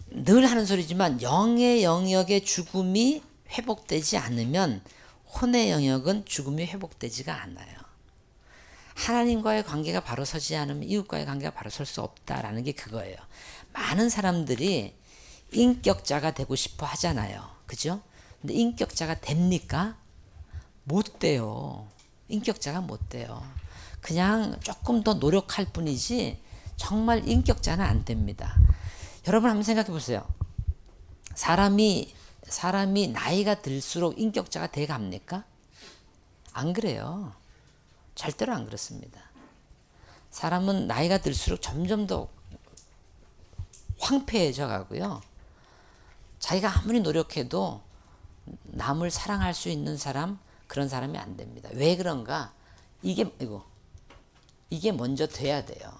늘 하는 소리지만 영의 영역의 죽음이 회복되지 않으면 혼의 영역은 죽음이 회복되지가 않아요. 하나님과의 관계가 바로 서지 않으면 이웃과의 관계가 바로 설 수 없다라는 게 그거예요. 많은 사람들이 인격자가 되고 싶어 하잖아요. 그죠? 근데 인격자가 됩니까? 못 돼요. 인격자가 못 돼요. 그냥 조금 더 노력할 뿐이지 정말 인격자는 안 됩니다. 여러분 한번 생각해 보세요. 사람이 나이가 들수록 인격자가 돼 갑니까? 안 그래요. 절대로 안 그렇습니다. 사람은 나이가 들수록 점점 더 황폐해져 가고요. 자기가 아무리 노력해도 남을 사랑할 수 있는 사람, 그런 사람이 안 됩니다. 왜 그런가? 이게 먼저 돼야 돼요.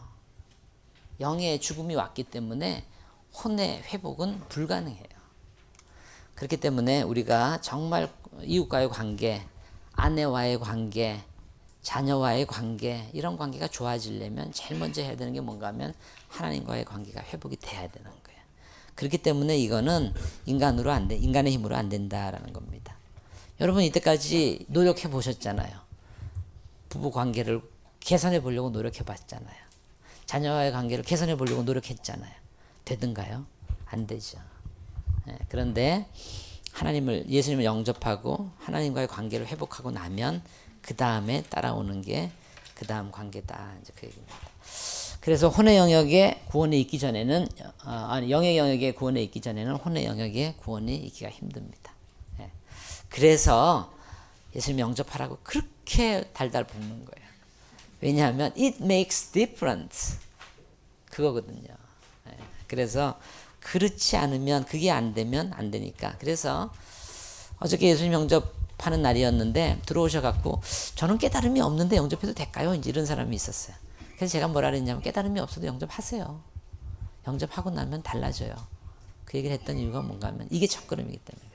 영의 죽음이 왔기 때문에 혼의 회복은 불가능해요. 그렇기 때문에 우리가 정말 이웃과의 관계, 아내와의 관계, 자녀와의 관계 이런 관계가 좋아지려면 제일 먼저 해야 되는 게 뭔가 하면 하나님과의 관계가 회복이 돼야 되는 거예요. 그렇기 때문에 이거는 인간의 힘으로 안 된다라는 겁니다. 여러분 이때까지 노력해 보셨잖아요. 부부 관계를 개선해 보려고 노력해 봤잖아요. 자녀와의 관계를 개선해 보려고 노력했잖아요. 되든가요? 안 되죠. 그런데 예수님을 영접하고 하나님과의 관계를 회복하고 나면 그 다음에 따라오는 게 그 다음 관계다. 이제 그 얘기입니다. 그래서 혼의 영역에 구원이 있기 전에는 영의 영역에 구원이 있기 전에는 혼의 영역에 구원이 있기가 힘듭니다. 그래서 예수님 영접하라고 그렇게 달달 볶는 거예요. 왜냐하면 it makes difference 그거거든요. 그래서 그렇지 않으면 그게 안 되면 안 되니까. 그래서 어저께 예수님 영접하는 날이었는데 들어오셔갖고 저는 깨달음이 없는데 영접해도 될까요? 이제 이런 사람이 있었어요. 그래서 제가 뭐라 그랬냐면 깨달음이 없어도 영접하세요. 영접하고 나면 달라져요. 그 얘기를 했던 이유가 뭔가 하면 이게 첫걸음이기 때문에.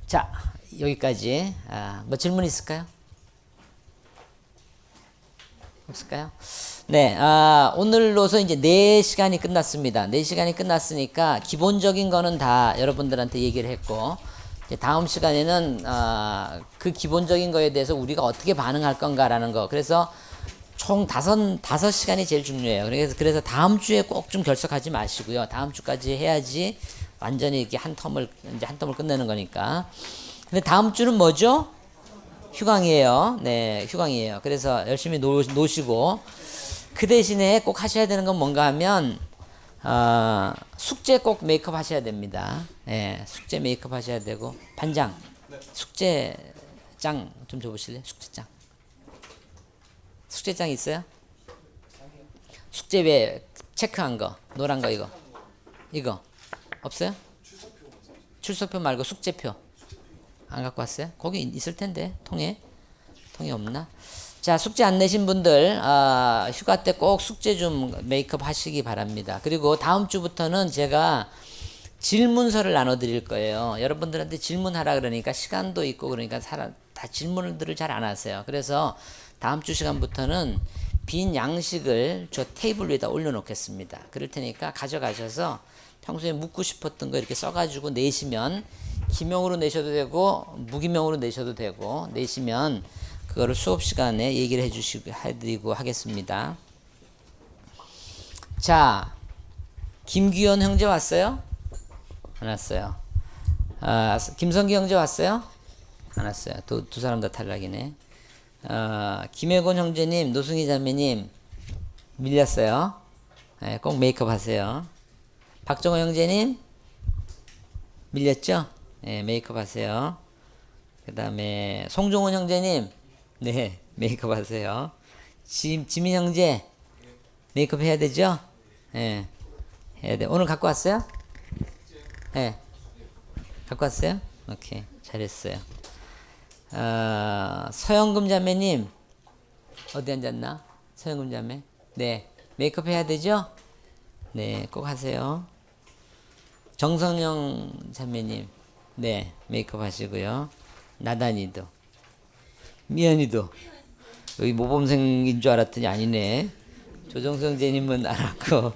자, 여기까지. 뭐 질문 있을까요? 없을까요? 네, 오늘로서 이제 4시간이 끝났습니다. 4시간이 끝났으니까 기본적인 거는 다 여러분들한테 얘기를 했고, 이제 다음 시간에는 그 기본적인 거에 대해서 우리가 어떻게 반응할 건가라는 거. 그래서 총 5시간이 제일 중요해요. 그래서 다음 주에 꼭 좀 결석하지 마시고요. 다음 주까지 해야지 완전히 이렇게 한 텀을 끝내는 거니까. 근데 다음 주는 뭐죠? 휴강이에요. 네, 휴강이에요. 그래서 열심히 노시고, 그 대신에 꼭 하셔야 되는 건 뭔가 하면, 숙제 꼭 메이크업 하셔야 됩니다. 네, 숙제 메이크업 하셔야 되고, 반장, 숙제장 좀 줘보실래요? 숙제장. 숙제장 있어요? 숙제 왜 체크한 거, 노란 거 이거 없어요? 출석표 말고 숙제표. 안 갖고 왔어요? 거기 있을 텐데 통에 없나? 자, 숙제 안 내신 분들 휴가 때 꼭 숙제 좀 메이크업 하시기 바랍니다. 그리고 다음 주부터는 제가 질문서를 나눠드릴 거예요. 여러분들한테 질문하라 그러니까 시간도 있고 그러니까 다 질문들을 잘 안 하세요. 그래서 다음 주 시간부터는 빈 양식을 저 테이블 위에다 올려놓겠습니다. 그럴 테니까 가져가셔서 평소에 묻고 싶었던 거 이렇게 써가지고 내시면 기명으로 내셔도 되고 무기명으로 내셔도 되고 내시면 그거를 수업 시간에 얘기를 해드리고 하겠습니다. 자, 김규현 형제 왔어요? 안 왔어요. 김성기 형제 왔어요? 안 왔어요. 두 사람 다 탈락이네. 김혜곤 형제님, 노승희 자매님 밀렸어요. 네, 꼭 메이크업 하세요. 박정호 형제님 밀렸죠? 네, 메이크업 하세요. 그 다음에 송종훈 형제님, 네, 메이크업 하세요. 지민 형제 메이크업 해야 되죠? 네, 해야 돼. 오늘 갖고 왔어요? 네, 갖고 왔어요? 오케이, 잘했어요. 서영금 자매님 어디 앉았나? 서영금 자매, 네, 메이크업 해야 되죠? 네, 꼭 하세요. 정성영 자매님, 네, 메이크업 하시고요. 나단이도, 미연이도, 여기 모범생인 줄 알았더니 아니네. 조정성 형제님은 알았고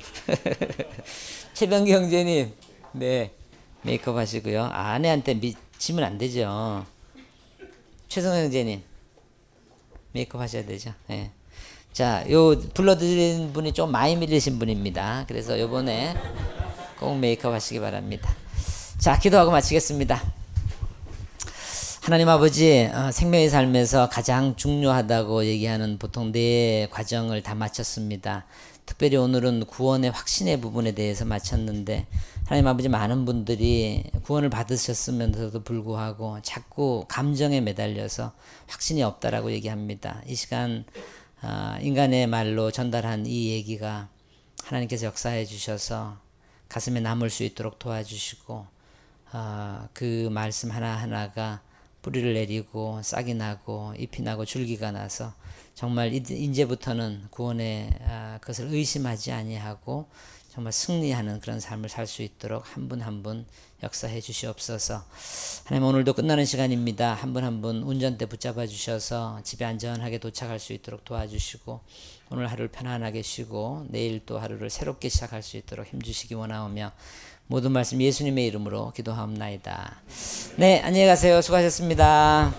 최병기 형제님, 네, 메이크업 하시고요. 아내한테 미치면 안 되죠. 최성영 형제님, 메이크업 하셔야 되죠. 네. 자, 요 불러드린 분이 좀 많이 밀리신 분입니다. 그래서 요번에 꼭 메이크업 하시기 바랍니다. 자, 기도하고 마치겠습니다. 하나님 아버지, 생명의 삶에서 가장 중요하다고 얘기하는 보통 4과정을 다 마쳤습니다. 특별히 오늘은 구원의 확신의 부분에 대해서 마쳤는데, 하나님 아버지, 많은 분들이 구원을 받으셨으면서도 불구하고 자꾸 감정에 매달려서 확신이 없다라고 얘기합니다. 이 시간 인간의 말로 전달한 이 얘기가 하나님께서 역사해 주셔서 가슴에 남을 수 있도록 도와주시고, 그 말씀 하나하나가 뿌리를 내리고 싹이 나고 잎이 나고 줄기가 나서 정말 이제부터는 구원의 그것을 의심하지 아니하고 정말 승리하는 그런 삶을 살 수 있도록 한 분 한 분 역사해 주시옵소서. 하나님, 오늘도 끝나는 시간입니다. 한 분 한 분 운전대 붙잡아 주셔서 집에 안전하게 도착할 수 있도록 도와주시고, 오늘 하루를 편안하게 쉬고 내일 또 하루를 새롭게 시작할 수 있도록 힘주시기 원하오며, 모든 말씀 예수님의 이름으로 기도하옵나이다. 네, 안녕히 가세요. 수고하셨습니다.